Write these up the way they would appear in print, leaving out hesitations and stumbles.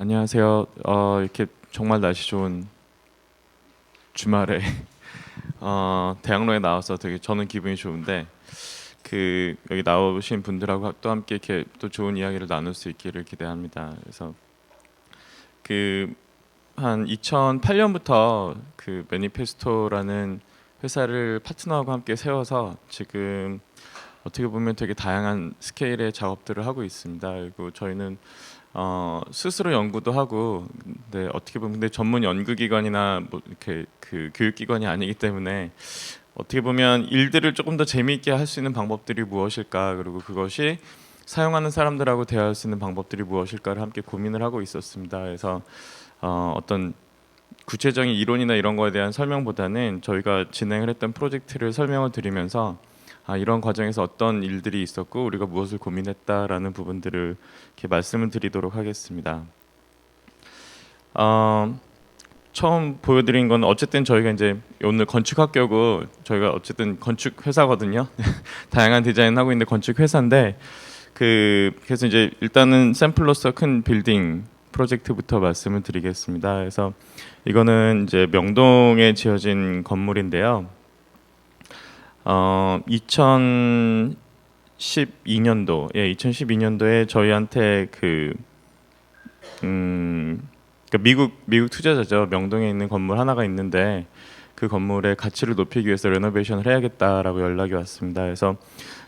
안녕하세요. 이렇게 정말 날씨 좋은 주말에 대학로에 나와서 되게 저는 기분이 좋은데 여기 나오신 분들하고 또 함께 이렇게 또 좋은 이야기를 나눌 수 있기를 기대합니다. 그래서 그 한 2008년부터 그 매니페스토라는 회사를 파트너하고 함께 세워서 지금 어떻게 보면 되게 다양한 스케일의 작업들을 하고 있습니다. 그리고 저희는 스스로 연구도 하고, 네, 어떻게 보면 근데 전문 연구기관이나 뭐 이렇게 그 교육기관이 아니기 때문에 어떻게 보면 일들을 조금 더 재미있게 할 수 있는 방법들이 무엇일까, 그리고 그것이 사용하는 사람들하고 대화할 수 있는 방법들이 무엇일까를 함께 고민을 하고 있었습니다. 그래서 어떤 구체적인 이론이나 이런 거에 대한 설명보다는 저희가 진행을 했던 프로젝트를 설명을 드리면서 이런 과정에서 어떤 일들이 있었고 우리가 무엇을 고민했다라는 부분들을 이렇게 말씀을 드리도록 하겠습니다. 처음 보여드린 건 어쨌든 저희가 이제 오늘 건축학교고 저희가 어쨌든 건축 회사거든요. 다양한 디자인 하고 있는 건축 회사인데 그래서 이제 일단은 샘플로서 큰 빌딩 프로젝트부터 말씀을 드리겠습니다. 그래서 이거는 이제 명동에 지어진 건물인데요. 2012년도에 저희한테 그러니까 미국 투자자죠. 명동에 있는 건물 하나가 있는데 그 건물의 가치를 높이기 위해서 레노베이션을 해야겠다라고 연락이 왔습니다. 그래서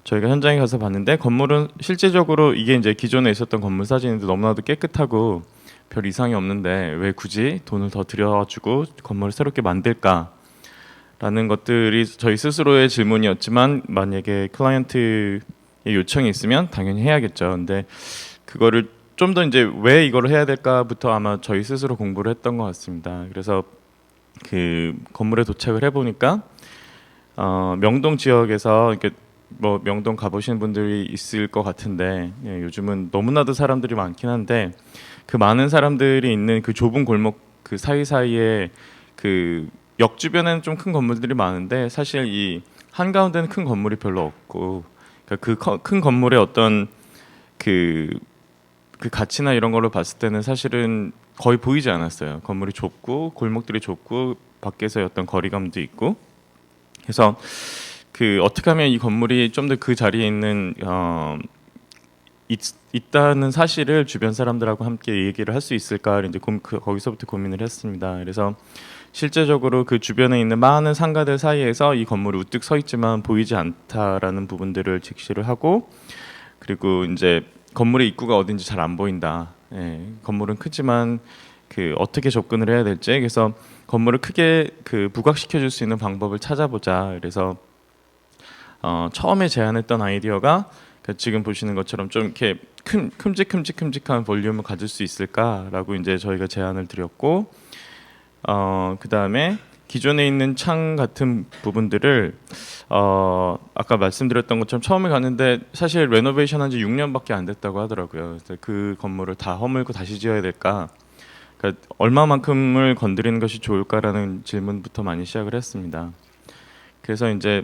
저희가 현장에 가서 봤는데 건물은 실제적으로 이게 이제 기존에 있었던 건물 사진인데 너무나도 깨끗하고 별 이상이 없는데 왜 굳이 돈을 더 들여가지고 건물을 새롭게 만들까? 라는 것들이 저희 스스로의 질문이었지만 만약에 클라이언트의 요청이 있으면 당연히 해야겠죠. 근데 그거를 좀 더 이제 왜 이걸 해야 될까부터 아마 저희 스스로 공부를 했던 것 같습니다. 그래서 그 건물에 도착을 해보니까 명동 지역에서 이렇게 뭐 명동 가보시는 분들이 있을 것 같은데 요즘은 너무나도 사람들이 많긴 한데 그 많은 사람들이 있는 그 좁은 골목 그 사이사이에 그 역 주변에는 좀 큰 건물들이 많은데 사실 이 한가운데는 큰 건물이 별로 없고 그러니까 그 큰 건물의 어떤 그 가치나 이런 걸로 봤을 때는 사실은 거의 보이지 않았어요. 건물이 좁고 골목들이 좁고 밖에서의 어떤 거리감도 있고 그래서 어떻게 하면 이 건물이 좀 더 그 자리에 있는 있다는 사실을 주변 사람들하고 함께 얘기를 할 수 있을까 이제 거기서부터 고민을 했습니다. 그래서 실제적으로 그 주변에 있는 많은 상가들 사이에서 이 건물이 우뚝 서 있지만 보이지 않다라는 부분들을 직시를 하고 그리고 이제 건물의 입구가 어딘지 잘 안 보인다. 건물은 크지만 어떻게 접근을 해야 될지 그래서 건물을 크게 부각시켜 줄 수 있는 방법을 찾아보자. 그래서 처음에 제안했던 아이디어가 지금 보시는 것처럼 좀 이렇게 큼직한 볼륨을 가질 수 있을까라고 이제 저희가 제안을 드렸고 그 다음에 기존에 있는 창 같은 부분들을 아까 말씀드렸던 것처럼 처음에 갔는데 사실 레노베이션 한 지 6년밖에 안 됐다고 하더라고요. 그래서 그 건물을 다 허물고 다시 지어야 될까? 그러니까 얼마만큼을 건드리는 것이 좋을까라는 질문부터 많이 시작을 했습니다. 그래서 이제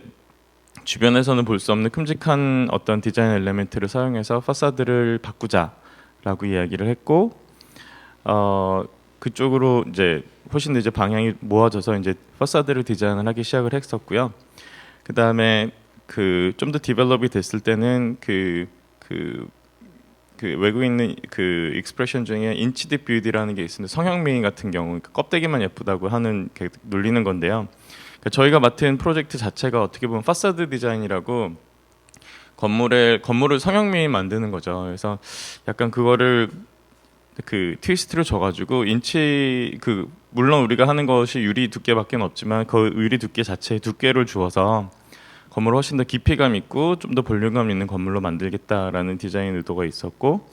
주변에서는 볼 수 없는 큼직한 어떤 디자인 엘리멘트를 사용해서 파사드를 바꾸자라고 이야기를 했고 그쪽으로 이제 훨씬 더 이제 방향이 모아져서 이제 파사드를 디자인을 하기 시작을 했었고요. 그 다음에 좀 더 디벨롭이 됐을 때는 외국에 있는 익스프레션 중에 인치드 뷰티라는 게 있는데 성형미인 같은 경우 껍데기만 예쁘다고 하는 놀리는 건데요. 그러니까 저희가 맡은 프로젝트 자체가 어떻게 보면 파사드 디자인이라고 건물을 성형미인 만드는 거죠. 그래서 약간 그거를 트위스트를 줘가지고 물론 우리가 하는 것이 유리 두께밖에 없지만 그 유리 두께 자체에 두께를 주어서 건물을 훨씬 더 깊이감 있고 좀 더 볼륨감 있는 건물로 만들겠다라는 디자인 의도가 있었고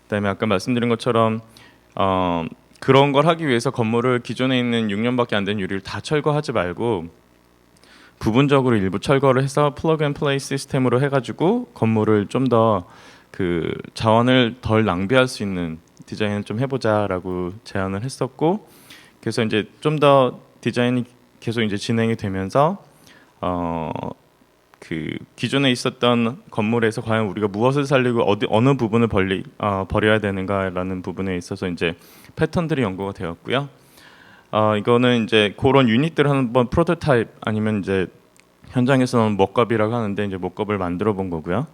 그다음에 아까 말씀드린 것처럼 그런 걸 하기 위해서 건물을 기존에 있는 6년밖에 안 된 유리를 다 철거하지 말고 부분적으로 일부 철거를 해서 플러그 앤 플레이 시스템으로 해가지고 건물을 좀 더 자원을 덜 낭비할 수 있는 디자인을 좀 해보자라고 제안을 했었고 그래서 이제 좀 더 디자인이 계속 이제 진행이 되면서 그 기존에 있었던 건물에서 과연 우리가 무엇을 살리고 어느 부분을 버려야 되는가라는 부분에 있어서 이제 패턴들이 연구가 되었고요. 이거는 이제 그런 유닛들을 한번 프로토타입 아니면 이제 현장에서는 목업이라고 하는데 이제 목업을 만들어 본 거고요.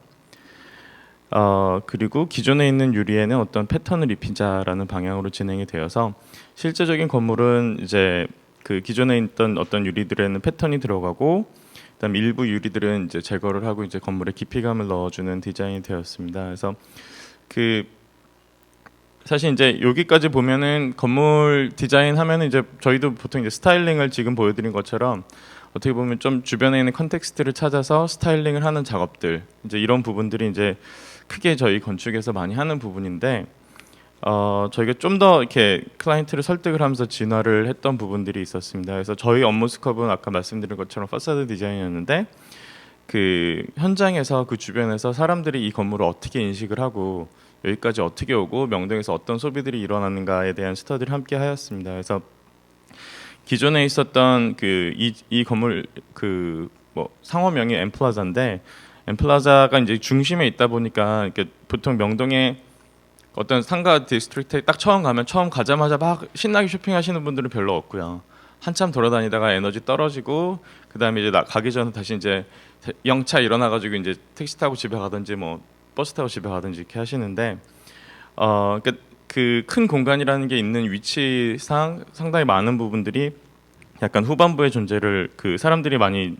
그리고 기존에 있는 유리에는 어떤 패턴을 입히자라는 방향으로 진행이 되어서 실제적인 건물은 이제 그 기존에 있던 어떤 유리들에는 패턴이 들어가고 그다음 일부 유리들은 이제 제거를 하고 이제 건물에 깊이감을 넣어주는 디자인이 되었습니다. 그래서 그 사실 이제 여기까지 보면은 건물 디자인 하면은 이제 저희도 보통 이제 스타일링을 지금 보여드린 것처럼 어떻게 보면 좀 주변에 있는 컨텍스트를 찾아서 스타일링을 하는 작업들 이제 이런 부분들이 이제 크게 저희 건축에서 많이 하는 부분인데 저희가 좀 더 이렇게 클라이언트를 설득을 하면서 진화를 했던 부분들이 있었습니다. 그래서 저희 업무 스컵은 아까 말씀드린 것처럼 파사드 디자인이었는데 그 현장에서 그 주변에서 사람들이 이 건물을 어떻게 인식을 하고 여기까지 어떻게 오고 명동에서 어떤 소비들이 일어나는가에 대한 스터디를 함께 하였습니다. 그래서 기존에 있었던 그 이 건물 그 뭐 상호명이 엠플라자인데 엠플라자가 이제 중심에 있다 보니까 이렇게 보통 명동에 어떤 상가 디스트릭트에 딱 처음 가면 처음 가자마자 막 신나게 쇼핑하시는 분들은 별로 없고요. 한참 돌아다니다가 에너지 떨어지고 그다음에 이제 가기 전에 다시 이제 영차 일어나가지고 이제 택시 타고 집에 가든지 뭐 버스 타고 집에 가든지 이렇게 하시는데 그러니까 그 큰 공간이라는 게 있는 위치상 상당히 많은 부분들이 약간 후반부의 존재를 그 사람들이 많이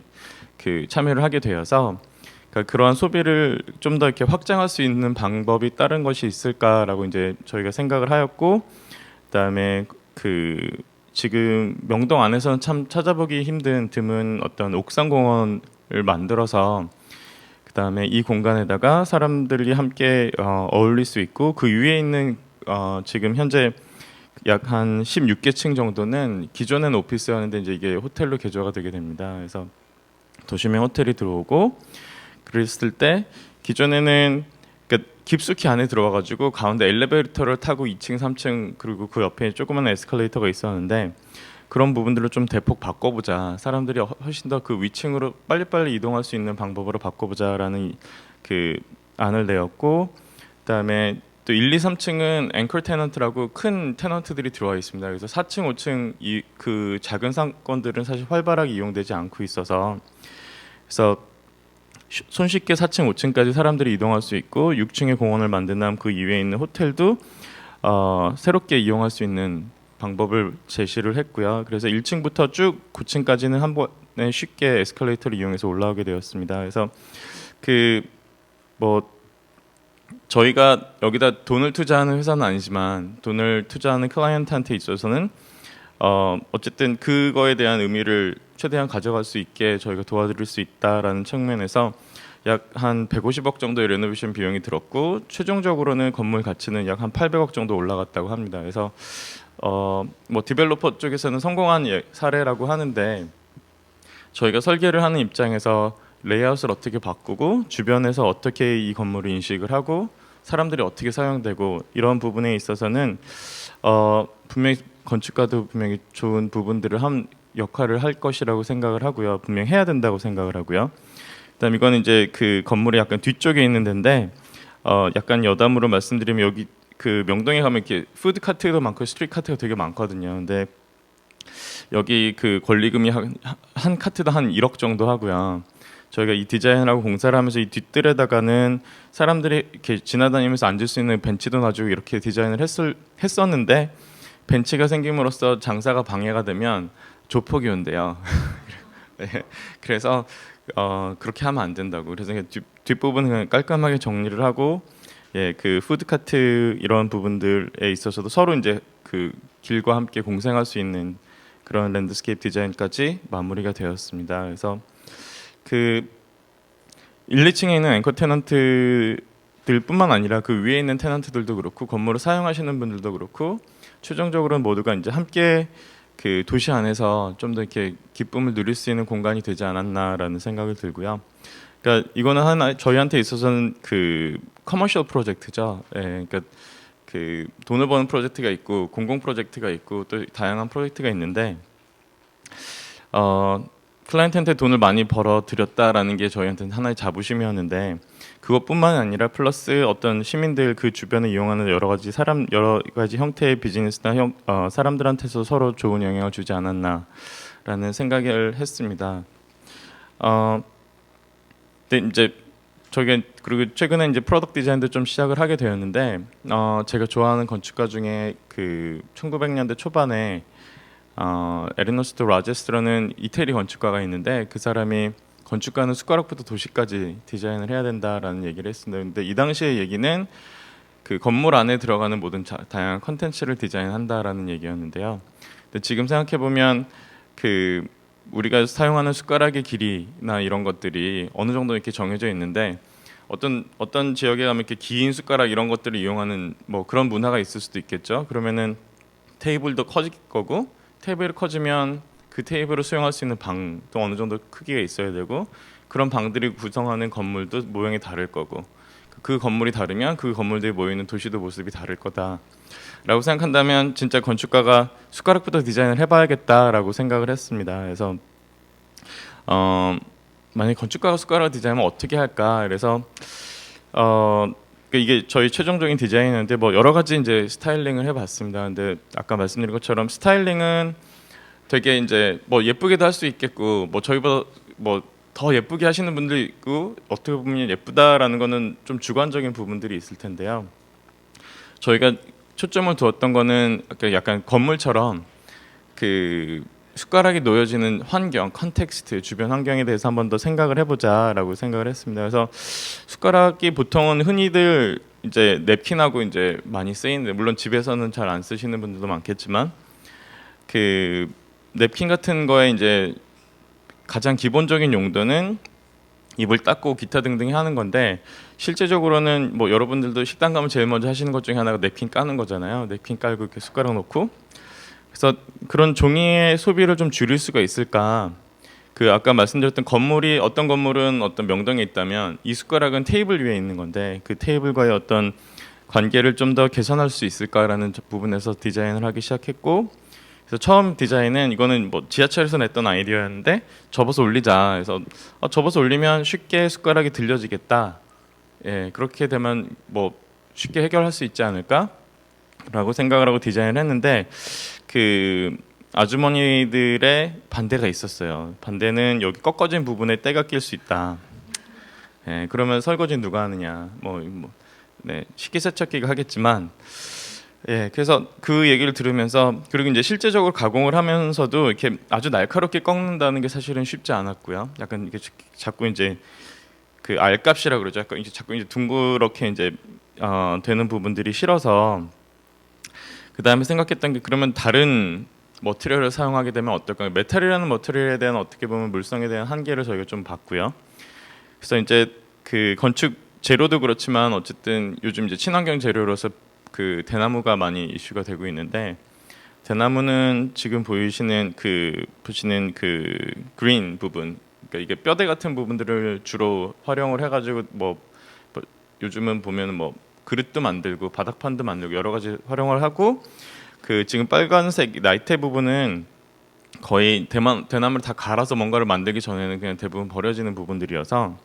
그 참여를 하게 되어서 그러니까 그러한 소비를 좀 더 이렇게 확장할 수 있는 방법이 다른 것이 있을까라고 이제 저희가 생각을 하였고 그다음에 그 지금 명동 안에서는 참 찾아보기 힘든 드문 어떤 옥상 공원을 만들어서 그다음에 이 공간에다가 사람들이 함께 어울릴 수 있고 그 위에 있는 지금 현재 약 한 16개 층 정도는 기존에는 오피스였는데 이제 이게 호텔로 개조가 되게 됩니다. 그래서 도심에 호텔이 들어오고 그랬을 때 기존에는 그러니까 깊숙이 안에 들어와가지고 가운데 엘리베이터를 타고 2층, 3층 그리고 그 옆에 조그만 에스컬레이터가 있었는데 그런 부분들을 좀 대폭 바꿔보자. 사람들이 훨씬 더 그 위층으로 빨리빨리 이동할 수 있는 방법으로 바꿔보자라는 그 안을 내었고 그다음에 또 1, 2, 3층은 앵커 테넌트라고 큰 테넌트들이 들어와 있습니다. 그래서 4층, 5층 그 작은 상권들은 사실 활발하게 이용되지 않고 있어서 그래서 손쉽게 4층, 5층까지 사람들이 이동할 수 있고 6층에 공원을 만든 다음 그 이외에 있는 호텔도 새롭게 이용할 수 있는 방법을 제시를 했고요. 그래서 1층부터 쭉 9층까지는 한 번에 쉽게 에스컬레이터를 이용해서 올라오게 되었습니다. 그래서 그 뭐 저희가 여기다 돈을 투자하는 회사는 아니지만 돈을 투자하는 클라이언트한테 있어서는 어쨌든 그거에 대한 의미를 최대한 가져갈 수 있게 저희가 도와드릴 수 있다라는 측면에서 약 한 150억 정도의 레노베이션 비용이 들었고 최종적으로는 건물 가치는 약 한 800억 정도 올라갔다고 합니다. 그래서 뭐 디벨로퍼 쪽에서는 성공한 사례라고 하는데 저희가 설계를 하는 입장에서 레이아웃을 어떻게 바꾸고 주변에서 어떻게 이 건물을 인식을 하고 사람들이 어떻게 사용되고 이런 부분에 있어서는 분명히 건축가도 분명히 좋은 부분들을 한 역할을 할 것이라고 생각을 하고요. 분명히 해야 된다고 생각을 하고요. 그다음 이거는 이제 그 건물의 약간 뒤쪽에 있는 데인데 약간 여담으로 말씀드리면 여기 그 명동에 가면 이렇게 푸드 카트도 많고 스트리트 카트가 되게 많거든요. 근데 여기 그 권리금이 한 카트도 한 1억 정도 하고요. 저희가 이 디자인하고 공사를 하면서 이 뒷뜰에다가는 사람들이 이렇게 지나다니면서 앉을 수 있는 벤치도 놔주고 이렇게 디자인을 했었는데 벤치가 생김으로써 장사가 방해가 되면 조폭이 온대요. 네, 그래서 그렇게 하면 안 된다고. 그래서 뒷부분은 그냥 깔끔하게 정리를 하고 그 푸드 카트 이런 부분들에 있어서도 서로 이제 그 길과 함께 공생할 수 있는 그런 랜드스케이프 디자인까지 마무리가 되었습니다. 그래서 그 1, 2층에 있는 앵커 테넌트들뿐만 아니라 그 위에 있는 테넌트들도 그렇고 건물을 사용하시는 분들도 그렇고 최종적으로는 모두가 이제 함께 그 도시 안에서 좀 더 이렇게 기쁨을 누릴 수 있는 공간이 되지 않았나라는 생각을 들고요. 그러니까 이거는 하나 저희한테 있어서는 그 커머셜 프로젝트죠. 그러니까 그 돈을 버는 프로젝트가 있고 공공 프로젝트가 있고 또 다양한 프로젝트가 있는데 클라이언트한테 돈을 많이 벌어 들였다라는 게 저희한테는 하나의 자부심이었는데 그것뿐만 아니라 플러스 어떤 시민들 그 주변에 이용하는 여러 가지 형태의 비즈니스나 사람들한테서 서로 좋은 영향을 주지 않았나라는 생각을 했습니다. 근데 이제 저게 그리고 최근에 이제 프로덕트 디자인도 좀 시작을 하게 되었는데 제가 좋아하는 건축가 중에 그 1900년대 초반에 에르너스트 라제스라는 이태리 건축가가 있는데 그 사람이 건축가는 숟가락부터 도시까지 디자인을 해야 된다라는 얘기를 했습니다. 근데 이 당시의 얘기는 그 건물 안에 들어가는 모든 다양한 컨텐츠를 디자인한다라는 얘기였는데요. 근데 지금 생각해 보면 그 우리가 사용하는 숟가락의 길이나 이런 것들이 어느 정도 이렇게 정해져 있는데 어떤 지역에 가면 이렇게 긴 숟가락 이런 것들을 이용하는 뭐 그런 문화가 있을 수도 있겠죠. 그러면은 테이블도 커질 거고 테이블이 커지면 그 테이블을 수용할 수 있는 방도 어느 정도 크기가 있어야 되고 그런 방들이 구성하는 건물도 모양이 다를 거고 그 건물이 다르면 그 건물들이 모이는 도시도 모습이 다를 거다라고 생각한다면 진짜 건축가가 숟가락부터 디자인을 해봐야겠다라고 생각을 했습니다. 그래서 만약 건축가가 숟가락 디자인을 어떻게 할까? 그래서 이게 저희 최종적인 디자인인데 뭐 여러 가지 이제 스타일링을 해봤습니다. 근데 아까 말씀드린 것처럼 스타일링은 되게 이제 뭐 예쁘게도 할 수 있겠고 뭐 저희보다 뭐 더 예쁘게 하시는 분들이 있고 어떻게 보면 예쁘다라는 거는 좀 주관적인 부분들이 있을 텐데요. 저희가 초점을 두었던 거는 약간 건물처럼 그 숟가락이 놓여지는 환경, 컨텍스트, 주변 환경에 대해서 한 번 더 생각을 해보자라고 생각을 했습니다. 그래서 숟가락이 보통은 흔히들 이제 냅킨하고 이제 많이 쓰이는데 물론 집에서는 잘 안 쓰시는 분들도 많겠지만 그 냅킨 같은 거에 이제 가장 기본적인 용도는 입을 닦고 기타 등등 하는 건데 실제적으로는 뭐 여러분들도 식당 가면 제일 먼저 하시는 것 중에 하나가 냅킨 까는 거잖아요. 냅킨 깔고 이렇게 숟가락 놓고 그래서 그런 종이의 소비를 좀 줄일 수가 있을까? 그 아까 말씀드렸던 건물이 어떤 건물은 어떤 명동에 있다면 이 숟가락은 테이블 위에 있는 건데 그 테이블과의 어떤 관계를 좀 더 개선할 수 있을까라는 부분에서 디자인을 하기 시작했고 그래서 처음 디자인은 이거는 뭐 지하철에서 냈던 아이디어였는데 접어서 올리자. 그래서 접어서 올리면 쉽게 숟가락이 들려지겠다. 예, 그렇게 되면 뭐 쉽게 해결할 수 있지 않을까라고 생각을 하고 디자인을 했는데 그 아주머니들의 반대가 있었어요. 반대는 여기 꺾어진 부분에 때가 낄 수 있다. 예, 그러면 설거지 누가 하느냐. 네, 식기세척기가 하겠지만, 예, 그래서 그 얘기를 들으면서 그리고 이제 실제적으로 가공을 하면서도 이렇게 아주 날카롭게 꺾는다는 게 사실은 쉽지 않았고요. 약간 이게 자꾸 이제 그 알값이라 그러죠. 약간 이제 자꾸 이제 둥그렇게 이제 되는 부분들이 싫어서. 그 다음에 생각했던 게 그러면 다른 머티리얼을 사용하게 되면 어떨까? 메탈이라는 머티리얼에 대한 어떻게 보면 물성에 대한 한계를 저희가 좀 봤고요. 그래서 이제 그 건축 재료도 그렇지만 어쨌든 요즘 이제 친환경 재료로서 그 대나무가 많이 이슈가 되고 있는데 대나무는 지금 보시는 그 그린 부분, 그러니까 이게 뼈대 같은 부분들을 주로 활용을 해가지고 뭐 요즘은 보면 뭐 그릇도 만들고 바닥판도 만들고 여러 가지 활용을 하고 그 지금 빨간색 나이테 부분은 거의 대나무를 다 갈아서 뭔가를 만들기 전에는 그냥 대부분 버려지는 부분들이어서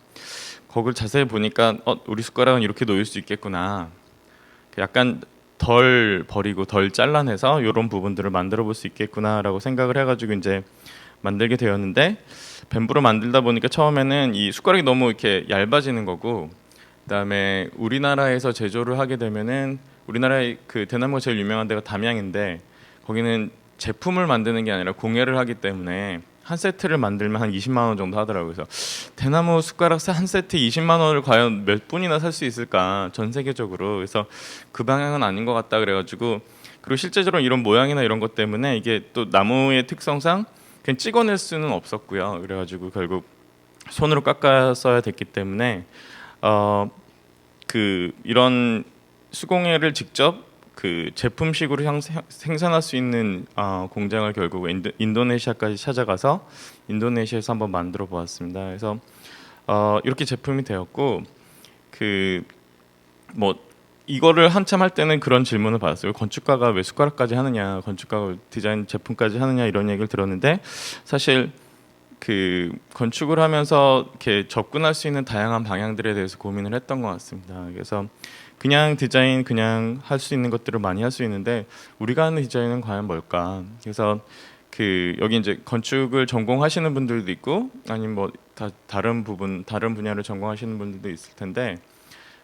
거기를 자세히 보니까 우리 숟가락은 이렇게 놓일 수 있겠구나. 약간 덜 버리고 덜 잘라내서 이런 부분들을 만들어 볼 수 있겠구나라고 생각을 해가지고 이제 만들게 되었는데 뱀부로 만들다 보니까 처음에는 이 숟가락이 너무 이렇게 얇아지는 거고 그다음에 우리나라에서 제조를 하게 되면은 우리나라의 그 대나무가 제일 유명한 데가 담양인데 거기는 제품을 만드는 게 아니라 공예를 하기 때문에 한 세트를 만들면 한 20만 원 정도 하더라고요. 그래서 대나무 숟가락 한 세트 20만 원을 과연 몇 분이나 살 수 있을까 전 세계적으로. 그래서 그 방향은 아닌 것 같다 그래가지고 그리고 실제적으로 이런 모양이나 이런 것 때문에 이게 또 나무의 특성상 그냥 찍어낼 수는 없었고요. 그래가지고 결국 손으로 깎았어야 됐기 때문에 그 이런 수공예를 직접 그 제품식으로 생산할 수 있는 공장을 결국 인도네시아까지 찾아가서 인도네시아에서 한번 만들어 보았습니다. 그래서 이렇게 제품이 되었고 그 뭐 이거를 한참 할 때는 그런 질문을 받았어요. 건축가가 왜 숟가락까지 하느냐, 건축가가 디자인 제품까지 하느냐 이런 얘기를 들었는데 사실 그 건축을 하면서 이렇게 접근할 수 있는 다양한 방향들에 대해서 고민을 했던 것 같습니다. 그래서 그냥 디자인 그냥 할 수 있는 것들을 많이 할 수 있는데 우리가 하는 디자인은 과연 뭘까? 그래서 그 여기 이제 건축을 전공하시는 분들도 있고 아니면 뭐 다른 분야를 전공하시는 분들도 있을 텐데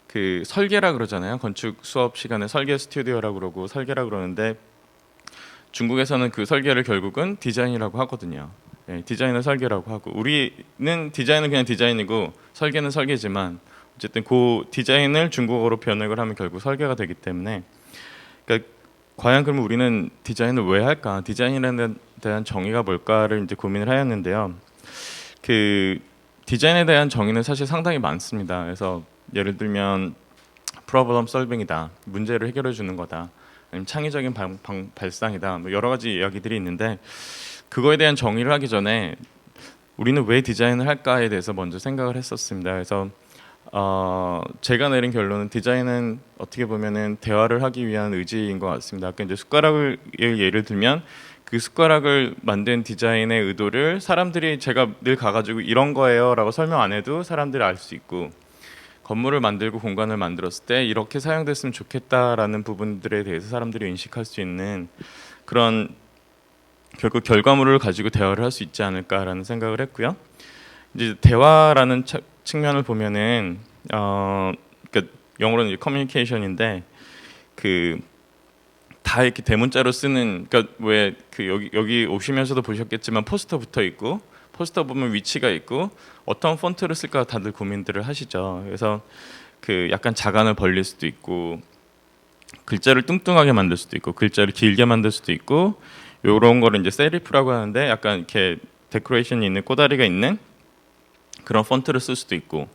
그 설계라 그러잖아요. 건축 수업 시간에 설계 스튜디오라고 그러고 설계라 그러는데 중국에서는 그 설계를 결국은 디자인이라고 하거든요. 네, 디자인을 설계라고 하고 우리는 디자인은 그냥 디자인이고 설계는 설계지만 어쨌든 그 디자인을 중국어로 번역을 하면 결국 설계가 되기 때문에 그러니까 과연 그러면 우리는 디자인을 왜 할까? 디자인에 대한 정의가 뭘까를 이제 고민을 하였는데요. 그 디자인에 대한 정의는 사실 상당히 많습니다. 그래서 예를 들면 프로블럼 솔빙이다, 문제를 해결해 주는 거다, 아니면 창의적인 발상이다, 뭐 여러 가지 이야기들이 있는데 그거에 대한 정의를 하기 전에 우리는 왜 디자인을 할까에 대해서 먼저 생각을 했었습니다. 그래서 제가 내린 결론은 디자인은 어떻게 보면은 대화를 하기 위한 의지인 것 같습니다. 아까 이제 숟가락을 예를 들면 그 숟가락을 만든 디자인의 의도를 사람들이 제가 늘 가가지고 이런 거예요라고 설명 안 해도 사람들이 알 수 있고 건물을 만들고 공간을 만들었을 때 이렇게 사용됐으면 좋겠다라는 부분들에 대해서 사람들이 인식할 수 있는 그런 결국 결과물을 가지고 대화를 할 수 있지 않을까라는 생각을 했고요. 이제 대화라는 측면을 보면은 그러니까 영어로는 커뮤니케이션인데 그 다 이렇게 대문자로 쓰는 그러니까 왜 그 여기 오시면서도 보셨겠지만 포스터 붙어 있고 포스터 보면 위치가 있고 어떤 폰트를 쓸까 다들 고민들을 하시죠. 그래서 그 약간 자간을 벌릴 수도 있고 글자를 뚱뚱하게 만들 수도 있고 글자를 길게 만들 수도 있고 요런 거를 이제 세리프라고 하는데 약간 이렇게 데코레이션이 있는 꼬다리가 있는 그런 폰트를 쓸 수도 있고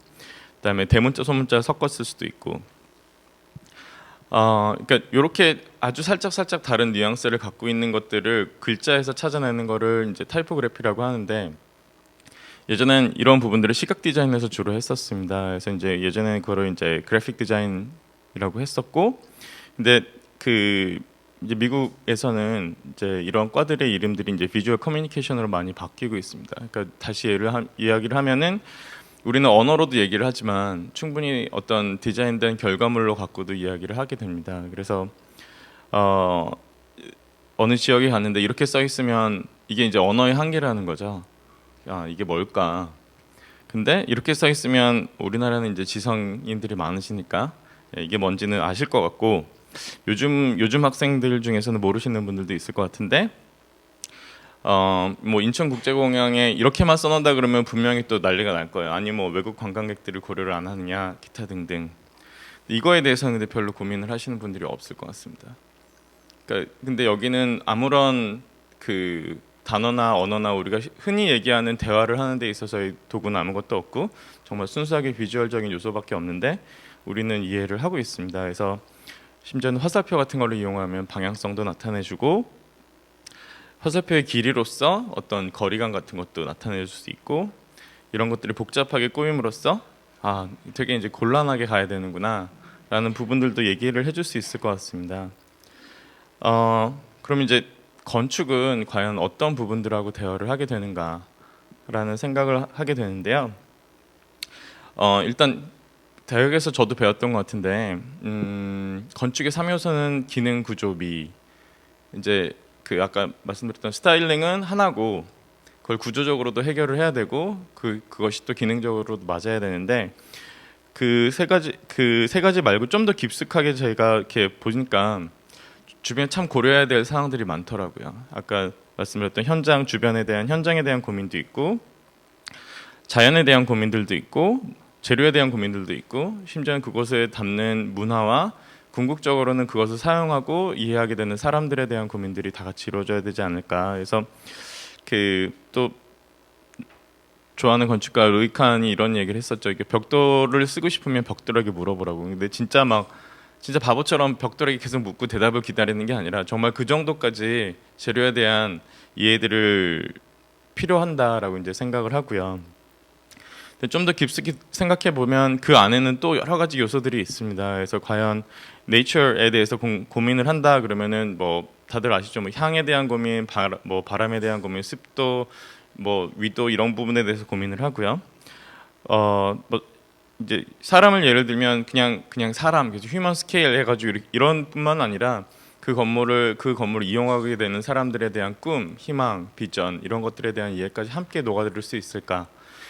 그다음에 대문자 소문자 섞어 쓸 수도 있고 그러니까 이렇게 아주 살짝 다른 뉘앙스를 갖고 있는 것들을 글자에서 찾아내는 거를 이제 타이포그래피라고 하는데 예전엔 이런 부분들을 시각 디자인에서 주로 했었습니다. 그래서 이제 예전에는 그거를 이제 그래픽 디자인이라고 했었고 근데 그 이제 미국에서는 이제 이런 과들의 이름들이 이제 비주얼 커뮤니케이션으로 많이 바뀌고 있습니다. 그러니까 다시 이야기를 하면은 우리는 언어로도 얘기를 하지만 충분히 어떤 디자인된 결과물로 갖고도 이야기를 하게 됩니다. 그래서 어느 지역에 갔는데 이렇게 써 있으면 이게 이제 언어의 한계라는 거죠. 이게 뭘까? 근데 이렇게 써 있으면 우리나라는 이제 지성인들이 많으시니까 이게 뭔지는 아실 것 같고 요즘 학생들 중에서는 모르시는 분들도 있을 것 같은데 뭐 인천국제공항에 이렇게만 써놓는다 그러면 분명히 또 난리가 날 거예요. 아니 뭐 외국 관광객들을 고려를 안 하느냐 기타 등등. 이거에 대해서는 근데 별로 고민을 하시는 분들이 없을 것 같습니다. 그러니까 근데 여기는 아무런 그 단어나 언어나 우리가 흔히 얘기하는 대화를 하는 데 있어서의 도구는 아무것도 없고 정말 순수하게 비주얼적인 요소밖에 없는데 우리는 이해를 하고 있습니다. 그래서 심지어는 화살표 같은 걸 이용하면 방향성도 나타내주고 화살표의 길이로서 어떤 거리감 같은 것도 나타낼 수 있고 이런 것들이 복잡하게 꾸밈으로써 되게 이제 곤란하게 가야 되는구나 라는 부분들도 얘기를 해줄 수 있을 것 같습니다. 그럼 이제 건축은 과연 어떤 부분들하고 대화를 하게 되는가 라는 생각을 하게 되는데요. 일단 대학에서 저도 배웠던 것 같은데 건축의 3요소는 기능, 구조, 미. 이제 그 아까 말씀드렸던 스타일링은 하나고 그걸 구조적으로도 해결을 해야 되고 그것이 또 기능적으로도 맞아야 되는데 그 세 가지 말고 좀 더 깊숙하게 저희가 이렇게 보니까 주변에 참 고려해야 될 사항들이 많더라고요. 아까 말씀드렸던 현장에 대한 고민도 있고 자연에 대한 고민들도 있고 재료에 대한 고민들도 있고 심지어는 그곳에 담는 문화와 궁극적으로는 그것을 사용하고 이해하게 되는 사람들에 대한 고민들이 다 같이 이루어져야 되지 않을까. 그래서 그 또 좋아하는 건축가 루이 칸이 이런 얘기를 했었죠. 이게 벽돌을 쓰고 싶으면 벽돌에게 물어보라고. 근데 진짜 바보처럼 벽돌에게 계속 묻고 대답을 기다리는 게 아니라 정말 그 정도까지 재료에 대한 이해들을 필요한다라고 이제 생각을 하고요. 좀 더 깊숙이 생각해 보면 그 안에는 또 여러 가지 요소들이 있습니다. 그래서 과연 네이처에 대해서 고민을 한다 그러면은 뭐 다들 아시죠? 뭐 향에 대한 고민, 바람에 대한 고민, 습도 뭐 위도 이런 부분에 대해서 고민을 하고요. 뭐 이제 사람을 예를 들면 그냥 사람, 그래서 휴먼 스케일 해가지고 이런 뿐만 아니라 그 건물을 이용하게 되는 사람들에 대한 꿈, 희망, 비전 이런 것들에 대한 이해까지 함께 녹아들 수 있을까?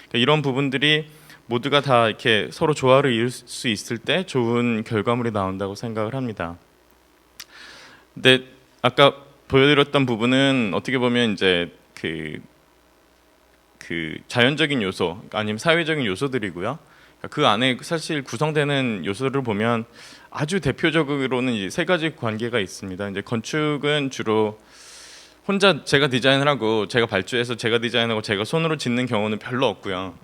그러니까 이런 부분들이 모두가 다 이렇게 서로 조화를 이룰 수 있을 때 좋은 결과물이 나온다고 생각을 합니다. 근데 아까 보여드렸던 부분은 어떻게 보면 이제 그 자연적인 요소 아니면 사회적인 요소들이고요. 그 안에 사실 구성되는 요소를 보면 아주 대표적으로는 이제 세 가지 관계가 있습니다. 이제 건축은 주로 혼자 제가 디자인을 하고 제가 발주해서 제가 디자인하고 제가 손으로 짓는 경우는 별로 없고요.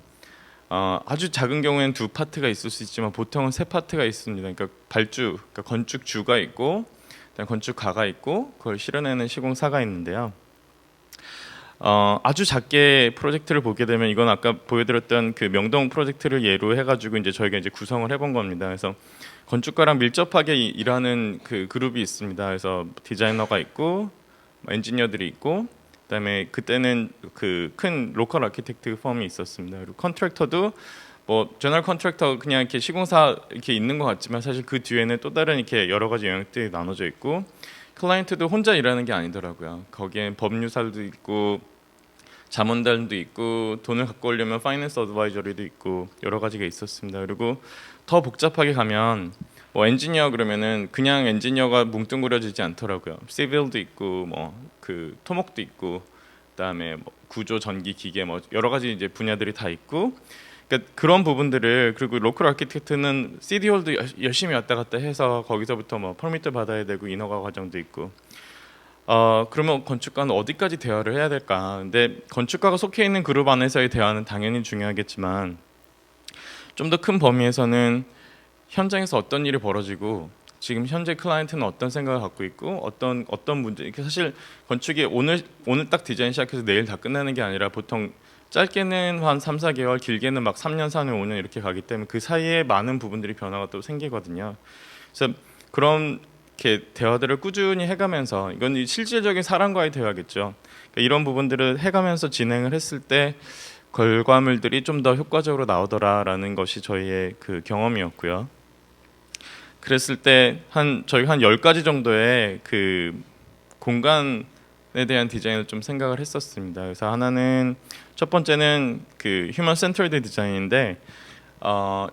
아주 작은 경우에는 두 파트가 있을 수 있지만 보통은 세 파트가 있습니다. 그러니까 발주, 그러니까 건축주가 있고, 그다음 건축가가 있고, 그걸 실현해내는 시공사가 있는데요. 아주 작게 프로젝트를 보게 되면 이건 아까 보여드렸던 그 명동 프로젝트를 예로 해가지고 이제 저희가 이제 구성을 해본 겁니다. 그래서 건축가랑 밀접하게 일하는 그 그룹이 있습니다. 그래서 디자이너가 있고, 엔지니어들이 있고, 그다음에 그때는 그 큰 로컬 아키텍트 펌이 있었습니다. 그리고 컨트랙터도 뭐 제너럴 컨트랙터 그냥 이렇게 시공사 이렇게 있는 것 같지만 사실 그 뒤에는 또 다른 이렇게 여러 가지 영역들이 나눠져 있고, 클라이언트도 혼자 일하는 게 아니더라고요. 거기엔 법률사도 있고 자문단도 있고 돈을 갖고 오려면 파이낸스 어드바이저리도 있고 여러 가지가 있었습니다. 그리고 더 복잡하게 가면 뭐 엔지니어 그러면은 그냥 엔지니어가 뭉뚱그려지지 않더라고요. 시빌도 있고 뭐 그 토목도 있고 그다음에 뭐 구조 전기 기계 뭐 여러 가지 이제 분야들이 다 있고 그러니까 그런 부분들을 그리고 로컬 아키텍트는 CD홀도 열심히 왔다 갔다 해서 거기서부터 뭐 퍼미트 받아야 되고 인허가 과정도 있고 그러면 건축가는 어디까지 대화를 해야 될까? 근데 건축가가 속해 있는 그룹 안에서의 대화는 당연히 중요하겠지만 좀 더 큰 범위에서는 현장에서 어떤 일이 벌어지고 지금 현재 클라이언트는 어떤 생각을 갖고 있고 어떤 문제 사실 건축이 오늘 딱 디자인 시작해서 내일 다 끝나는 게 아니라 보통 짧게는 한 3, 4개월 길게는 막 3년, 4년, 5년 이렇게 가기 때문에 그 사이에 많은 부분들이 변화가 또 생기거든요. 그래서 그런 이렇게 대화들을 꾸준히 해가면서 이건 실질적인 사람과의 대화겠죠. 그러니까 이런 부분들을 해가면서 진행을 했을 때 결과물들이 좀 더 효과적으로 나오더라라는 것이 저희의 그 경험이었고요. 그랬을 때 저희가 한 10가지 정도의 그 공간에 대한 디자인을 좀 생각을 했었습니다. 그래서 하나는 첫 번째는 그 휴먼 센터드 디자인인데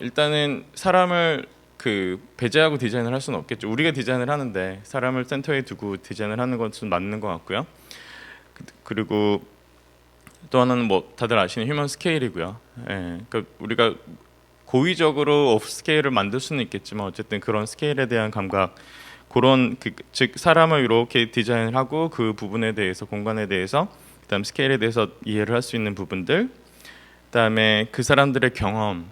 일단은 사람을 그 배제하고 디자인을 할 수는 없겠죠. 우리가 디자인을 하는데 사람을 센터에 두고 디자인을 하는 것은 맞는 것 같고요. 그리고 또 하나는 뭐 다들 아시는 휴먼 스케일이고요. 예, 그러니까 우리가 고의적으로 오프 스케일을 만들 수는 있겠지만 어쨌든 그런 스케일에 대한 감각, 그런 즉 사람을 이렇게 디자인을 하고 그 부분에 대해서 공간에 대해서 그다음 스케일에 대해서 이해를 할 수 있는 부분들, 그다음에 그 사람들의 경험,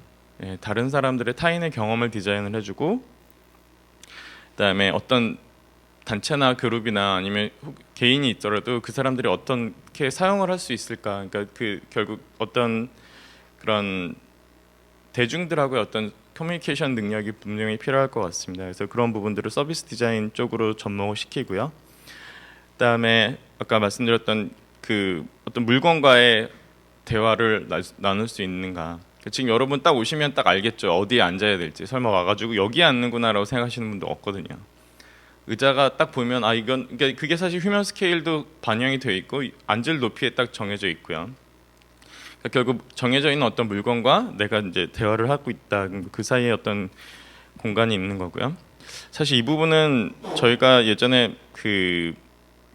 다른 사람들의 타인의 경험을 디자인을 해주고, 그다음에 어떤 단체나 그룹이나 아니면 개인이 있더라도 그 사람들이 어떻게 사용을 할 수 있을까? 그러니까 그 결국 어떤 그런 대중들하고의 어떤 커뮤니케이션 능력이 분명히 필요할 것 같습니다. 그래서 그런 부분들을 서비스 디자인 쪽으로 접목을 시키고요. 그다음에 아까 말씀드렸던 그 어떤 물건과의 대화를 나눌 수 있는가. 지금 여러분 딱 오시면 딱 알겠죠. 어디에 앉아야 될지. 설마 와가지고 여기에 앉는구나라고 생각하시는 분도 없거든요. 의자가 딱 보면 이건 그러니까 그게 사실 휴먼 스케일도 반영이 되어 있고 앉을 높이에 딱 정해져 있고요. 그러니까 결국 정해져 있는 어떤 물건과 내가 이제 대화를 하고 있다. 그 사이에 어떤 공간이 있는 거고요. 사실 이 부분은 저희가 예전에 그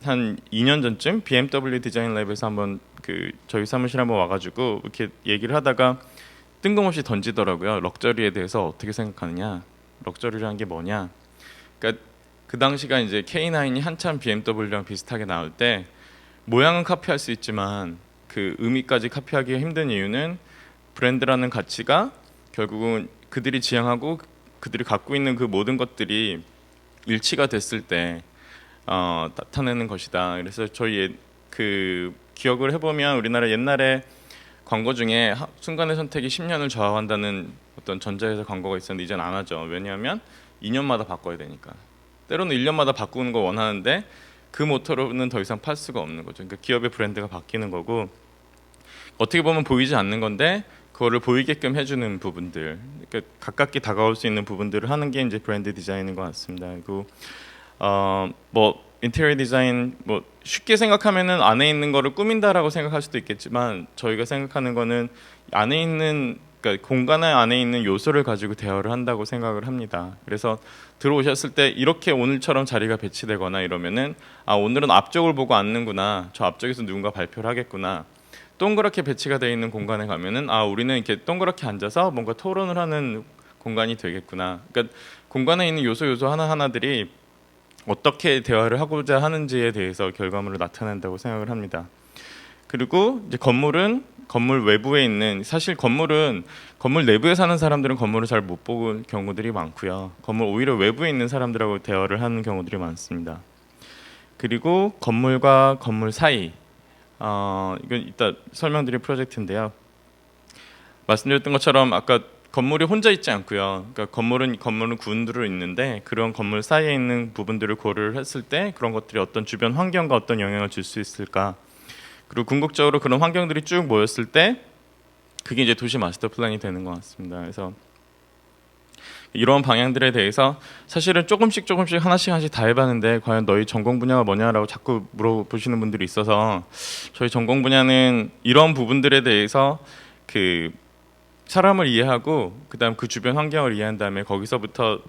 한 2년 전쯤 BMW 디자인 랩에서 한번 그 저희 사무실 한번 와가지고 이렇게 얘기를 하다가 뜬금없이 던지더라고요. 럭저리에 대해서 어떻게 생각하느냐, 럭저리라는 게 뭐냐. 그러니까 그 당시가 이제 K9이 한참 BMW랑 비슷하게 나올 때 모양은 카피할 수 있지만 그 의미까지 카피하기 힘든 이유는 브랜드라는 가치가 결국은 그들이 지향하고 그들이 갖고 있는 그 모든 것들이 일치가 됐을 때 나타내는 것이다. 그래서 저희 그 기억을 해보면 우리나라 옛날에 광고 중에 순간의 선택이 10년을 좌우한다는 어떤 전자회사 광고가 있었는데 이제는 안 하죠. 왜냐하면 2년마다 바꿔야 되니까. 때로는 1년마다 바꾸는 거 원하는데 그 모토로는 더 이상 팔 수가 없는 거죠. 그러니까 기업의 브랜드가 바뀌는 거고, 어떻게 보면 보이지 않는 건데 그거를 보이게끔 해주는 부분들, 그러니까 가깝게 다가올 수 있는 부분들을 하는 게 이제 브랜드 디자인인 것 같습니다. 그리고 뭐 인테리어 디자인 뭐 쉽게 생각하면은 안에 있는 거를 꾸민다라고 생각할 수도 있겠지만 저희가 생각하는 거는 안에 있는 그러니까 공간 안에 있는 요소를 가지고 대화를 한다고 생각을 합니다. 그래서 들어오셨을 때 이렇게 오늘처럼 자리가 배치되거나 이러면은 아 오늘은 앞쪽을 보고 앉는구나, 저 앞쪽에서 누군가 발표를 하겠구나. 동그랗게 배치가 되어 있는 공간에 가면은 아 우리는 이렇게 동그랗게 앉아서 뭔가 토론을 하는 공간이 되겠구나. 그러니까 공간에 있는 요소 하나하나들이 어떻게 대화를 하고자 하는지에 대해서 결과물을 나타낸다고 생각을 합니다. 그리고 이제 건물은 건물 외부에 있는, 사실 건물은 건물 내부에 사는 사람들은 건물을 잘 못 보는 경우들이 많고요. 건물 오히려 외부에 있는 사람들하고 대화를 하는 경우들이 많습니다. 그리고 건물과 건물 사이, 이건 이따 설명드릴 프로젝트인데요. 말씀드렸던 것처럼 아까 건물이 혼자 있지 않고요. 그러니까 건물은 군두로 있는데 그런 건물 사이에 있는 부분들을 고려를 했을 때 그런 것들이 어떤 주변 환경과 어떤 영향을 줄 수 있을까. 그리고 궁극적으로 그런 환경들이 쭉 모였을 때 그게 이제 도시 마스터 플랜이 되는 것 같습니다. 그래서 이런 방향들에 대해서 사실은 조금씩 하나씩 다 해봤는데 과연 너희 전공 분야가 뭐냐라고 자꾸 물어보시는 분들이 있어서 저희 전공 분야는 이런 부분들에 대해서 그 사람을 이해하고 그다음 그 주변 환경을 이해한 다음에 거기서부터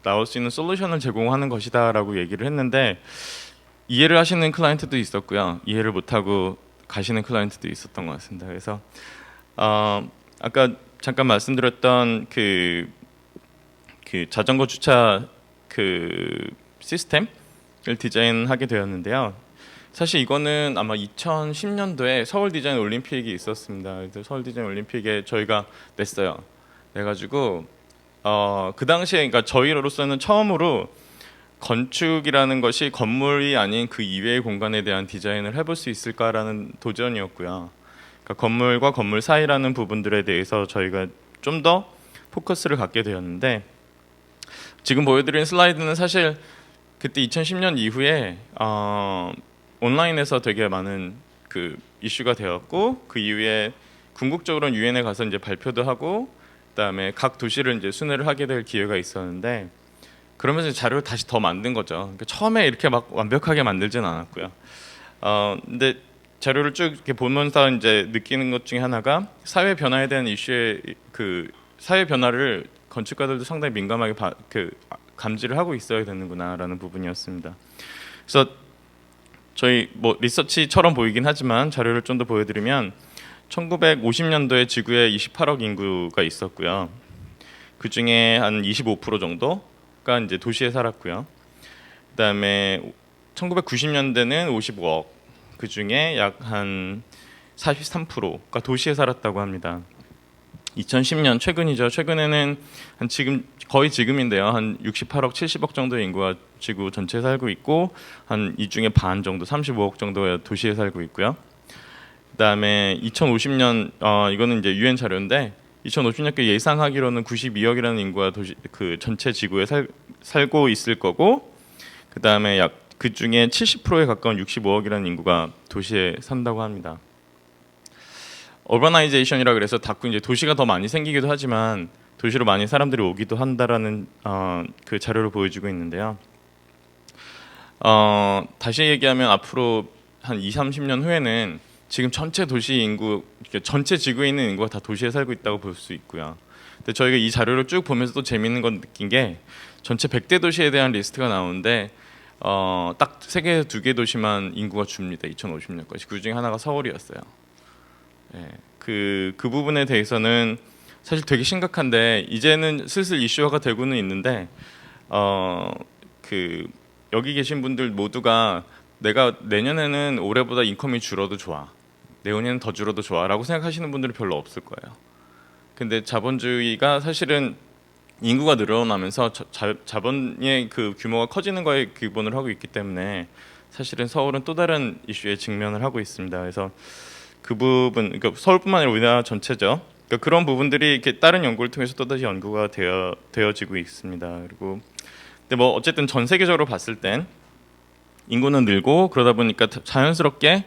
나올 수 있는 솔루션을 제공하는 것이다라고 얘기를 했는데 이해를 하시는 클라이언트도 있었고요. 이해를 못하고 가시는 클라이언트도 있었던 것 같습니다. 그래서 아까 잠깐 말씀드렸던 그 자전거 주차 그 시스템을 디자인하게 되었는데요. 사실 이거는 아마 2010년도에 서울 디자인 올림픽이 있었습니다. 그래서 서울 디자인 올림픽에 저희가 냈어요. 내가지고 그 당시에 그러니까 저희로서는 처음으로 건축이라는 것이 건물이 아닌 그 이외의 공간에 대한 디자인을 해볼 수 있을까라는 도전이었고요. 그러니까 건물과 건물 사이라는 부분들에 대해서 저희가 좀 더 포커스를 갖게 되었는데 지금 보여드린 슬라이드는 사실 그때 2010년 이후에 온라인에서 되게 많은 그 이슈가 되었고 그 이후에 궁극적으로는 유엔에 가서 이제 발표도 하고 그다음에 각 도시를 이제 순회를 하게 될 기회가 있었는데 그러면서 자료를 다시 더 만든 거죠. 그러니까 처음에 이렇게 막 완벽하게 만들지는 않았고요. 근데 자료를 쭉 이렇게 보면서 이제 느끼는 것 중에 하나가 사회 변화에 대한 이슈의 그 사회 변화를 건축가들도 상당히 민감하게 감지를 하고 있어야 되는구나라는 부분이었습니다. 그래서 저희 뭐 리서치처럼 보이긴 하지만 자료를 좀 더 보여드리면 1950년도에 지구에 28억 인구가 있었고요. 그 중에 한 25% 정도가 이제 도시에 살았고요. 그다음에 1990년대는 55억, 그 중에 약 한 43%가 도시에 살았다고 합니다. 2010년 최근이죠. 최근에는 한 지금인데요. 한 68억, 70억 정도의 인구가 지구 전체에 살고 있고 한 이 중에 반 정도, 35억 정도가 도시에 살고 있고요. 그다음에 2050년 이거는 이제 유엔 자료인데 2050년께 예상하기로는 92억이라는 인구가 그 전체 지구에 살고 있을 거고 그다음에 약 그 중에 70%에 가까운 65억이라는 인구가 도시에 산다고 합니다. 어버나이제이션이라 그래서 자꾸 이제 도시가 더 많이 생기기도 하지만 도시로 많이 사람들이 오기도 한다라는 그 자료를 보여주고 있는데요. 다시 얘기하면 앞으로 한 20-30년 후에는 지금 전체 도시 인구, 전체 지구에 있는 인구가 다 도시에 살고 있다고 볼 수 있고요. 근데 저희가 이 자료를 쭉 보면서 또 재밌는 건 느낀 게 전체 100대 도시에 대한 리스트가 나오는데 딱 3개, 2개 도시만 인구가 줍니다. 2050년까지. 그 중에 하나가 서울이었어요. 네, 그 부분에 대해서는 사실 되게 심각한데 이제는 슬슬 이슈화가 되고는 있는데 그 여기 계신 분들 모두가 내가 내년에는 올해보다 인컴이 줄어도 좋아, 내후년은 더 줄어도 좋아라고 생각하시는 분들이 별로 없을 거예요. 근데 자본주의가 사실은 인구가 늘어나면서 자본의 그 규모가 커지는 거에 기본을 하고 있기 때문에 사실은 서울은 또 다른 이슈에 직면을 하고 있습니다. 그래서 그 부분, 그러니까 서울뿐만 아니라 우리나라 전체죠. 그러니까 그런 부분들이 이렇게 다른 연구를 통해서 또다시 연구가 되어지고 있습니다. 그리고 근데 뭐 어쨌든 전 세계적으로 봤을 땐 인구는 늘고 그러다 보니까 자연스럽게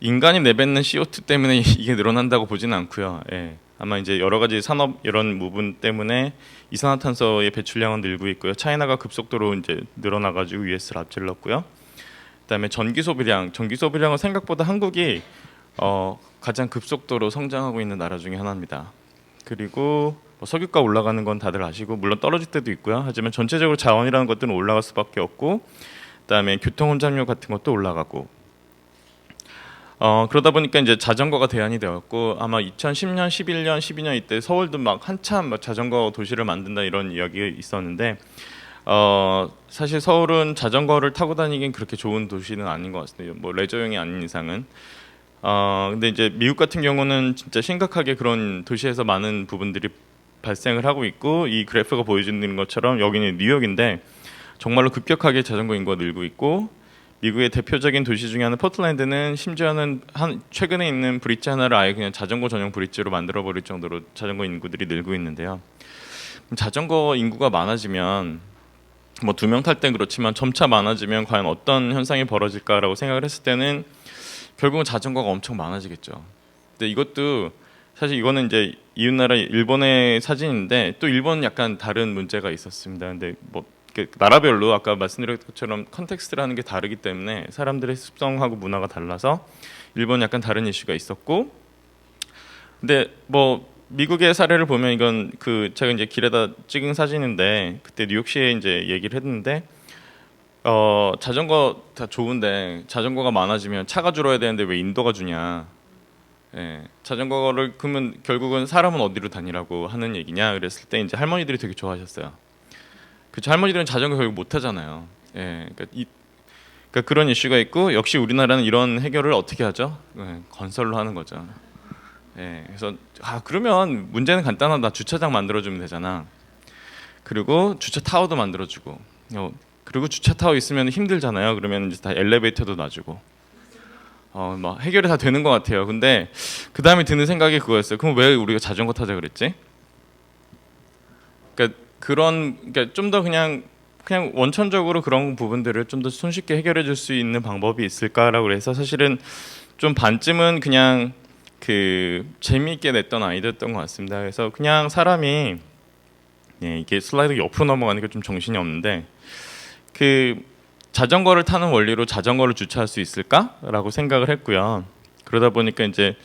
인간이 내뱉는 CO2 때문에 이게 늘어난다고 보지는 않고요. 예. 아마 이제 여러 가지 산업 이런 부분 때문에 이산화탄소의 배출량은 늘고 있고요. 차이나가 급속도로 이제 늘어나가지고 US를 앞질렀고요. 그다음에 전기 소비량은 생각보다 한국이 가장 급속도로 성장하고 있는 나라 중에 하나입니다. 그리고 뭐 석유가 올라가는 건 다들 아시고 물론 떨어질 때도 있고요. 하지만 전체적으로 자원이라는 것들은 올라갈 수밖에 없고, 그다음에 교통 혼잡료 같은 것도 올라가고. 그러다 보니까 이제 자전거가 대안이 되었고, 아마 2010년, 11년, 12년 이때 서울도 막 한참 막 자전거 도시를 만든다 이런 이야기가 있었는데, 사실 서울은 자전거를 타고 다니긴 그렇게 좋은 도시는 아닌 것 같습니다. 뭐 레저용이 아닌 이상은. 근데 이제 미국 같은 경우는 진짜 심각하게 그런 도시에서 많은 부분들이 발생을 하고 있고, 이 그래프가 보여주는 것처럼 여기는 뉴욕인데 정말로 급격하게 자전거 인구가 늘고 있고, 미국의 대표적인 도시 중에 하나 포틀랜드는 심지어는 최근에 있는 브릿지 하나를 아예 그냥 자전거 전용 브릿지로 만들어 버릴 정도로 자전거 인구들이 늘고 있는데요. 자전거 인구가 많아지면 뭐 2명 탈 땐 그렇지만 점차 많아지면 과연 어떤 현상이 벌어질까라고 생각을 했을 때는 결국은 자전거가 엄청 많아지겠죠. 근데 이것도 사실 이거는 이제 이웃나라 일본의 사진인데 또 일본은 약간 다른 문제가 있었습니다. 근데 뭐 나라별로 아까 말씀드렸던 것처럼 컨텍스트라는 게 다르기 때문에 사람들의 습성하고 문화가 달라서 일본 약간 다른 이슈가 있었고, 근데 뭐 미국의 사례를 보면 이건 그 제가 이제 길에다 찍은 사진인데 그때 뉴욕시에 이제 얘기를 했는데 자전거 다 좋은데 자전거가 많아지면 차가 줄어야 되는데 왜 인도가 주냐. 예, 자전거를 그러면 결국은 사람은 어디로 다니라고 하는 얘기냐 그랬을 때 이제 할머니들이 되게 좋아하셨어요. 그쵸, 할머니들은 자전거 결국 못 타잖아요. 예, 그러니까 그런 이슈가 있고, 역시 우리나라는 이런 해결을 어떻게 하죠? 예, 건설로 하는 거죠. 예, 그래서 그러면 문제는 간단하다. 주차장 만들어주면 되잖아. 그리고 주차 타워도 만들어주고, 그리고 주차 타워 있으면 힘들잖아요. 그러면 이제 다 엘리베이터도 놔주고, 뭐 해결이 다 되는 것 같아요. 근데 그 다음에 드는 생각이 그거였어요. 그럼 왜 우리가 자전거 타자 그랬지? 그러니까 좀 더 그냥 원천적으로 그런 부분들을 좀 더 손쉽게 해결해 줄 수 있는 방법이 있을까라고 해서 사실은 좀 반쯤은 그냥 그 재미있게 냈던 아이디어였던 것 같습니다. 그래서 그냥 사람이 이게 슬라이드 옆으로 넘어가니까 좀 정신이 없는데, 그 자전거를 타는 원리로 자전거를 주차할 수 있을까라고 생각을 했고요. 그러다 보니까 이제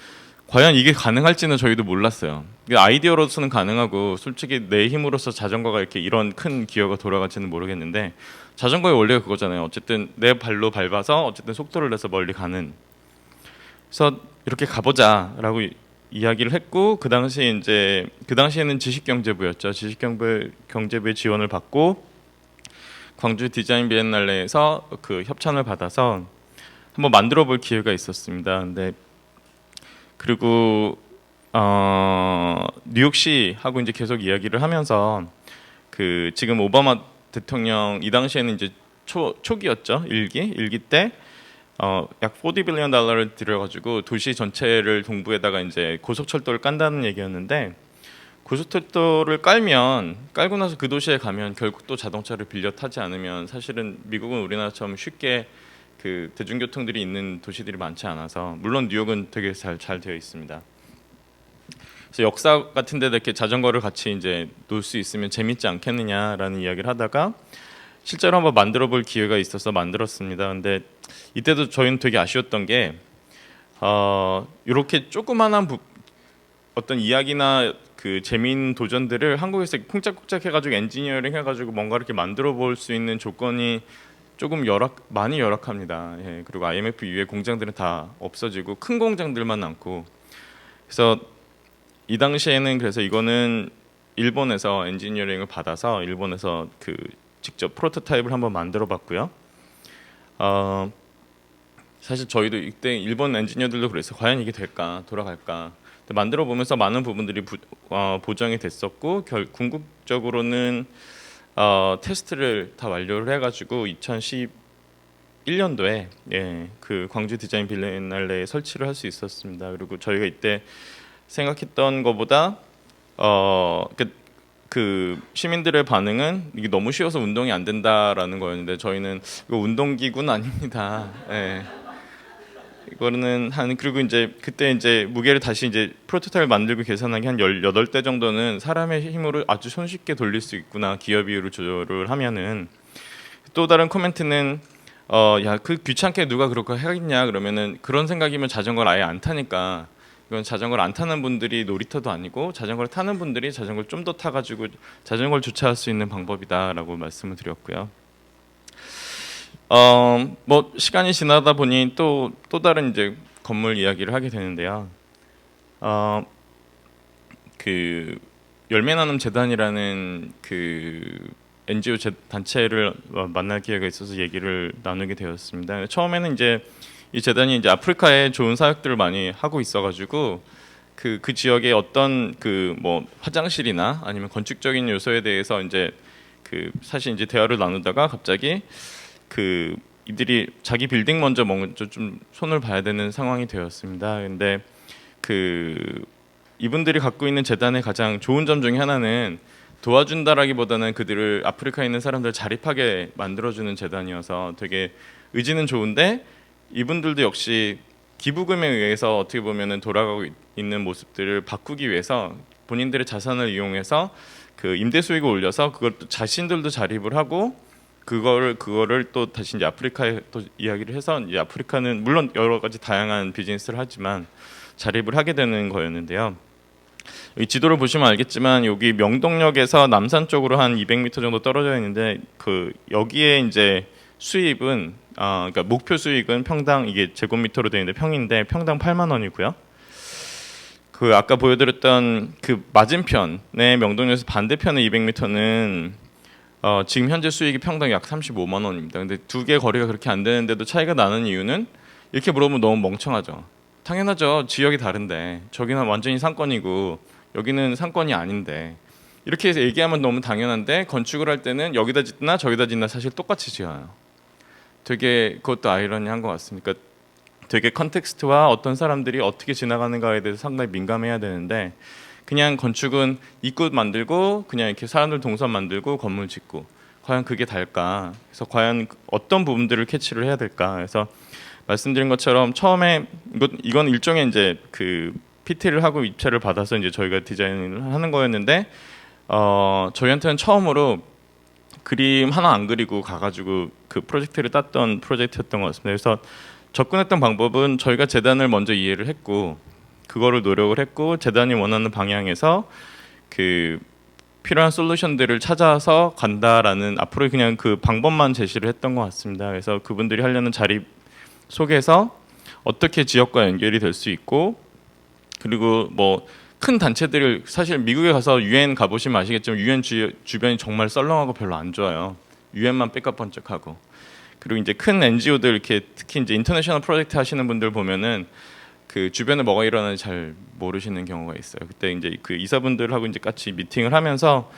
과연 이게 가능할지는 저희도 몰랐어요. 아이디어로서는 가능하고 솔직히 내 힘으로서 자전거가 이렇게 이런 큰 기어가 돌아갈지는 모르겠는데, 자전거의 원리가 그거잖아요. 어쨌든 내 발로 밟아서 어쨌든 속도를 내서 멀리 가는. 그래서 이렇게 가보자라고 이야기를 했고, 그 당시에는 지식경제부였죠. 지식경제부의 지원을 받고 광주 디자인 비엔날레에서 그 협찬을 받아서 한번 만들어볼 기회가 있었습니다. 근데 그리고 뉴욕시하고 이제 계속 이야기를 하면서 그 지금 오바마 대통령 이 당시에는 이제 초기였죠. 일기 때 약 40 빌리언 달러를 들여가지고 도시 전체를 동부에다가 이제 고속철도를 깐다는 얘기였는데, 고속철도를 깔고 나서 그 도시에 가면 결국 또 자동차를 빌려 타지 않으면 사실은 미국은 우리나라처럼 쉽게 그 대중교통들이 있는 도시들이 많지 않아서, 물론 뉴욕은 되게 잘 되어 있습니다. 그래서 역사 같은 데다 이렇게 자전거를 같이 이제 놓을 수 있으면 재밌지 않겠느냐라는 이야기를 하다가 실제로 한번 만들어 볼 기회가 있어서 만들었습니다. 근데 이때도 저희는 되게 아쉬웠던 게 이렇게 조그만한 어떤 이야기나 그 재미있는 도전들을 한국에서 쿵짝쿵짝 해가지고 엔지니어링 해가지고 뭔가 이렇게 만들어 볼 수 있는 조건이 조금 많이 열악합니다. 예, 그리고 IMF 이후에 공장들은 다 없어지고 큰 공장들만 남고, 그래서 이 당시에는 그래서 이거는 일본에서 엔지니어링을 받아서 일본에서 그 직접 프로토타입을 한번 만들어봤고요. 사실 저희도 이때 일본 엔지니어들도 그랬어요. 과연 이게 될까, 돌아갈까. 만들어 보면서 많은 부분들이 보정이 됐었고, 궁극적으로는 테스트를 다 완료를 해가지고 2011년도에 그 광주 디자인 비엔날레에 설치를 할 수 있었습니다. 그리고 저희가 이때 생각했던 것보다 그 시민들의 반응은 이게 너무 쉬워서 운동이 안 된다라는 거였는데, 저희는 이거 운동기구는 아닙니다. 이거는 한 그리고 이제 그때 이제 무게를 다시 이제 프로토타입을 만들고 계산하기 한 18대 정도는 사람의 힘으로 아주 손쉽게 돌릴 수 있구나. 기어 비율을 조절을 하면은. 또 다른 코멘트는 야, 그 귀찮게 누가 그렇게 하겠냐 그러면은 그런 생각이면 자전거를 아예 안 타니까 이건 자전거를 안 타는 분들이 놀이터도 아니고 자전거를 타는 분들이 자전거를 좀 더 타가지고 자전거를 주차할 수 있는 방법이다라고 말씀을 드렸고요. 뭐 시간이 지나다 보니 또 다른 이제 건물 이야기를 하게 되는데요. 그 열매 나눔 재단이라는 그 NGO 단체를 만날 기회가 있어서 얘기를 나누게 되었습니다. 처음에는 이제 이 재단이 이제 아프리카에 좋은 사역들을 많이 하고 있어가지고 그 지역의 어떤 그 뭐 화장실이나 아니면 건축적인 요소에 대해서 이제 그 사실 이제 대화를 나누다가 갑자기 그 이들이 자기 빌딩 먼저 좀 손을 봐야 되는 상황이 되었습니다. 근데 그 이분들이 갖고 있는 재단의 가장 좋은 점 중에 하나는 도와준다라기보다는 그들을 아프리카에 있는 사람들을 자립하게 만들어주는 재단이어서 되게 의지는 좋은데 이분들도 역시 기부금에 의해서 어떻게 보면은 돌아가고 있는 모습들을 바꾸기 위해서 본인들의 자산을 이용해서 그 임대 수익을 올려서 그걸 또 자신들도 자립을 하고 그거를 또 다시 이제 아프리카에 또 이야기를 해서 이제 아프리카는 물론 여러 가지 다양한 비즈니스를 하지만 자립을 하게 되는 거였는데요. 이 지도를 보시면 알겠지만 여기 명동역에서 남산 쪽으로 한 200m 정도 떨어져 있는데 그 여기에 이제 수입은 그러니까 목표 수익은 평당 이게 제곱미터로 되어 있는데 평인데 평당 8만 원이고요. 그 아까 보여드렸던 그 맞은편의 명동역에서 반대편의 200m는 지금 현재 수익이 평당 약 35만 원입니다. 근데 두 개 거리가 그렇게 안 되는데도 차이가 나는 이유는 이렇게 물어보면 너무 멍청하죠. 당연하죠. 지역이 다른데 저기는 완전히 상권이고 여기는 상권이 아닌데 이렇게 해서 얘기하면 너무 당연한데 건축을 할 때는 여기다 짓나 저기다 짓나 사실 똑같이 지어요. 되게 그것도 아이러니한 것 같습니다. 되게 컨텍스트와 어떤 사람들이 어떻게 지나가는가에 대해서 상당히 민감해야 되는데 그냥 건축은 입구 만들고 그냥 이렇게 사람들 동선 만들고 건물 짓고 과연 그게 달까? 그래서 과연 어떤 부분들을 캐치를 해야 될까? 그래서 말씀드린 것처럼 처음에 이건 일종의 이제 그 PT를 하고 입찰을 받아서 이제 저희가 디자인을 하는 거였는데 저희한테는 처음으로 그림 하나 안 그리고 가가지고 그 프로젝트를 땄던 프로젝트였던 것 같습니다. 그래서 접근했던 방법은 저희가 재단을 먼저 이해를 했고 그거를 노력을 했고 재단이 원하는 방향에서 그 필요한 솔루션들을 찾아서 간다라는 앞으로 그냥 그 방법만 제시를 했던 것 같습니다. 그래서 그분들이 하려는 자립 속에서 어떻게 지역과 연결이 될 수 있고 그리고 뭐 큰 단체들을 사실 미국에 가서 UN 가보시면 아시겠지만 UN 주변이 정말 썰렁하고 별로 안 좋아요. UN만 빽까번쩍하고 그리고 이제 큰 NGO들 이렇게 특히 이제 인터내셔널 프로젝트 하시는 분들 보면은 그 주변에 뭐가 일어나는지 잘 모르시는 경우가 있어요. 그때 이제 그 이사분들하고 이제 같이 미팅을 하면서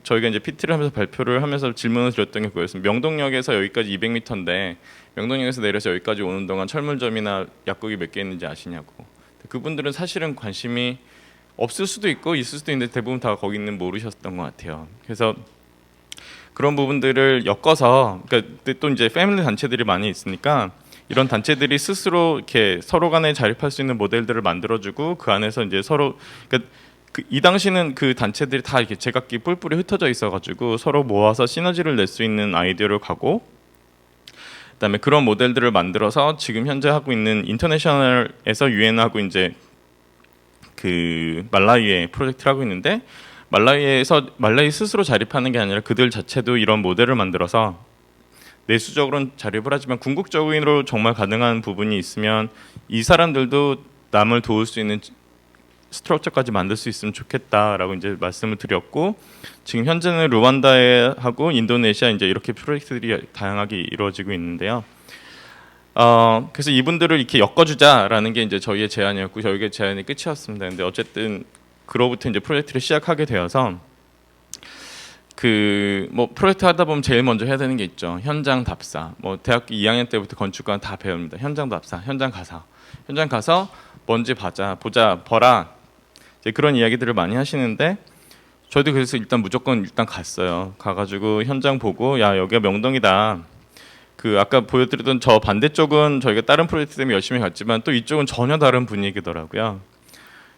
저희가 이제 PT를 하면서 발표를 하면서 질문을 드렸던 게 그거였습니다. 명동역에서 여기까지 200m인데 명동역에서 내려서 여기까지 오는 동안 철물점이나 약국이 몇 개 있는지 아시냐고. 그분들은 사실은 관심이 없을 수도 있고 있을 수도 있는데 대부분 다 거기 있는 모르셨던 것 같아요. 그래서 그런 부분들을 엮어서 그러니까 또 이제 패밀리 단체들이 많이 있으니까 이런 단체들이 스스로 이렇게 서로 간에 자립할 수 있는 모델들을 만들어주고 그 안에서 이제 서로 그러니까 이 당시는 그 단체들이 다 이렇게 제각기 뿔뿔이 흩어져 있어가지고 서로 모아서 시너지를 낼 수 있는 아이디어를 가고 그다음에 그런 모델들을 만들어서 지금 현재 하고 있는 인터내셔널에서 유엔하고 이제 그 말라위에 프로젝트를 하고 있는데 말라위 스스로 자립하는 게 아니라 그들 자체도 이런 모델을 만들어서 내수적으로는 자립을 하지만 궁극적으로 정말 가능한 부분이 있으면 이 사람들도 남을 도울 수 있는 스트럭처까지 만들 수 있으면 좋겠다라고 이제 말씀을 드렸고 지금 현재는 루완다에 하고 인도네시아 이제 이렇게 프로젝트들이 다양하게 이루어지고 있는데요. 그래서 이분들을 이렇게 엮어주자라는 게 이제 저희의 제안이었고 저희의 제안이 끝이었습니다. 근데 어쨌든 그로부터 이제 프로젝트를 시작하게 되어서 그 뭐 프로젝트 하다 보면 제일 먼저 해야 되는 게 있죠. 현장 답사. 뭐 대학교 2학년 때부터 건축관 다 배웁니다. 현장 답사, 현장 가서 뭔지 보자, 봐라. 이제 그런 이야기들을 많이 하시는데 저희도 그래서 일단 무조건 갔어요. 가가지고 현장 보고 야 여기가 명동이다. 그 아까 보여드리던 저 반대쪽은 저희가 다른 프로젝트 때문에 열심히 갔지만 또 이쪽은 전혀 다른 분위기더라고요.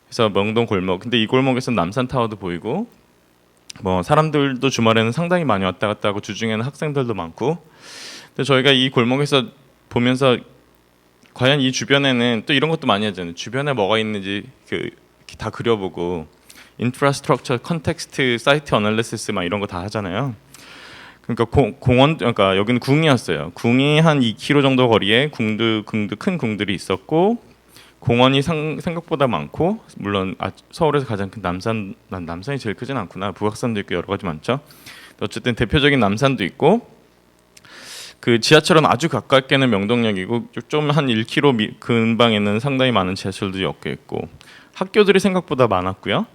그래서 명동 골목. 근데 이 골목에서 남산타워도 보이고 뭐 사람들도 주말에는 상당히 많이 왔다 갔다 하고 주중에는 학생들도 많고. 근데 저희가 이 골목에서 보면서 과연 이 주변에는 또 이런 것도 많이 하잖아요. 주변에 뭐가 있는지 다 그려보고 인프라스트럭처 컨텍스트 사이트 어널리시스 막 이런 거 다 하잖아요. 그러니까 공원, 그러니까 여기는 궁이었어요. 궁이 한 2km 정도 거리에 큰 궁들이 있었고 공원이 생각보다 많고, 물론 서울에서 가장 큰 남산이 제일 크진 않구나. 북악산도 있고 여러 가지 많죠. 어쨌든 대표적인 남산도 있고, 그 지하철은 아주 가깝게는 명동역이고 좀 한 1km 근방에는 상당히 많은 지하철도 엮여 있고 학교들이 생각보다 많았고요.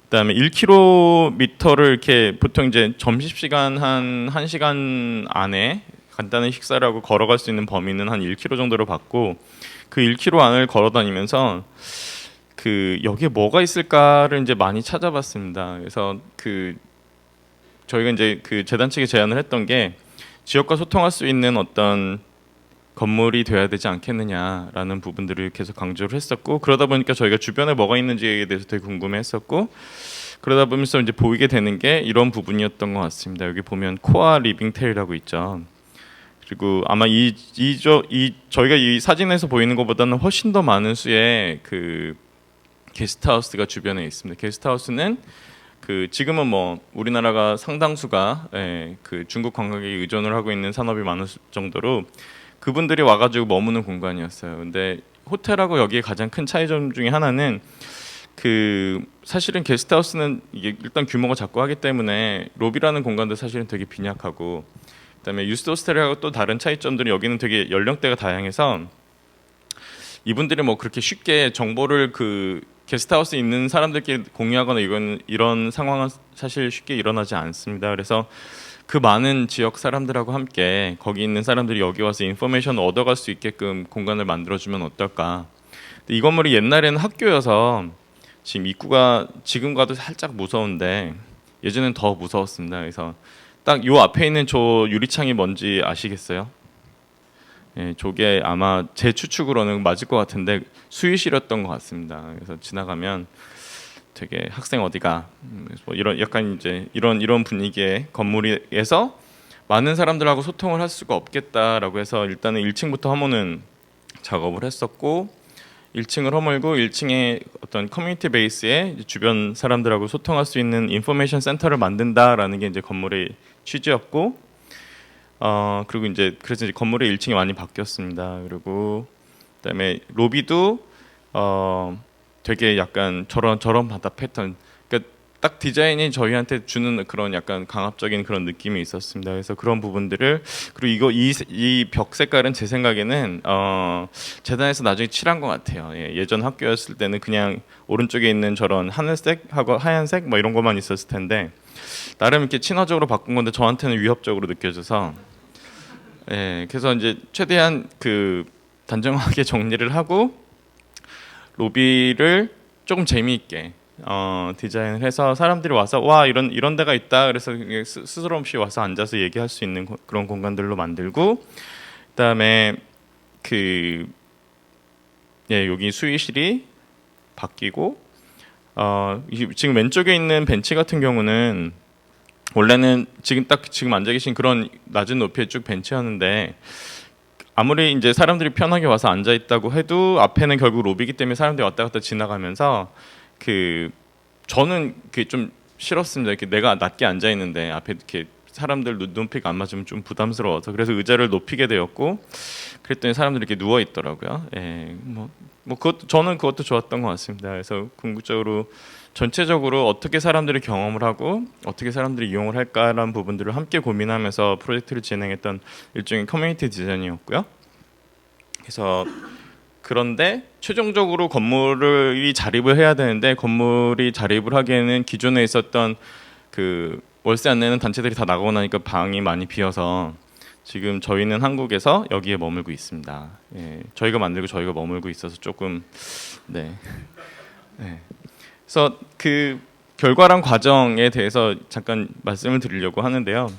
그다음에 1km를 이렇게 보통 이제 점심시간 한 1시간 안에 간단한 식사를 하고 걸어갈 수 있는 범위는 한 1km 정도로 봤고, 그 1km 안을 걸어 다니면서 그 여기에 뭐가 있을까를 이제 많이 찾아봤습니다. 그래서 그 저희가 이제 그 재단 측에 제안을 했던 게 지역과 소통할 수 있는 어떤 건물이 돼야 되지 않겠느냐라는 부분들을 계속 강조를 했었고, 그러다 보니까 저희가 주변에 뭐가 있는지에 대해서 되게 궁금해했었고, 그러다 보면서 이제 보이게 되는 게 이런 부분이었던 것 같습니다. 여기 보면 코아 리빙텔이라고 있죠. 그리고 아마 저희가 이 사진에서 보이는 것보다는 훨씬 더 많은 수의 그 게스트하우스가 주변에 있습니다. 게스트하우스는 그 지금은 뭐 우리나라가 상당수가 그 중국 관광에 의존을 하고 있는 산업이 많을 정도로 그분들이 와가지고 머무는 공간이었어요. 근데 호텔하고 여기에 가장 큰 차이점 중에 하나는 그 사실은 게스트하우스는 이게 일단 규모가 작고 하기 때문에 로비라는 공간도 사실은 되게 빈약하고, 그다음에 유스트 호스텔하고 또 다른 차이점들이 여기는 되게 연령대가 다양해서 이분들이 뭐 그렇게 쉽게 정보를 그 게스트하우스에 있는 사람들끼리 공유하거나 이런 상황은 사실 쉽게 일어나지 않습니다. 그래서 그 많은 지역 사람들하고 함께 거기 있는 사람들이 여기 와서 인포메이션을 얻어갈 수 있게끔 공간을 만들어주면 어떨까. 이 건물이 옛날에는 학교여서 지금 입구가 지금 가도 살짝 무서운데 예전엔 더 무서웠습니다. 그래서 딱 요 앞에 있는 저 유리창이 뭔지 아시겠어요? 예, 저게 아마 제 추측으로는 맞을 것 같은데 수의실이었던 것 같습니다. 그래서 지나가면 되게 학생 어디가 뭐 이런 약간 이제 이런 분위기의 건물에서 많은 사람들하고 소통을 할 수가 없겠다라고 해서 일단은 1층부터 허무는 작업을 했었고, 1층을 허물고 1층에 어떤 커뮤니티 베이스에 주변 사람들하고 소통할 수 있는 인포메이션 센터를 만든다라는 게 이제 건물의 취지였고, 그리고 이제 그래서 이제 건물의 1층이 많이 바뀌었습니다. 그리고 그다음에 로비도 되게 약간 저런 바다 패턴, 그러니까 딱 디자인이 저희한테 주는 그런 약간 강압적인 그런 느낌이 있었습니다. 그래서 그런 부분들을, 그리고 이 벽 색깔은 제 생각에는 재단에서 나중에 칠한 것 같아요. 예전 학교였을 때는 그냥 오른쪽에 있는 저런 하늘색하고 하얀색 뭐 이런 것만 있었을 텐데 나름 이렇게 친화적으로 바꾼 건데 저한테는 위협적으로 느껴져서, 그래서 이제 최대한 그 단정하게 정리를 하고 로비를 조금 재미있게 디자인을 해서 사람들이 와서 와 이런 데가 있다 그래서 스스럼 없이 와서 앉아서 얘기할 수 있는 그런 공간들로 만들고, 그다음에 그 여기 수의실이 바뀌고, 지금 왼쪽에 있는 벤치 같은 경우는 원래는 지금 앉아 계신 그런 낮은 높이의 쭉 벤치였는데, 아무리 이제 사람들이 편하게 와서 앉아 있다고 해도 앞에는 결국 로비이기 때문에 사람들이 왔다 갔다 지나가면서 저는 그게 좀 싫었습니다. 이렇게 내가 낮게 앉아 있는데 앞에 이렇게 사람들 눈높이가 안 맞으면 좀 부담스러워서, 그래서 의자를 높이게 되었고, 그랬더니 사람들이 이렇게 누워 있더라고요. 저는 그것도 좋았던 것 같습니다. 그래서 궁극적으로 전체적으로 어떻게 사람들이 경험을 하고 어떻게 사람들이 이용을 할까라는 부분들을 함께 고민하면서 프로젝트를 진행했던 일종의 커뮤니티 디자인이었고요. 그래서 그런데 최종적으로 건물이 자립을 해야 되는데, 건물이 자립을 하기에는 기존에 있었던 그 월세 안 내는 단체들이 다 나가고 나니까 방이 많이 비어서 지금 저희는 한국에서 여기에 머물고 있습니다. 저희가 만들고 저희가 머물고 있어서 조금 그래서 그 결과랑 과정에 대해서 잠깐 말씀을 드리려고 하는데요.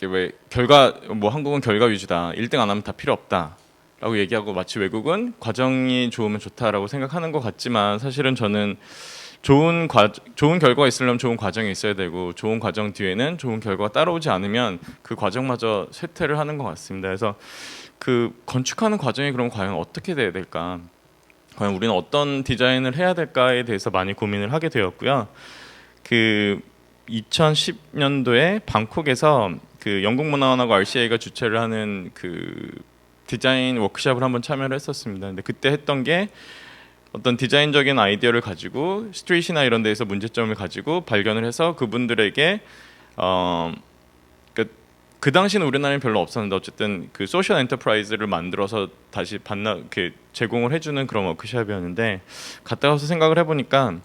이제 왜 결과 뭐 한국은 결과 위주다. 1등 안 하면 다 필요 없다라고 얘기하고 마치 외국은 과정이 좋으면 좋다라고 생각하는 것 같지만 사실은 저는 좋은 결과가 있으려면 좋은 과정이 있어야 되고 좋은 과정 뒤에는 좋은 결과가 따라오지 않으면 그 과정마저 쇠퇴를 하는 것 같습니다. 그래서 그 건축하는 과정이 그럼 과연 어떻게 돼야 될까? 과연 우리는 어떤 디자인을 해야 될까에 대해서 많이 고민을 하게 되었고요. 그 2010년도에 방콕에서 그 영국문화원하고 RCA가 주최를 하는 그 디자인 워크숍을 한번 참여를 했었습니다. 근데 그때 했던 게 어떤 디자인적인 아이디어를 가지고 스트릿이나 이런 데에서 문제점을 가지고 발견을 해서 그분들에게 그 당시는 우리나라에 별로 없었는데 어쨌든 그 소셜 엔터프라이즈를 만들어서 다시 제공을 해주는 그런 워크숍이었는데 갔다 가서 생각을 해보니까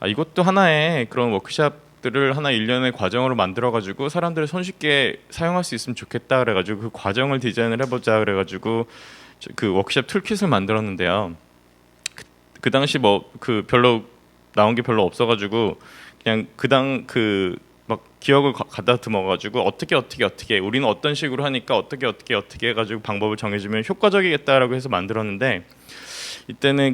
이것도 하나의 그런 워크숍들을 하나 일련의 과정으로 만들어가지고 사람들이 손쉽게 사용할 수 있으면 좋겠다 그래가지고 그 과정을 디자인을 해보자 그래가지고 그 워크숍 툴킷을 만들었는데요. 그 당시 뭐 그 별로 나온 게 별로 없어가지고 그냥 막 기억을 갖다 드먹어가지고 어떻게 우리는 어떤 식으로 하니까 어떻게 해가지고 방법을 정해주면 효과적이겠다라고 해서 만들었는데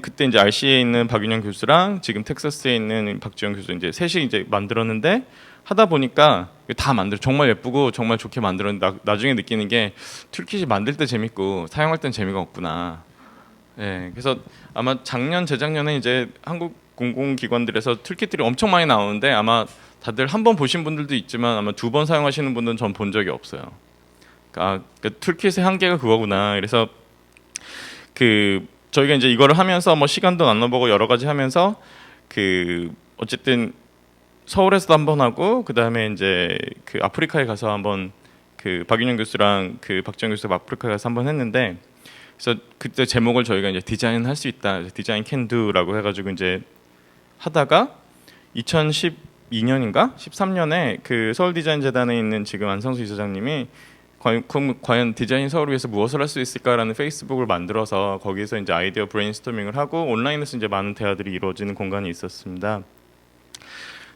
그때 이제 RC에 있는 박윤영 교수랑 지금 텍사스에 있는 박지영 교수 이제 셋이 이제 만들었는데 하다 보니까 다 정말 예쁘고 정말 좋게 만들었는데 나중에 느끼는 게 툴킷이 만들 때 재밌고 사용할 땐 재미가 없구나. 예, 그래서 아마 재작년에 이제 한국 공공기관들에서 툴킷들이 엄청 많이 나오는데 아마 다들 한 번 보신 분들도 있지만 아마 2번 사용하시는 분들은 전 본 적이 없어요. 그러니까 툴킷의 한계가 그거구나. 그래서 저희가 이제 이거를 하면서 뭐 시간도 나눠보고 여러 가지 하면서 어쨌든 서울에서도 한번 하고 그 다음에 이제 아프리카에 가서 한번 박윤영 교수랑 박지영 교수가 아프리카에 가서 한번 했는데 그래서 그때 제목을 저희가 이제 디자인 할 수 있다, 디자인 can do라고 해가지고 이제 하다가 2012년인가 13년에 서울 디자인 재단에 있는 지금 안성수 이사장님이 과연 디자인 서울을 위해서 무엇을 할 수 있을까라는 페이스북을 만들어서 거기서 이제 아이디어 브레인스토밍을 하고 온라인에서 이제 많은 대화들이 이루어지는 공간이 있었습니다.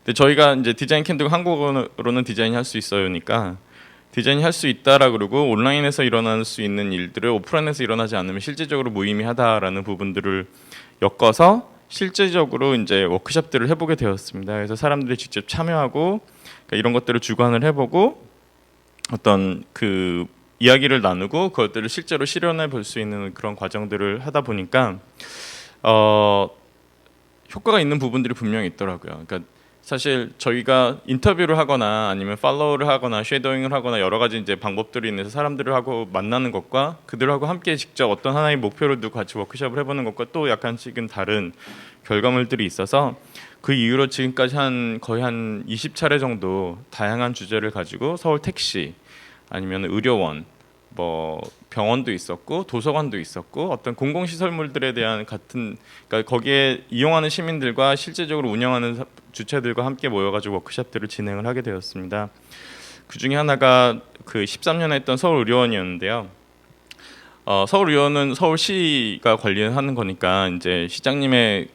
근데 저희가 이제 디자인 can do가 한국어로는 디자인이 할 수 있어요니까. 디자인이 할 수 있다라 그러고 온라인에서 일어날 수 있는 일들을 오프라인에서 일어나지 않으면 실질적으로 무의미하다라는 부분들을 엮어서 실제적으로 이제 워크숍들을 해보게 되었습니다. 그래서 사람들이 직접 참여하고 그러니까 이런 것들을 주관을 해보고 어떤 이야기를 나누고 그것들을 실제로 실현해 볼 수 있는 그런 과정들을 하다 보니까 효과가 있는 부분들이 분명히 있더라고요. 그러니까 사실 저희가 인터뷰를 하거나 아니면 팔로우를 하거나 쉐도잉을 하거나 여러 가지 이제 방법들이 있는데 사람들을 하고 만나는 것과 그들하고 함께 직접 어떤 하나의 목표를 두고 같이 워크숍을 해보는 것과 또 약간씩은 다른 결과물들이 있어서 그 이후로 지금까지 거의 한 20차례 정도 다양한 주제를 가지고 서울 택시 아니면 의료원 뭐 병원도 있었고 도서관도 있었고 어떤 공공시설물들에 대한 그러니까 거기에 이용하는 시민들과 실제적으로 운영하는 주체들과 함께 모여가지고 워크숍들을 진행을 하게 되었습니다. 그 중에 하나가 13년에 했던 서울의료원이었는데요. 서울의료원은 서울시가 관리하는 거니까 이제 시장님의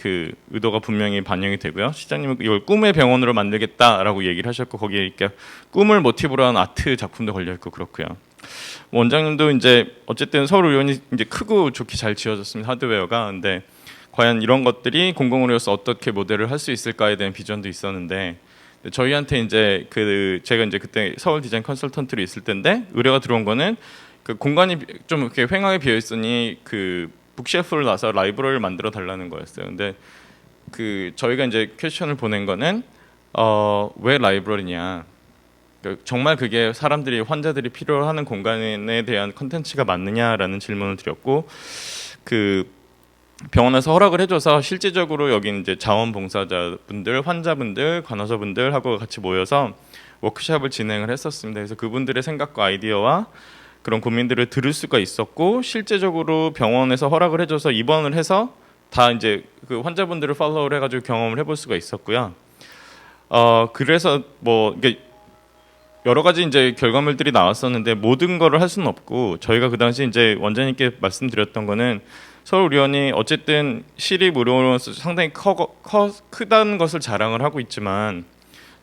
의도가 분명히 반영이 되고요. 시장님은 이걸 꿈의 병원으로 만들겠다라고 얘기를 하셨고 거기에 이렇게 꿈을 모티브로 한 아트 작품도 걸려 있고 그렇고요. 원장님도 이제 어쨌든 서울의료원이 이제 크고 좋게 잘 지어졌습니다. 하드웨어가. 근데 과연 이런 것들이 공공의료로서 어떻게 모델을 할 수 있을까에 대한 비전도 있었는데 저희한테 이제 제가 이제 그때 서울 디자인 컨설턴트로 있을 때인데 의뢰가 들어온 거는 공간이 좀 이렇게 휑하게 비어 있으니 북셰프를 놔서 라이브러리를 만들어 달라는 거였어요. 근데 저희가 이제 퀘스천을 보낸 거는 왜 라이브러리냐? 정말 그게 환자들이 필요하는 공간에 대한 컨텐츠가 맞느냐라는 질문을 드렸고 병원에서 허락을 해줘서 실질적으로 여기 이제 자원봉사자분들, 환자분들, 간호사분들하고 같이 모여서 워크숍을 진행을 했었습니다. 그래서 그분들의 생각과 아이디어와 그런 고민들을 들을 수가 있었고 실제적으로 병원에서 허락을 해줘서 입원을 해서 다 이제 환자분들을 팔로우를 해가지고 경험을 해볼 수가 있었고요. 그래서 뭐 여러 가지 이제 결과물들이 나왔었는데 모든 거를 할 수는 없고 저희가 그 당시 이제 원장님께 말씀드렸던 거는 서울의료원이 어쨌든 시립 의료원으로서 상당히 크다는 것을 자랑을 하고 있지만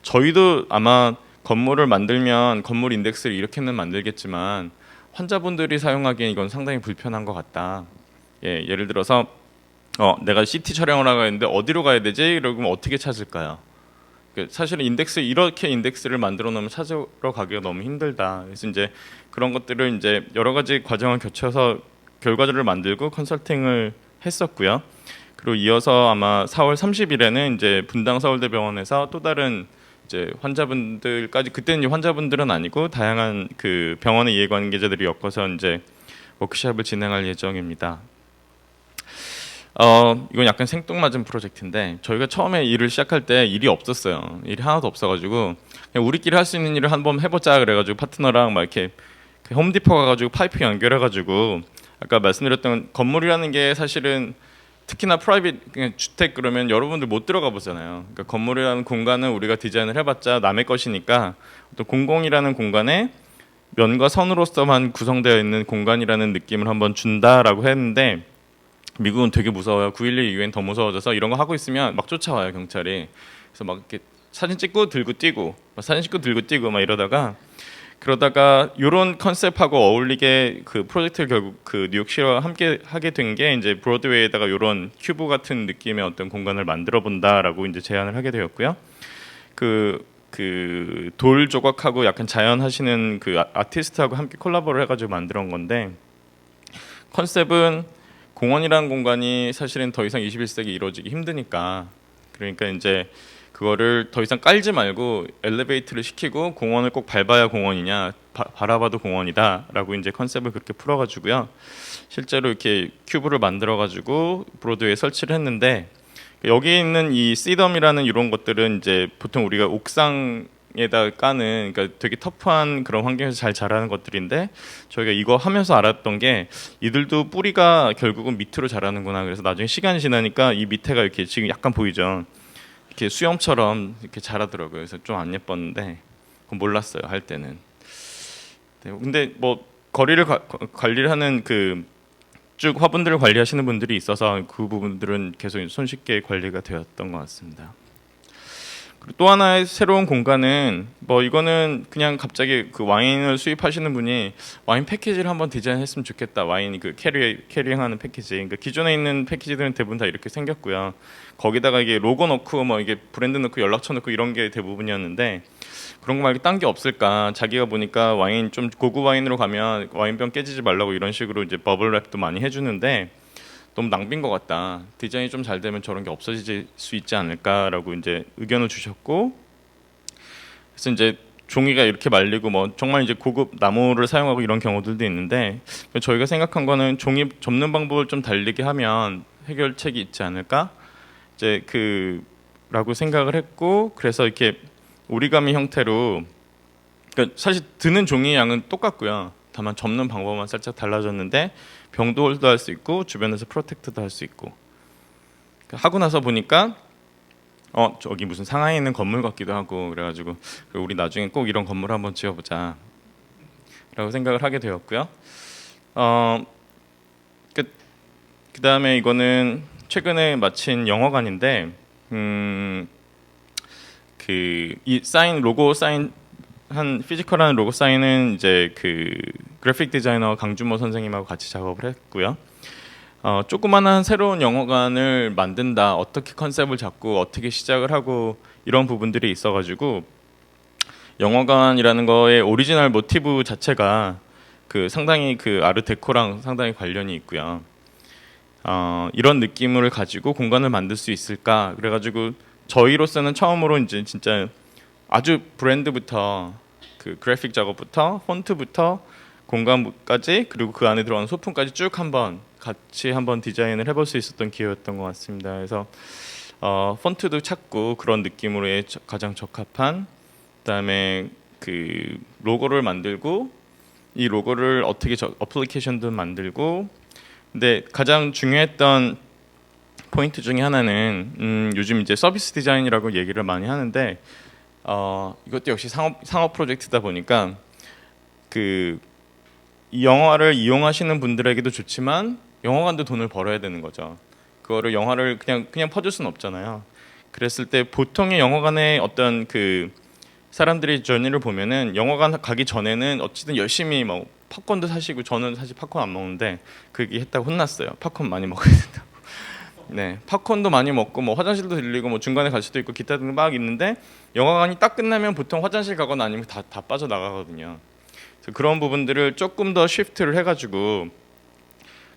저희도 아마 건물을 만들면 건물 인덱스를 이렇게는 만들겠지만 환자분들이 사용하기엔 이건 상당히 불편한 것 같다. 예, 예를 들어서 내가 CT 촬영을 하고 있는데 어디로 가야 되지? 이러면 어떻게 찾을까요? 사실은 이렇게 인덱스를 만들어 놓으면 찾으러 가기가 너무 힘들다. 그래서 이제 그런 것들을 이제 여러 가지 과정을 거쳐서 결과들을 만들고 컨설팅을 했었고요. 그리고 이어서 아마 4월 30일에는 이제 분당 서울대병원에서 또 다른 이제 환자분들까지, 그때는 환자분들은 아니고 다양한 그 병원의 이해관계자들이 엮어서 이제 워크숍을 진행할 예정입니다. 이건 약간 생뚱맞은 프로젝트인데 저희가 처음에 일을 시작할 때 일이 없었어요. 일이 하나도 없어가지고 그냥 우리끼리 할 수 있는 일을 한번 해보자 그래가지고 파트너랑 막 이렇게 홈디포 가가지고 파이프 연결해가지고 아까 말씀드렸던 건물이라는 게 사실은 특히나 프라이빗 그냥 주택 그러면 여러분들 못 들어가 보잖아요. 그러니까 건물이라는 공간은 우리가 디자인을 해봤자 남의 것이니까 또 공공이라는 공간에 면과 선으로서만 구성되어 있는 공간이라는 느낌을 한번 준다라고 했는데 미국은 되게 무서워요. 9.11 이후엔 더 무서워져서 이런 거 하고 있으면 막 쫓아와요, 경찰이. 그래서 막 이렇게 사진 찍고 들고 뛰고 사진 찍고 들고 뛰고 막 그러다가 이런 컨셉하고 어울리게 그 프로젝트를 결국 그 뉴욕시와 함께 하게 된 게 이제 브로드웨이에다가 이런 큐브 같은 느낌의 어떤 공간을 만들어 본다라고 이제 제안을 하게 되었고요. 그 돌 조각하고 약간 자연 하시는 그 아티스트하고 함께 콜라보를 해가지고 만들어 온 건데 컨셉은 공원이라는 공간이 사실은 더 이상 21세기 이루어지기 힘드니까 그러니까 이제 그거를 더 이상 깔지 말고 엘리베이터를 시키고 공원을 꼭 밟아야 공원이냐 바라봐도 공원이다라고 이제 컨셉을 그렇게 풀어가지고요. 실제로 이렇게 큐브를 만들어가지고 브로드웨이에 설치를 했는데 여기 있는 이 시덤이라는 이런 것들은 이제 보통 우리가 옥상에다 까는 그러니까 되게 터프한 그런 환경에서 잘 자라는 것들인데 저희가 이거 하면서 알았던 게 이들도 뿌리가 결국은 밑으로 자라는구나. 그래서 나중에 시간이 지나니까 이 밑에가 이렇게 지금 약간 보이죠. 이렇게 수염처럼 이렇게 자라더라고요. 그래서 좀 안 예뻤는데 그건 몰랐어요 할 때는. 네, 근데 뭐 거리를 관리를 하는 그 쭉 화분들을 관리하시는 분들이 있어서 그 부분들은 계속 손쉽게 관리가 되었던 것 같습니다. 그리고 또 하나의 새로운 공간은 뭐 이거는 그냥 갑자기 그 와인을 수입하시는 분이 와인 패키지를 한번 디자인했으면 좋겠다. 와인이 그 캐리잉하는 패키지. 그러니까 기존에 있는 패키지들은 대부분 다 이렇게 생겼고요. 거기다가 이게 로고 넣고 뭐 이게 브랜드 넣고 연락처 넣고 이런 게 대부분이었는데 그런 거 말고 딴 게 없을까? 자기가 보니까 와인 좀 고급 와인으로 가면 와인병 깨지지 말라고 이런 식으로 이제 버블랩도 많이 해주는데 너무 낭비인 것 같다. 디자인이 좀 잘 되면 저런 게 없어질 수 있지 않을까라고 이제 의견을 주셨고, 그래서 이제 종이가 이렇게 말리고 뭐 정말 이제 고급 나무를 사용하고 이런 경우들도 있는데 저희가 생각한 거는 종이 접는 방법을 좀 달리게 하면 해결책이 있지 않을까? 이제 라고 생각을 했고 그래서 이렇게 오리가미 형태로 그러니까 사실 드는 종이의 양은 똑같고요. 다만 접는 방법만 살짝 달라졌는데 병도 홀도 할 수 있고 주변에서 프로텍트도 할 수 있고 하고 나서 보니까 저기 무슨 상하이에 있는 건물 같기도 하고 그래가지고 우리 나중에 꼭 이런 건물 한번 지어보자 라고 생각을 하게 되었고요. 그 다음에 이거는 최근에 마친 영화관인데 이 사인 로고 사인 한 피지컬한 로고 사인은 이제 그 그래픽 디자이너 강주모 선생님하고 같이 작업을 했고요. 조그마한 새로운 영화관을 만든다, 어떻게 컨셉을 잡고 어떻게 시작을 하고 이런 부분들이 있어가지고 영화관이라는 거의 오리지널 모티브 자체가 그 상당히 그 아르데코랑 상당히 관련이 있고요. 이런 느낌을 가지고 공간을 만들 수 있을까? 그래가지고 저희로서는 처음으로 이제 진짜 아주 브랜드부터 그 그래픽 작업부터 폰트부터 공간까지 그리고 그 안에 들어가는 소품까지 쭉 같이 한번 디자인을 해볼 수 있었던 기회였던 것 같습니다. 그래서 폰트도 찾고 그런 느낌으로의 가장 적합한 그다음에 그 로고를 만들고 이 로고를 어떻게 어플리케이션도 만들고 근데 가장 중요했던 포인트 중에 하나는 요즘 이제 서비스 디자인이라고 얘기를 많이 하는데 이것도 역시 상업 프로젝트다 보니까 이 영화를 이용하시는 분들에게도 좋지만 영화관도 돈을 벌어야 되는 거죠. 그거를 영화를 그냥 퍼줄 수는 없잖아요. 그랬을 때 보통의 영화관의 어떤 그 사람들이 저니를 보면은 영화관 가기 전에는 어쨌든 열심히 뭐 팝콘도 사시고, 저는 사실 팝콘 안 먹는데 그 얘기 했다고 혼났어요. 팝콘 많이 먹어야 된다고. 네, 팝콘도 많이 먹고 뭐 화장실도 들리고 뭐 중간에 갈 수도 있고 기타 등등 막 있는데, 영화관이 딱 끝나면 보통 화장실 가거나 아니면 다 빠져나가거든요. 그래서 그런 부분들을 조금 더 쉬프트를 해가지고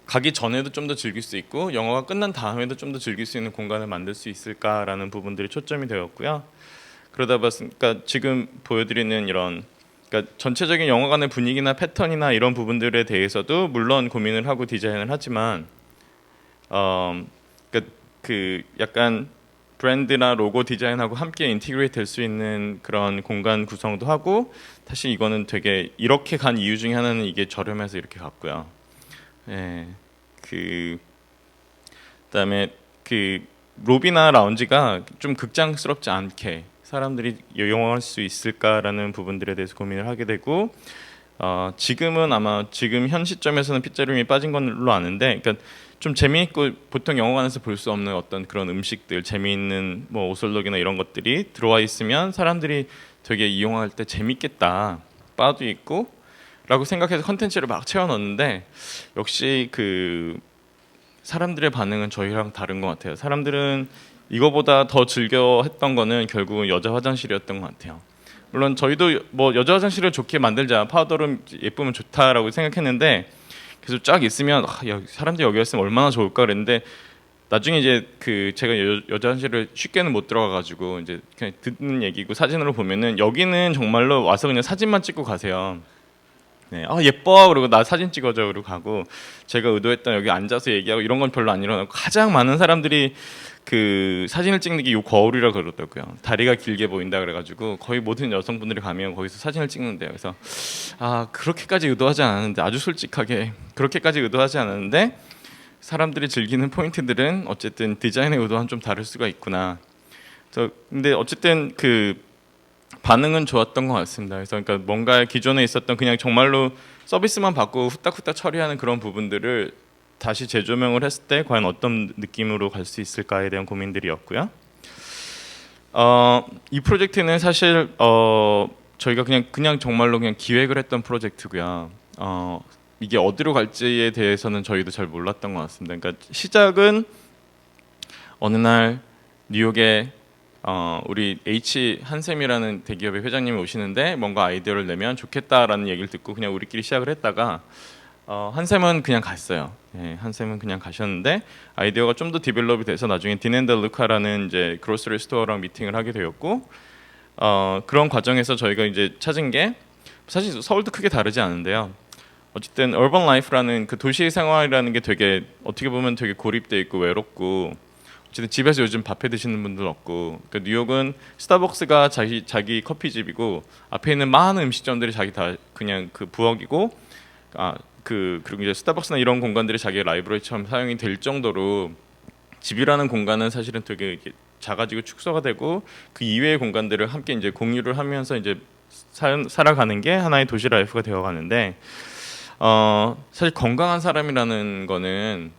가기 전에도 좀 더 즐길 수 있고 영화가 끝난 다음에도 좀 더 즐길 수 있는 공간을 만들 수 있을까라는 부분들이 초점이 되었고요. 그러다 보니까 지금 보여드리는 이런, 그러니까 전체적인 영화관의 분위기나 패턴이나 이런 부분들에 대해서도 물론 고민을 하고 디자인을 하지만, 그러니까 그 약간 브랜드나 로고 디자인하고 함께 인티그레이트 될 수 있는 그런 공간 구성도 하고, 사실 이거는 되게 이렇게 간 이유 중에 하나는 이게 저렴해서 이렇게 갔고요. 예, 그다음에 그 로비나 라운지가 좀 극장스럽지 않게 사람들이 이용할 수 있을까라는 부분들에 대해서 고민을 하게 되고, 지금은 아마 지금 현 시점에서는 피자룸이 빠진 걸로 아는데, 그러니까 좀 재미있고 보통 영화관에서 볼 수 없는 어떤 그런 음식들, 재미있는 뭐 오설록이나 이런 것들이 들어와 있으면 사람들이 되게 이용할 때 재밌겠다, 바도 있고 라고 생각해서 컨텐츠를 막 채워 넣는데, 역시 그 사람들의 반응은 저희랑 다른 것 같아요. 사람들은 이거보다 더 즐겨 했던 거는 결국은 여자 화장실이었던 것 같아요. 물론 저희도 뭐 여자 화장실을 좋게 만들자, 파우더룸 예쁘면 좋다라고 생각했는데, 계속 쫙 있으면 사람들이 여기 왔으면 얼마나 좋을까 그랬는데, 나중에 이제 그 제가 여자 화장실을 쉽게는 못 들어가가지고 이제 그냥 듣는 얘기고 사진으로 보면은 여기는 정말로 와서 그냥 사진만 찍고 가세요. 네, 예뻐 그러고 나 사진 찍어줘 그러고 가고, 제가 의도했던 여기 앉아서 얘기하고 이런 건 별로 안 일어나고, 가장 많은 사람들이 그 사진을 찍는 게 이 거울이라 그러더라고요. 다리가 길게 보인다 그래가지고 거의 모든 여성분들이 가면 거기서 사진을 찍는데요. 그래서 그렇게까지 의도하지 않았는데, 아주 솔직하게 그렇게까지 의도하지 않았는데 사람들이 즐기는 포인트들은 어쨌든 디자인의 의도와는 좀 다를 수가 있구나. 근데 어쨌든 그 반응은 좋았던 것 같습니다. 그래서 그러니까 뭔가 기존에 있었던 그냥 정말로 서비스만 받고 후딱후딱 처리하는 그런 부분들을 다시 재조명을 했을 때 과연 어떤 느낌으로 갈 수 있을까에 대한 고민들이었고요. 이 프로젝트는 사실 저희가 그냥 정말로 그냥 기획을 했던 프로젝트고요. 이게 어디로 갈지에 대해서는 저희도 잘 몰랐던 것 같습니다. 그러니까 시작은 어느 날 뉴욕에 우리 H 한샘이라는 대기업의 회장님이 오시는데 뭔가 아이디어를 내면 좋겠다라는 얘기를 듣고 그냥 우리끼리 시작을 했다가, 한샘은 그냥 갔어요. 네, 한샘은 그냥 가셨는데 아이디어가 좀 더 디벨롭이 돼서 나중에 딘앤더 루카라는 이제 그로서리 스토어랑 미팅을 하게 되었고, 그런 과정에서 저희가 이제 찾은 게 사실 서울도 크게 다르지 않은데요. 어쨌든 urban life라는 그 도시 생활이라는 게 되게 어떻게 보면 되게 고립돼 있고 외롭고, 어쨌든 집에서 요즘 밥해 드시는 분들 없고, 그러니까 뉴욕은 스타벅스가 자기 커피집이고 앞에 있는 많은 음식점들이 자기 다 그냥 그 부엌이고, 그리고 이제 스타벅스나 이런 공간들이 자기의 라이브러리처럼 사용이 될 정도로 집이라는 공간은 사실은 되게 이렇게 작아지고 축소가 되고, 그 이외의 공간들을 함께 이제 공유를 하면서 이제 살아가는 게 하나의 도시 라이프가 되어가는데, 사실 건강한 사람이라는 거는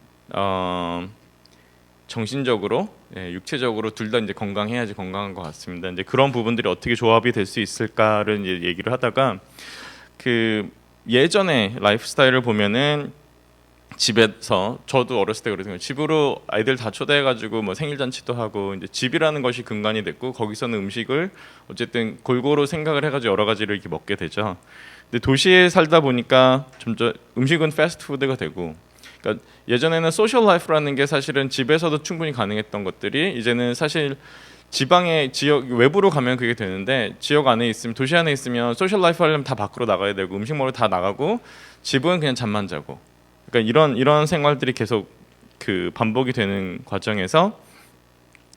정신적으로, 육체적으로 둘 다 이제 건강해야지 건강한 것 같습니다. 이제 그런 부분들이 어떻게 조합이 될 수 있을까를 이제 얘기를 하다가, 그 예전에 라이프 스타일을 보면은 집에서, 저도 어렸을 때 그랬거든요. 집으로 아이들 다 초대해가지고 뭐 생일 잔치도 하고, 이제 집이라는 것이 근간이 됐고 거기서는 음식을 어쨌든 골고루 생각을 해가지고 여러 가지를 이렇게 먹게 되죠. 근데 도시에 살다 보니까 점점 음식은 패스트푸드가 되고, 그러니까 예전에는 소셜 라이프라는 게 사실은 집에서도 충분히 가능했던 것들이 이제는 사실 지방의 지역 외부로 가면 그게 되는데, 지역 안에 있으면, 도시 안에 있으면 소셜 라이프 하려면 다 밖으로 나가야 되고 음식 먹으러 다 나가고, 집은 그냥 잠만 자고, 그러니까 이런 생활들이 계속 그 반복이 되는 과정에서,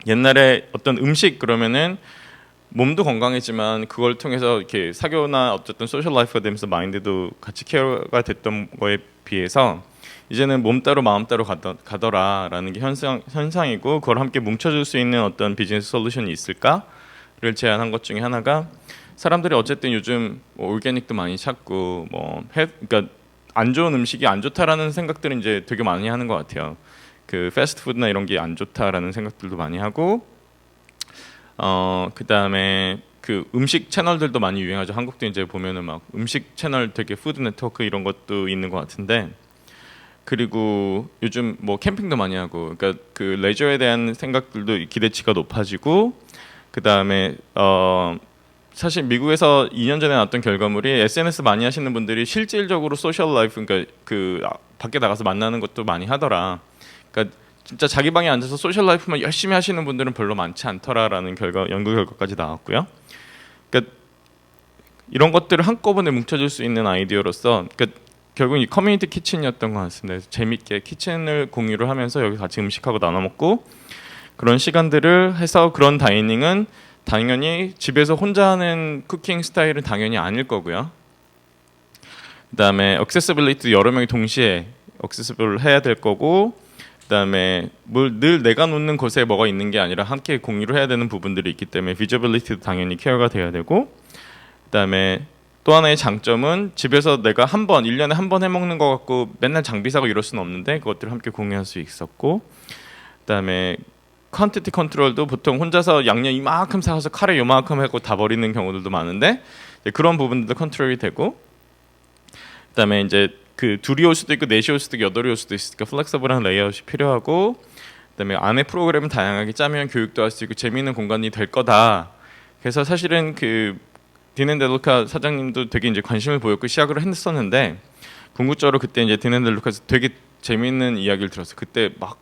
옛날에 어떤 음식 그러면은 몸도 건강했지만 그걸 통해서 이렇게 사교나 어쨌든 소셜 라이프가 되면서 마인드도 같이 케어가 됐던 거에 비해서 이제는 몸 따로 마음 따로 가더라라는 게 현상이고, 그걸 함께 뭉쳐줄 수 있는 어떤 비즈니스 솔루션이 있을까를 제안한 것 중에 하나가, 사람들이 어쨌든 요즘 뭐 올게닉도 많이 찾고 그러니까 안 좋은 음식이 안 좋다라는 생각들은 이제 되게 많이 하는 것 같아요. 그 패스트푸드나 이런 게 안 좋다라는 생각들도 많이 하고, 그 다음에 그 음식 채널들도 많이 유행하죠. 한국도 이제 보면은 막 음식 채널 되게 푸드 네트워크 이런 것도 있는 것 같은데, 그리고 요즘 뭐 캠핑도 많이 하고, 그러니까 그 레저에 대한 생각들도 기대치가 높아지고, 그 다음에 사실 미국에서 2년 전에 나왔던 결과물이 SNS 많이 하시는 분들이 실질적으로 소셜 라이프, 그러니까 그 밖에 나가서 만나는 것도 많이 하더라. 그러니까 진짜 자기 방에 앉아서 소셜 라이프만 열심히 하시는 분들은 별로 많지 않더라라는 연구 결과까지 나왔고요. 그러니까 이런 것들을 한꺼번에 뭉쳐줄 수 있는 아이디어로서, 그러니까 결국 이 커뮤니티 키친이었던 것 같습니다. 그래서 재밌게 키친을 공유를 하면서 여기 같이 음식하고 나눠 먹고 그런 시간들을 해서, 그런 다이닝은 당연히 집에서 혼자 하는 쿠킹 스타일은 당연히 아닐 거고요. 그다음에 액세서빌리티, 여러 명이 동시에 액세서블 해야 될 거고, 그다음에 늘 내가 놓는 곳에 뭐가 있는 게 아니라 함께 공유를 해야 되는 부분들이 있기 때문에 비저빌리티도 당연히 케어가 돼야 되고, 그다음에 또 하나의 장점은 집에서 내가 1년에 한 번 해먹는 거 갖고 맨날 장비 사고 이럴 수는 없는데 그것들을 함께 공유할 수 있었고, 그다음에 퀀티티 컨트롤도 보통 혼자서 양념 이만큼 사서 카레 요만큼 하고 다 버리는 경우들도 많은데 그런 부분들도 컨트롤이 되고, 그다음에 이제 그 둘이 올 수도 있고 넷이 올 수도 있고 여덟이 올 수도 있으니까 플렉서블한 레이아웃이 필요하고, 그다음에 안에 프로그램을 다양하게 짜면 교육도 할 수 있고 재미있는 공간이 될 거다. 그래서 사실은 그 디넨델루카 사장님도 되게 이제 관심을 보였고 시작을 했었는데, 궁극적으로 그때 이제 디넨델루카에서 되게 재미있는 이야기를 들었어요. 그때 막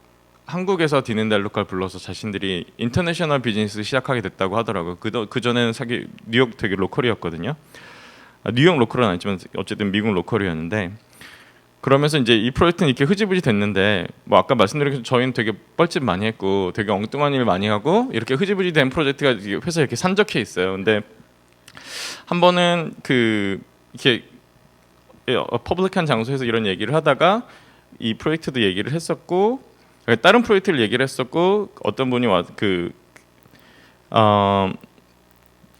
한국에서 디넨델루카를 불러서 자신들이 인터내셔널 비즈니스 시작하게 됐다고 하더라고요. 그 전에는 사실 뉴욕 되게 로컬이었거든요. 뉴욕 로컬은 아니지만 어쨌든 미국 로컬이었는데, 그러면서 이제 이 프로젝트는 이렇게 흐지부지 됐는데, 뭐 아까 말씀드린 것처럼 저희는 되게 뻘짓 많이 했고 되게 엉뚱한 일 많이 하고 이렇게 흐지부지 된 프로젝트가 회사에 이렇게 산적해 있어요. 근데 한 번은 그 이렇게 퍼블릭한 장소에서 이런 얘기를 하다가 이 프로젝트도 얘기를 했었고, 다른 프로젝트를 얘기를 했었고, 어떤 분이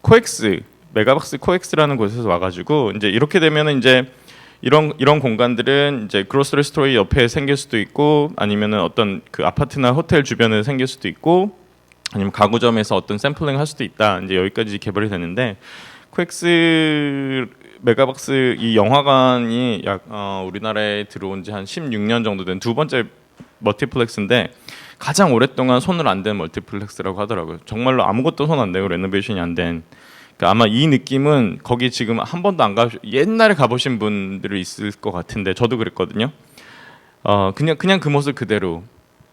코엑스, 메가박스 코엑스라는 곳에서 와가지고 이제 이렇게 되면은 이제 이런 공간들은 이제 그로서리 스토어 옆에 생길 수도 있고, 아니면은 어떤 그 아파트나 호텔 주변에 생길 수도 있고, 아니면 가구점에서 어떤 샘플링 할 수도 있다. 이제 여기까지 개발이 됐는데, 코엑스 메가박스 이 영화관이 우리나라에 들어온 지 한 16년 정도 된 두 번째 멀티플렉스인데 가장 오랫동안 손을 안 댄 멀티플렉스라고 하더라고요. 정말로 아무것도 손 안 대고 레노베이션이 안 된. 그러니까 아마 이 느낌은 거기 지금 한 번도 안 옛날에 가보신 분들이 있을 것 같은데 저도 그랬거든요. 그냥 그 모습 그대로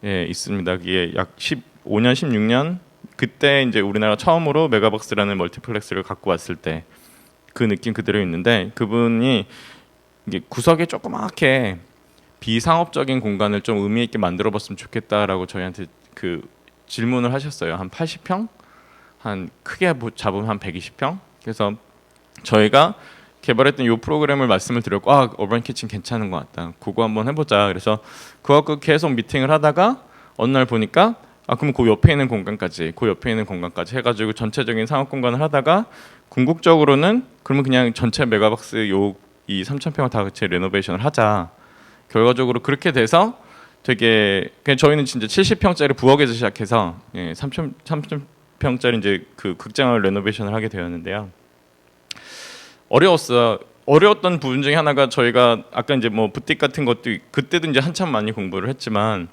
있습니다. 그게 약 15년, 16년 그때 이제 우리나라 처음으로 메가박스라는 멀티플렉스를 갖고 왔을 때 그 느낌 그대로 있는데, 그분이 이게 구석에 조그맣게 비상업적인 공간을 좀 의미 있게 만들어봤으면 좋겠다라고 저희한테 그 질문을 하셨어요. 한 80평? 한 크게 잡으면 한 120평? 그래서 저희가 개발했던 이 프로그램을 말씀을 드렸고, 어반 키친 괜찮은 것 같다. 그거 한번 해보자. 그래서 그거 계속 미팅을 하다가 어느 날 보니까 그럼 그 옆에 있는 공간까지 해가지고 전체적인 상업 공간을 하다가 궁극적으로는 그러면 그냥 전체 메가박스 이 3,000평을 다 같이 레노베이션을 하자. 결과적으로 그렇게 돼서 되게 그냥 저희는 진짜 70평짜리 부엌에서 시작해서 3,000평짜리 이제 그 극장을 레노베이션을 하게 되었는데요. 어려웠던 부분 중에 하나가 저희가 아까 이제 뭐 부틱 같은 것도 그때도 이제 한참 많이 공부를 했지만,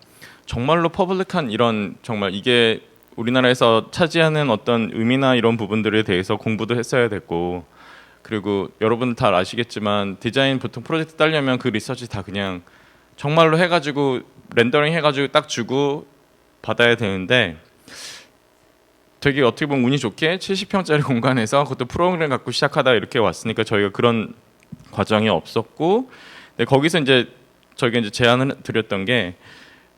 정말로 퍼블릭한 이런 정말 이게 우리나라에서 차지하는 어떤 의미나 이런 부분들에 대해서 공부도 했어야 됐고, 그리고 여러분 다 아시겠지만 디자인 보통 프로젝트 따려면 그 리서치 다 그냥 정말로 해가지고 렌더링 해가지고 딱 주고 받아야 되는데, 되게 어떻게 보면 운이 좋게 70평짜리 공간에서 그것도 프로그램 갖고 시작하다 이렇게 왔으니까 저희가 그런 과정이 없었고, 근데 거기서 이제 저희가 이제 제안을 드렸던 게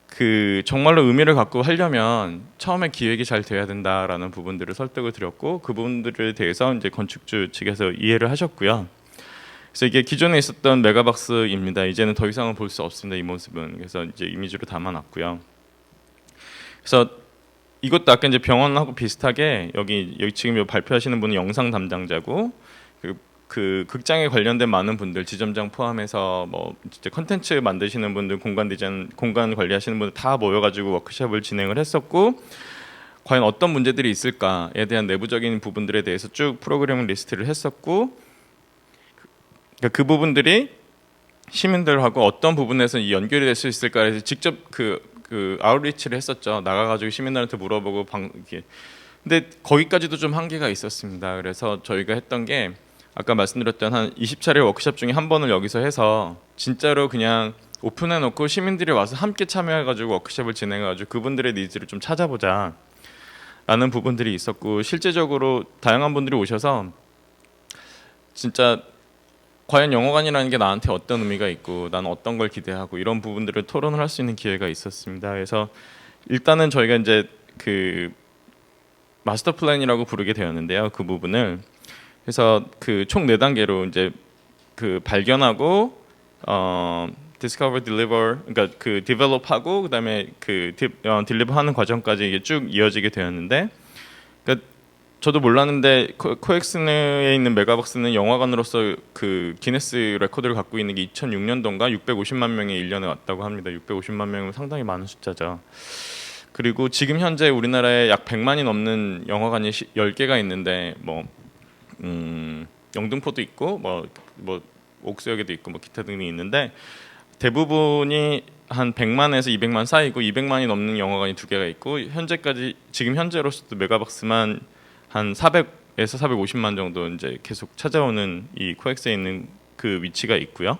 그 정말로 의미를 갖고 하려면 처음에 기획이 잘 돼야 된다라는 부분들을 설득을 드렸고, 그 부분들에 대해서 이제 건축주 측에서 이해를 하셨고요. 그래서 이게 기존에 있었던 메가박스입니다. 이제는 더 이상은 볼 수 없습니다. 이 모습은. 그래서 이제 이미지로 담아놨고요. 그래서 이것도 아까 이제 병원하고 비슷하게 여기 지금 발표하시는 분은 영상 담당자고, 그 극장에 관련된 많은 분들, 지점장 포함해서 뭐 진짜 컨텐츠 만드시는 분들, 공간 디자인, 공간 관리하시는 분들 다 모여가지고 워크숍을 진행을 했었고, 과연 어떤 문제들이 있을까에 대한 내부적인 부분들에 대해서 쭉 프로그램을 리스트를 했었고, 그러니까 그 부분들이 시민들하고 어떤 부분에서 이 연결이 될 수 있을까에 대해서 직접 그 아웃리치를 했었죠. 나가가지고 시민들한테 물어보고 이렇게. 근데 거기까지도 좀 한계가 있었습니다. 그래서 저희가 했던 게 아까 말씀드렸던 한 20차례 워크숍 중에 한 번을 여기서 해서 진짜로 그냥 오픈해놓고 시민들이 와서 함께 참여해가지고 워크숍을 진행해가지고 그분들의 니즈를 좀 찾아보자 라는 부분들이 있었고, 실제적으로 다양한 분들이 오셔서 진짜 과연 영어관이라는 게 나한테 어떤 의미가 있고 나는 어떤 걸 기대하고 이런 부분들을 토론을 할 수 있는 기회가 있었습니다. 그래서 일단은 저희가 이제 그 마스터 플랜이라고 부르게 되었는데요. 그 부분을 그래서 그 총 4단계로 이제 그 발견하고 discover, deliver, 그러니까 그 develop하고 그다음에 그 deliver하는 과정까지 이게 쭉 이어지게 되었는데, 그러니까 저도 몰랐는데 코엑스에 있는 메가박스는 영화관으로서 그 기네스 레코드를 갖고 있는 게 2006년도인가 650만 명이 1년에 왔다고 합니다. 650만 명은 상당히 많은 숫자죠. 그리고 지금 현재 우리나라에 약 100만이 넘는 영화관이 10개가 있는데 영등포도 있고 뭐 옥수역에도 있고 뭐 기타 등이 있는데 대부분이 한 100만에서 200만 사이고 200만이 넘는 영화관이 2개가 있고 현재까지 지금 현재로서도 메가박스만 한 400에서 450만 정도 이제 계속 찾아오는 이 코엑스에 있는 그 위치가 있고요.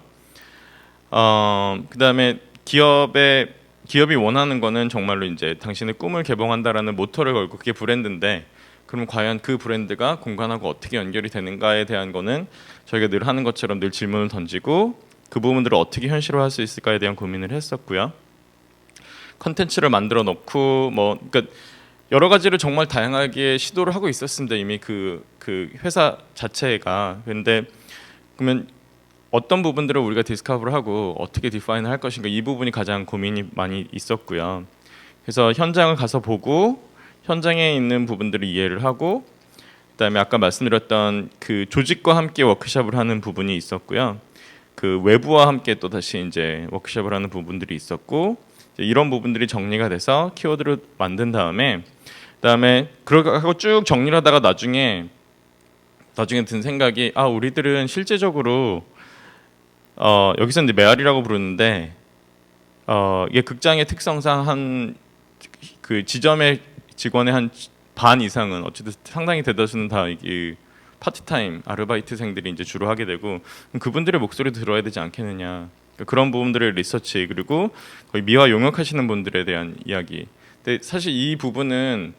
그다음에 기업이 원하는 거는 정말로 이제 당신의 꿈을 개봉한다라는 모토를 걸고 그게 브랜드인데, 그럼 과연 그 브랜드가 공간하고 어떻게 연결이 되는가에 대한 거는 저희가 늘 하는 것처럼 늘 질문을 던지고 그 부분들을 어떻게 현실화할 수 있을까에 대한 고민을 했었고요. 컨텐츠를 만들어 놓고 그러니까 여러 가지를 정말 다양하게 시도를 하고 있었습니다. 이미 그 회사 자체가. 근데 그러면 어떤 부분들을 우리가 디스커버를 하고 어떻게 디파인을 할 것인가, 이 부분이 가장 고민이 많이 있었고요. 그래서 현장을 가서 보고 현장에 있는 부분들을 이해를 하고, 그다음에 아까 말씀드렸던 그 조직과 함께 워크숍을 하는 부분이 있었고요. 그 외부와 함께 또 다시 이제 워크숍을 하는 부분들이 있었고, 이런 부분들이 정리가 돼서 키워드를 만든 다음에 그렇게 하고 쭉 정리를 하다가 나중에 든 생각이, 우리들은 실제적으로 여기서 이제 메아리라고 부르는데 이게 극장의 특성상 한 그 지점의 직원의 한 반 이상은 어쨌든 상당히 대다수는 다 이게 파트타임 아르바이트생들이 이제 주로 하게 되고, 그분들의 목소리도 들어야 되지 않겠느냐, 그런 부분들의 리서치, 그리고 거의 미화 용역하시는 분들에 대한 이야기. 근데 사실 이 부분은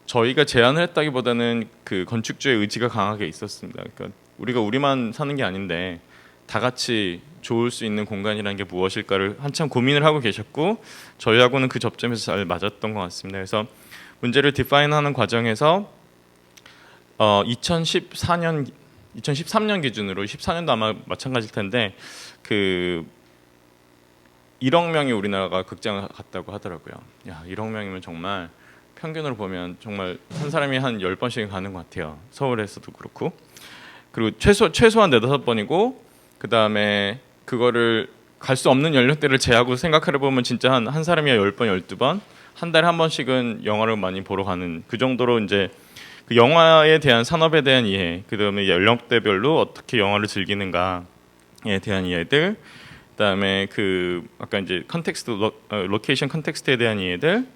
저희가 제안을 했다기보다는 그 건축주의 의지가 강하게 있었습니다. 그러니까 우리가 우리만 사는 게 아닌데 다 같이 좋을 수 있는 공간이라는 게 무엇일까를 한참 고민을 하고 계셨고, 저희하고는 그 접점에서 잘 맞았던 것 같습니다. 그래서 문제를 디파인하는 과정에서 2013년 기준으로 14년도 아마 마찬가지일 텐데 그 1억 명이 우리나라가 극장을 갔다고 하더라고요. 야, 1억 명이면 정말 평균으로 보면 정말 한 사람이 한 10번씩 가는 것 같아요. 서울에서도 그렇고. 그리고 최소한 4-5번이고, 그다음에 그거를 갈 수 없는 연령대를 제하고 생각해 보면 진짜 한 사람이 10번, 12번, 한 달에 한 번씩은 영화를 많이 보러 가는, 그 정도로 이제 그 영화에 대한 산업에 대한 이해, 그다음에 연령대별로 어떻게 영화를 즐기는가에 대한 이해들, 그다음에 그 아까 이제 컨텍스트, 로케이션 컨텍스트에 대한 이해들,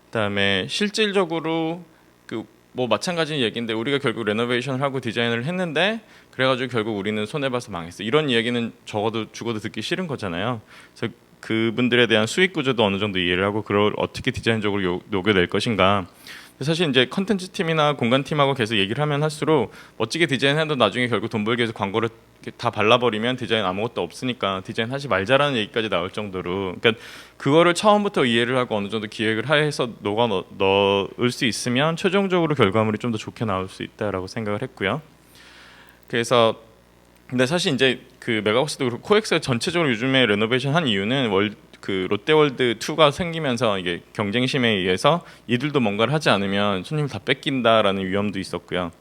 그다음에 실질적으로 그 뭐 마찬가지 얘기인데 우리가 결국 레노베이션을 하고 디자인을 했는데 그래가지고 결국 우리는 손해봐서 망했어, 이런 이야기는 적어도 죽어도 듣기 싫은 거잖아요. 그래서 그분들에 대한 수익 구조도 어느 정도 이해를 하고 그걸 어떻게 디자인적으로 녹여낼 것인가. 사실 이제 컨텐츠 팀이나 공간 팀하고 계속 얘기를 하면 할수록 멋지게 디자인해도 나중에 결국 돈 벌기 위해서 광고를 다 발라버리면 디자인 아무것도 없으니까 디자인 하지 말자라는 얘기까지 나올 정도로, 그러니까 그거를 처음부터 이해를 하고 어느 정도 기획을 해서 녹아 넣을 수 있으면 최종적으로 결과물이 좀 더 좋게 나올 수 있다라고 생각을 했고요. 그래서 근데 사실 이제 그 메가박스도 그렇고 코엑스 전체적으로 요즘에 레노베이션 한 이유는 그 롯데월드 2가 생기면서 이게 경쟁심에 의해서 이들도 뭔가를 하지 않으면 손님을 다 뺏긴다라는 위험도 있었고요.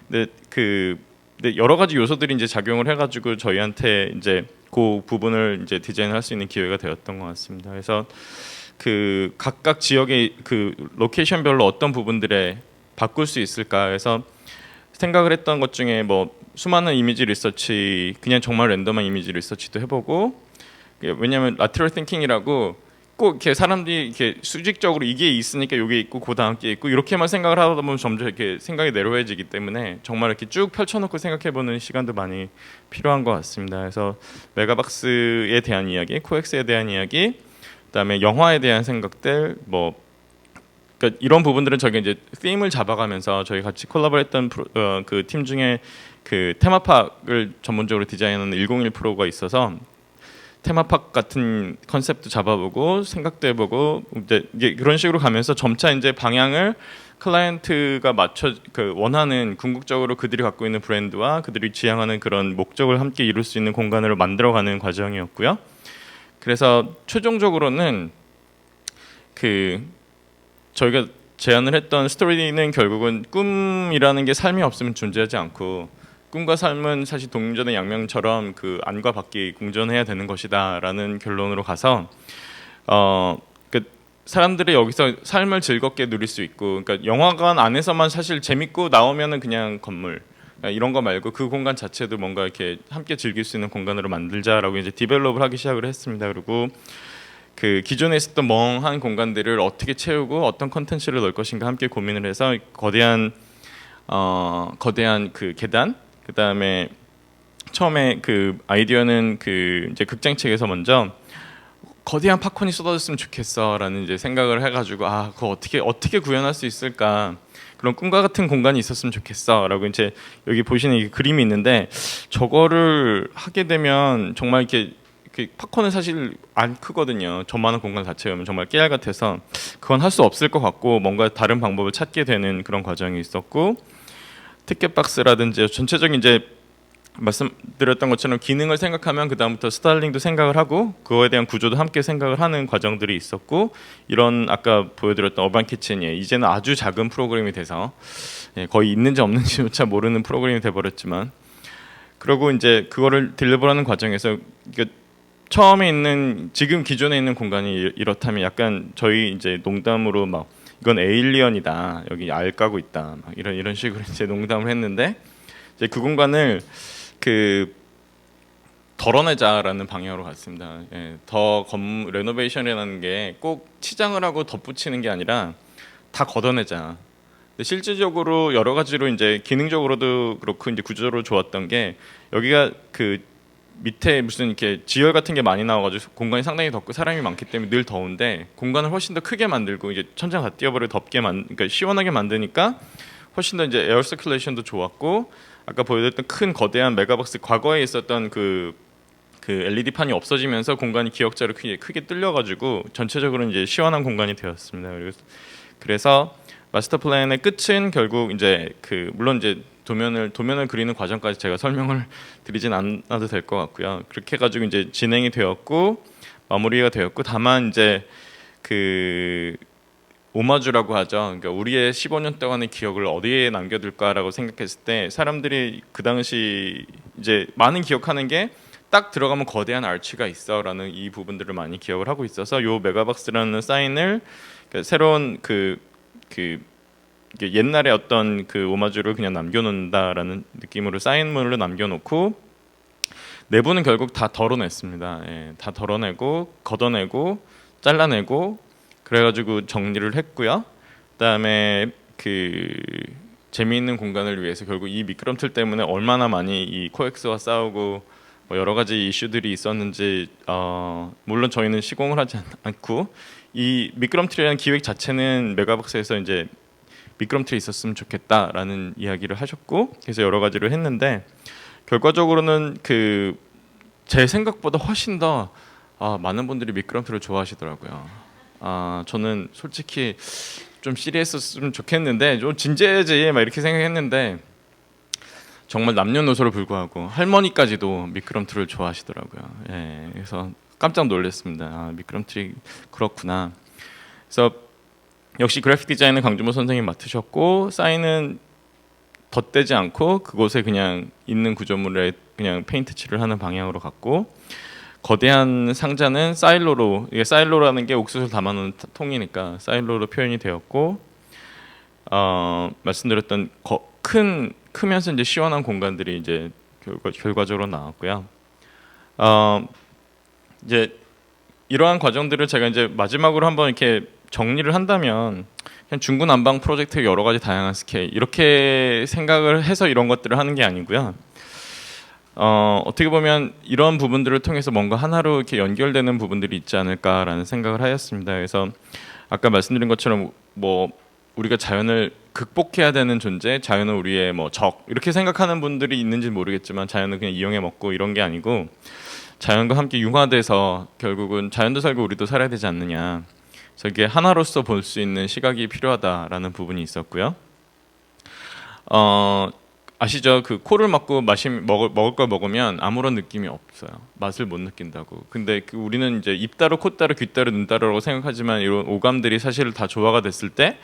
근데 여러 가지 요소들이 이제 작용을 해가지고 저희한테 이제 그 부분을 이제 디자인할 수 있는 기회가 되었던 것 같습니다. 그래서 그 각각 지역의 그 로케이션별로 어떤 부분들에 바꿀 수 있을까 해서 생각을 했던 것 중에 뭐 수많은 이미지 리서치, 그냥 정말 랜덤한 이미지 리서치도 해보고, 왜냐하면 lateral thinking이라고 꼭 이렇게 사람들이 이렇게 수직적으로 이게 있으니까 이게 있고 그 다음 게 있고 이렇게만 생각을 하다 보면 점점 이렇게 생각이 내려해지기 때문에 정말 이렇게 쭉 펼쳐놓고 생각해보는 시간도 많이 필요한 것 같습니다. 그래서 메가박스에 대한 이야기, 코엑스에 대한 이야기, 그다음에 영화에 대한 생각들, 뭐 그러니까 이런 부분들은 저희가 이제 팀을 잡아가면서 저희 같이 콜라보했던 그 팀 중에 그 테마파크를 전문적으로 디자인하는 101 프로가 있어서 테마파크 같은 컨셉도 잡아보고 생각도 해보고 이제 그런 식으로 가면서 점차 이제 방향을 클라이언트가 맞춰 그 원하는 궁극적으로 그들이 갖고 있는 브랜드와 그들이 지향하는 그런 목적을 함께 이룰 수 있는 공간으로 만들어가는 과정이었고요. 그래서 최종적으로는 그 저희가 제안을 했던 스토리는 결국은 꿈이라는 게 삶이 없으면 존재하지 않고 꿈과 삶은 사실 동전의 양면처럼 그 안과 밖이 공존해야 되는 것이다라는 결론으로 가서 그 사람들이 여기서 삶을 즐겁게 누릴 수 있고, 그러니까 영화관 안에서만 사실 재밌고 나오면은 그냥 건물 이런 거 말고 그 공간 자체도 뭔가 이렇게 함께 즐길 수 있는 공간으로 만들자라고 이제 디벨롭을 하기 시작을 했습니다. 그리고 그 기존에 있었던 멍한 공간들을 어떻게 채우고 어떤 컨텐츠를 넣을 것인가 함께 고민을 해서 거대한 그 계단, 그 다음에 처음에 그 아이디어는 그 이제 극장 측에서 먼저 거대한 팝콘이 쏟아졌으면 좋겠어라는 이제 생각을 해가지고 그거 어떻게 구현할 수 있을까, 그런 꿈과 같은 공간이 있었으면 좋겠어라고 이제 여기 보시는 이 그림이 있는데, 저거를 하게 되면 정말 이렇게 팝콘은 사실 안 크거든요. 저만한 공간 자체가 정말 깨알 같아서 그건 할 수 없을 것 같고 뭔가 다른 방법을 찾게 되는 그런 과정이 있었고, 티켓 박스라든지 전체적인 이제 말씀드렸던 것처럼 기능을 생각하면 그 다음부터 스타일링도 생각을 하고 그거에 대한 구조도 함께 생각을 하는 과정들이 있었고, 이런 아까 보여드렸던 어반 키친이 이제는 아주 작은 프로그램이 돼서 거의 있는지 없는지조차 모르는 프로그램이 돼버렸지만, 그리고 이제 그거를 딜리버하는 과정에서 처음에 있는 지금 기존에 있는 공간이 이렇다면 약간 저희 이제 농담으로 막 이건 에일리언이다, 여기 알 까고 있다, 막 이런 식으로 이제 농담을 했는데, 이제 그 공간을 그 덜어내자라는 방향으로 갔습니다. 더 레노베이션이라는 게 꼭 치장을 하고 덧붙이는 게 아니라 다 걷어내자. 근데 실질적으로 여러 가지로 이제 기능적으로도 그렇고 이제 구조적으로 좋았던 게, 여기가 그 밑에 무슨 이렇게 지열 같은 게 많이 나와가지고 공간이 상당히 덥고 사람이 많기 때문에 늘 더운데 공간을 훨씬 더 크게 만들고 이제 천장 다 띄워버려 그러니까 시원하게 만드니까 훨씬 더 이제 에어 서큘레이션도 좋았고, 아까 보여드렸던 큰 거대한 메가박스 과거에 있었던 그 LED 판이 없어지면서 공간이 기역자로 크게 뚫려가지고 전체적으로 이제 시원한 공간이 되었습니다. 그래서 마스터 플랜의 끝은 결국 이제 물론 이제 도면을 그리는 과정까지 제가 설명을 드리진 않아도 될 것 같고요. 그렇게 해가지고 이제 진행이 되었고 마무리가 되었고, 다만 이제 그 오마주라고 하죠. 그러니까 우리의 15년 동안의 기억을 어디에 남겨둘까라고 생각했을 때 사람들이 그 당시 이제 많은 기억하는 게 딱 들어가면 거대한 알치가 있어라는 이 부분들을 많이 기억을 하고 있어서 요 메가박스라는 사인을 새로운 옛날에 어떤 그 오마주를 그냥 남겨놓는다라는 느낌으로 사인물로 남겨놓고, 내부는 결국 다 덜어냈습니다. 다 덜어내고 걷어내고 잘라내고 그래가지고 정리를 했고요. 그다음에 재미있는 공간을 위해서 결국 이 미끄럼틀 때문에 얼마나 많이 이 코엑스와 싸우고 여러 가지 이슈들이 있었는지 물론 저희는 시공을 하지 않고 이 미끄럼틀이라는 기획 자체는 메가박스에서 이제 미끄럼틀이 있었으면 좋겠다라는 이야기를 하셨고, 그래서 여러 가지를 했는데 결과적으로는 제 생각보다 훨씬 더 많은 분들이 미끄럼틀을 좋아하시더라고요. 저는 솔직히 좀 시리했었으면 좋겠는데 좀 진지해야지 막 이렇게 생각했는데 정말 남녀노소를 불구하고 할머니까지도 미끄럼틀을 좋아하시더라고요. 그래서 깜짝 놀랐습니다. 미끄럼틀이 그렇구나. 그래서 역시 그래픽 디자인은 강준모 선생님 맡으셨고, 사인은 덧대지 않고 그곳에 그냥 있는 구조물에 그냥 페인트 칠을 하는 방향으로 갔고, 거대한 상자는 사일로로, 이게 사일로라는 게 옥수수를 담아놓은 통이니까 사일로로 표현이 되었고, 말씀드렸던 크면서 이제 시원한 공간들이 이제 결과적으로 나왔고요. 이제 이러한 과정들을 제가 이제 마지막으로 한번 이렇게 정리를 한다면, 그냥 중구난방 프로젝트의 여러 가지 다양한 스케일 이렇게 생각을 해서 이런 것들을 하는 게 아니고요. 어떻게 보면 이런 부분들을 통해서 뭔가 하나로 이렇게 연결되는 부분들이 있지 않을까라는 생각을 하였습니다. 그래서 아까 말씀드린 것처럼 뭐 우리가 자연을 극복해야 되는 존재, 자연은 우리의 뭐 적 이렇게 생각하는 분들이 있는지 모르겠지만 자연을 그냥 이용해 먹고 이런 게 아니고 자연과 함께 융화돼서 결국은 자연도 살고 우리도 살아야 되지 않느냐. 그래서 이게 하나로서 볼 수 있는 시각이 필요하다라는 부분이 있었고요. 아시죠? 그 코를 막고 먹을 걸 먹으면 아무런 느낌이 없어요. 맛을 못 느낀다고. 근데 우리는 이제 입 따로 코 따로 귀 따로 눈 따로라고 생각하지만 이런 오감들이 사실 다 조화가 됐을 때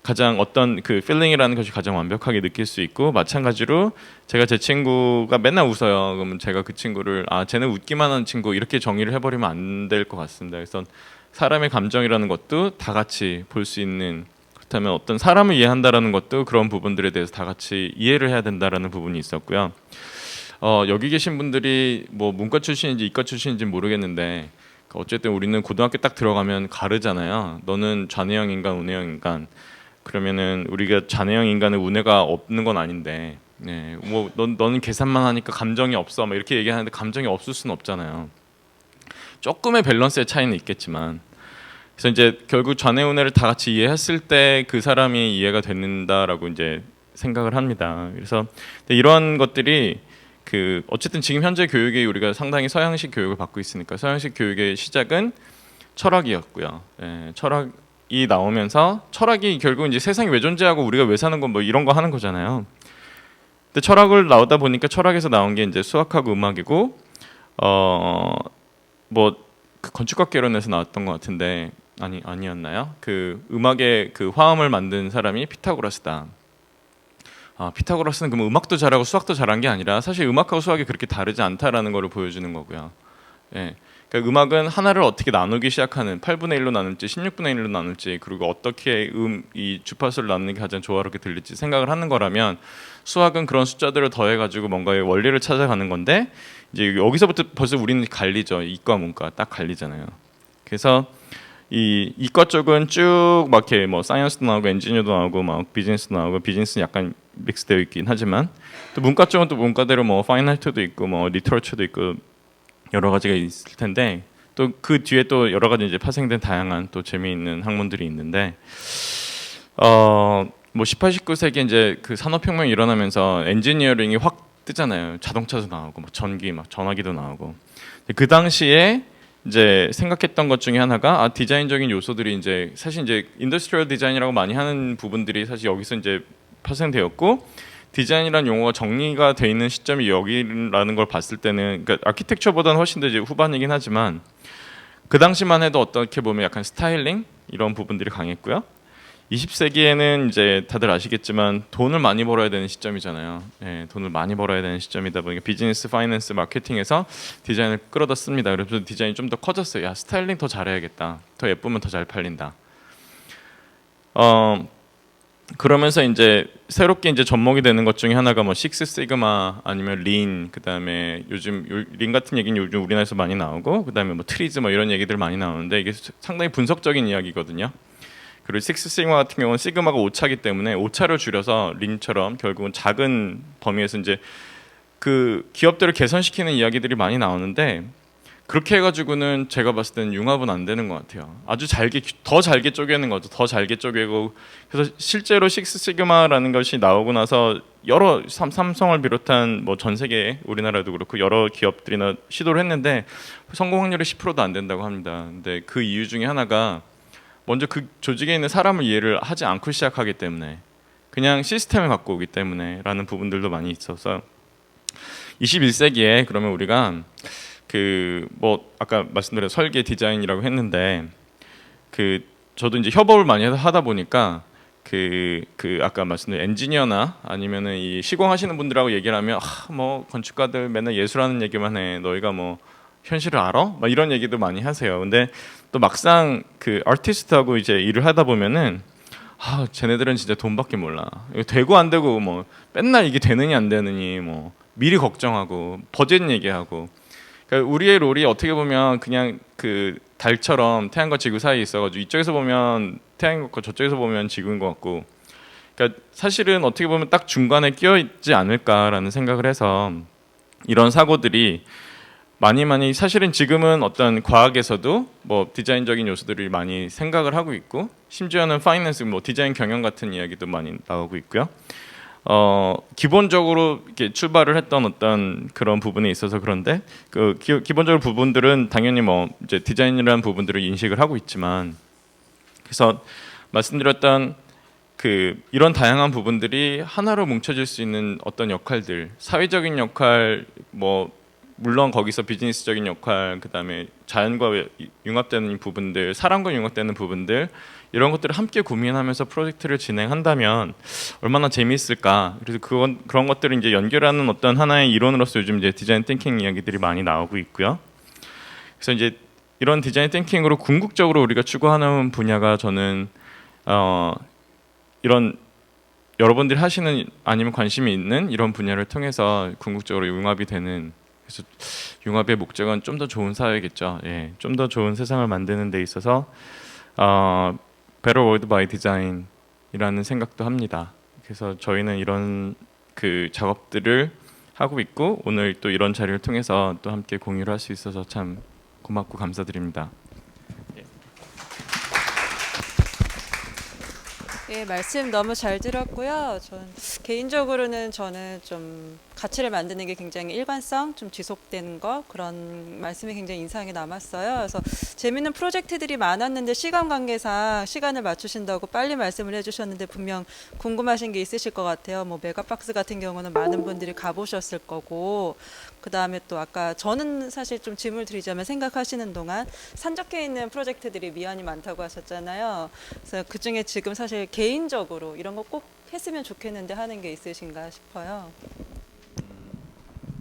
가장 어떤 그 필링이라는 것이 가장 완벽하게 느낄 수 있고, 마찬가지로 제가 제 친구가 맨날 웃어요. 그러면 제가 그 친구를 쟤는 웃기만 하는 친구 이렇게 정의를 해버리면 안 될 것 같습니다. 그래서 사람의 감정이라는 것도 다 같이 볼 수 있는, 그렇다면 어떤 사람을 이해한다라는 것도 그런 부분들에 대해서 다 같이 이해를 해야 된다라는 부분이 있었고요. 여기 계신 분들이 뭐 문과 출신인지 이과 출신인지 모르겠는데 어쨌든 우리는 고등학교 딱 들어가면 가르잖아요. 너는 좌뇌형 인간, 우뇌형 인간. 그러면은 우리가 좌뇌형 인간은 우뇌가 없는 건 아닌데, 네, 뭐 너는 계산만 하니까 감정이 없어, 막 이렇게 얘기하는데 감정이 없을 수는 없잖아요. 조금의 밸런스의 차이는 있겠지만, 그래서 이제 결국 좌뇌 우뇌를 다 같이 이해했을 때 그 사람이 이해가 된다라고 이제 생각을 합니다. 그래서 이런 것들이 그 어쨌든 지금 현재 교육이 우리가 상당히 서양식 교육을 받고 있으니까 서양식 교육의 시작은 철학이었고요. 예, 철학이 나오면서 철학이 결국 이제 세상이 왜 존재하고 우리가 왜 사는 건 뭐 이런 거 하는 거잖아요. 근데 철학을 나오다 보니까 철학에서 나온 게 이제 수학하고 음악이고, 뭐 그 건축학개론에서 나왔던 것 같은데 아니었나요? 그 음악의 그 화음을 만든 사람이 피타고라스다. 피타고라스는 그럼 음악도 잘하고 수학도 잘한 게 아니라 사실 음악하고 수학이 그렇게 다르지 않다라는 것을 보여주는 거고요. 예. 그러니까 음악은 하나를 어떻게 나누기 시작하는 8분의 1로 나눌지 16분의 1로 나눌지, 그리고 어떻게 이 주파수를 나누는 게 가장 조화롭게 들릴지 생각을 하는 거라면, 수학은 그런 숫자들을 더해가지고 뭔가의 원리를 찾아가는 건데, 이제 여기서부터 벌써 우리는 갈리죠. 이과 문과 딱 갈리잖아요. 그래서 이 이과 쪽은 쭉 막 이렇게 뭐 사이언스도 나오고 엔지니어도 나오고 막 비즈니스도 나오고, 비즈니스는 약간 믹스되어 있긴 하지만 또 문과 쪽은 또 문과대로 뭐 파인 아트도 있고 뭐 리터처도 있고 여러 가지가 있을 텐데, 또 그 뒤에 또 여러 가지 이제 파생된 다양한 또 재미있는 학문들이 있는데, 뭐 18, 19세기 이제 그 산업혁명이 일어나면서 엔지니어링이 확 뜨잖아요. 자동차도 나오고 막 전기, 막 전화기도 나오고. 그 당시에 이제 생각했던 것 중에 하나가 디자인적인 요소들이 이제 사실 이제 인더스트리얼 디자인이라고 많이 하는 부분들이 사실 여기서 이제 파생되었고, 디자인이라는 용어가 정리가 돼 있는 시점이 여기라는 걸 봤을 때는, 그러니까 아키텍처보다는 훨씬 더 이제 후반이긴 하지만 그 당시만 해도 어떻게 보면 약간 스타일링 이런 부분들이 강했고요. 20세기에는 이제 다들 아시겠지만 돈을 많이 벌어야 되는 시점이잖아요. 예, 돈을 많이 벌어야 되는 시점이다 보니까 비즈니스, 파이낸스, 마케팅에서 디자인을 끌어다 씁니다. 그래서 디자인이 좀 더 커졌어요. 야, 스타일링 더 잘해야겠다. 더 예쁘면 더 잘 팔린다. 그러면서 이제 새롭게 이제 접목이 되는 것 중에 하나가 뭐 식스 시그마 아니면 린, 그다음에 요즘 린 같은 얘기는 요즘 우리나라에서 많이 나오고, 그다음에 뭐 트리즈 뭐 이런 얘기들 많이 나오는데 이게 상당히 분석적인 이야기거든요. 그리고 식스 시그마 같은 경우는 시그마가 오차기 때문에 오차를 줄여서 린처럼 결국은 작은 범위에서 이제 그 기업들을 개선시키는 이야기들이 많이 나오는데, 그렇게 해가지고는 제가 봤을 때는 융합은 안 되는 것 같아요. 아주 더 잘게 쪼개는 거죠. 더 잘게 쪼개고. 그래서 실제로 식스 시그마라는 것이 나오고 나서 여러 삼성을 비롯한 뭐 전 세계, 우리나라도 그렇고 여러 기업들이나 시도를 했는데 성공 확률이 10%도 안 된다고 합니다. 근데 그 이유 중에 하나가 먼저 그 조직에 있는 사람을 이해를 하지 않고 시작하기 때문에, 그냥 시스템을 갖고 오기 때문에라는 부분들도 많이 있어서 21세기에 그러면 우리가 그 뭐 아까 말씀드린 설계 디자인이라고 했는데, 그 저도 이제 협업을 많이 하다 보니까 그 아까 말씀드린 엔지니어나 아니면은 이 시공하시는 분들하고 얘기를 하면 뭐 건축가들 맨날 예술하는 얘기만 해. 너희가 뭐 현실을 알아? 막 이런 얘기도 많이 하세요. 근데 또 막상 그 아티스트하고 이제 일을 하다 보면은 쟤네들은 진짜 돈밖에 몰라. 이거 되고 안 되고 뭐 맨날 이게 되느니 안 되느니 뭐 미리 걱정하고 버젯 얘기하고. 그러니까 우리의 롤이 어떻게 보면 그냥 그 달처럼 태양과 지구 사이에 있어가지고 이쪽에서 보면 태양인 것 같고 저쪽에서 보면 지구인 것 같고. 그러니까 사실은 어떻게 보면 딱 중간에 끼어 있지 않을까라는 생각을 해서 이런 사고들이 많이 사실은 지금은 어떤 과학에서도 뭐 디자인적인 요소들을 많이 생각을 하고 있고 심지어는 파이낸스 뭐 디자인 경영 같은 이야기도 많이 나오고 있고요. 기본적으로 이렇게 출발을 했던 어떤 그런 부분에 있어서 그런데 그 기본적으로 부분들은 당연히 뭐 이제 디자인이라는 부분들을 인식을 하고 있지만 그래서 말씀드렸던 그 이런 다양한 부분들이 하나로 뭉쳐질 수 있는 어떤 역할들, 사회적인 역할, 뭐 물론 거기서 비즈니스적인 역할, 그다음에 자연과 융합되는 부분들, 사람과 융합되는 부분들 이런 것들을 함께 고민하면서 프로젝트를 진행한다면 얼마나 재미있을까. 그래서 그런 것들을 이제 연결하는 어떤 하나의 이론으로서 요즘 이제 디자인 띵킹 이야기들이 많이 나오고 있고요. 그래서 이제 이런 디자인 띵킹으로 궁극적으로 우리가 추구하는 분야가 저는 이런 여러분들이 하시는 아니면 관심이 있는 이런 분야를 통해서 궁극적으로 융합이 되는, 그래서 융합의 목적은 좀 더 좋은 사회겠죠. 예, 좀 더 좋은 세상을 만드는 데 있어서 Better World by Design이라는 생각도 합니다. 그래서 저희는 이런 그 작업들을 하고 있고 오늘 또 이런 자리를 통해서 또 함께 공유를 할 수 있어서 참 고맙고 감사드립니다. 예, 말씀 너무 잘 들었고요. 개인적으로는 저는 좀 가치를 만드는 게 굉장히 일관성, 좀 지속되는 거 그런 말씀이 굉장히 인상이 남았어요. 그래서 재밌는 프로젝트들이 많았는데 시간 관계상 시간을 맞추신다고 빨리 말씀을 해주셨는데 분명 궁금하신 게 있으실 것 같아요. 뭐 메가박스 같은 경우는 많은 분들이 가보셨을 거고 그 다음에 또 아까 저는 사실 좀 질문을 드리자면 생각하시는 동안 산적해 있는 프로젝트들이 미연이 많다고 하셨잖아요. 그래서 그 중에 지금 사실 개인적으로 이런 거 꼭 했으면 좋겠는데 하는 게 있으신가 싶어요.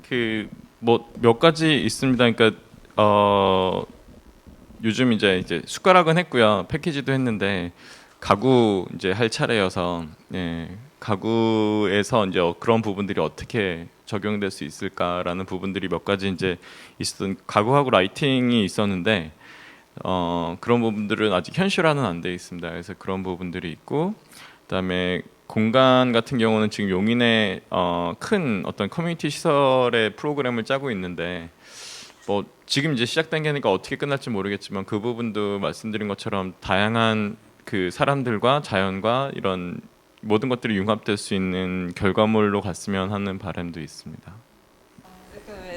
그 뭐 몇 가지 있습니다. 그러니까 요즘 이제 숟가락은 했고요, 패키지도 했는데 가구 이제 할 차례여서 가구에서 이제 그런 부분들이 어떻게 적용될 수 있을까라는 부분들이 몇 가지 이제 있었던 가구하고 라이팅이 있었는데 그런 부분들은 아직 현실화는 안 돼 있습니다. 그래서 그런 부분들이 있고 그다음에 공간 같은 경우는 지금 용인에 큰 어떤 커뮤니티 시설의 프로그램을 짜고 있는데 뭐 지금 이제 시작된 게 아니까 어떻게 끝날지 모르겠지만 그 부분도 말씀드린 것처럼 다양한 그 사람들과 자연과 이런 모든 것들이 융합될 수 있는 결과물로 갔으면 하는 바람도 있습니다.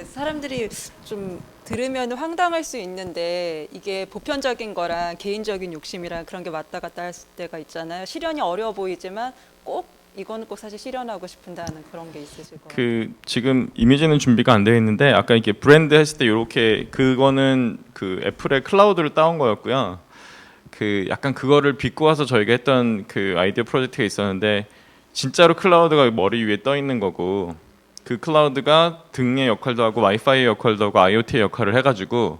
사람들이 좀 들으면 황당할 수 있는데 이게 보편적인 거랑 개인적인 욕심이랑 그런 게 왔다 갔다 할 때가 있잖아요. 실현이 어려워 보이지만 꼭 이거는 꼭 사실 실현하고 싶은다는 그런 게 있으실 거예요. 그 지금 이미지는 준비가 안 되어 있는데 아까 이게 브랜드 했을 때 이렇게 그거는 그 애플의 클라우드를 따온 거였고요. 그 약간 그거를 빚고 와서 저희가 했던 그 아이디어 프로젝트가 있었는데 진짜로 클라우드가 머리 위에 떠 있는 거고 그 클라우드가 등의 역할도 하고 와이파이 역할도 하고 IoT의 역할을 해가지고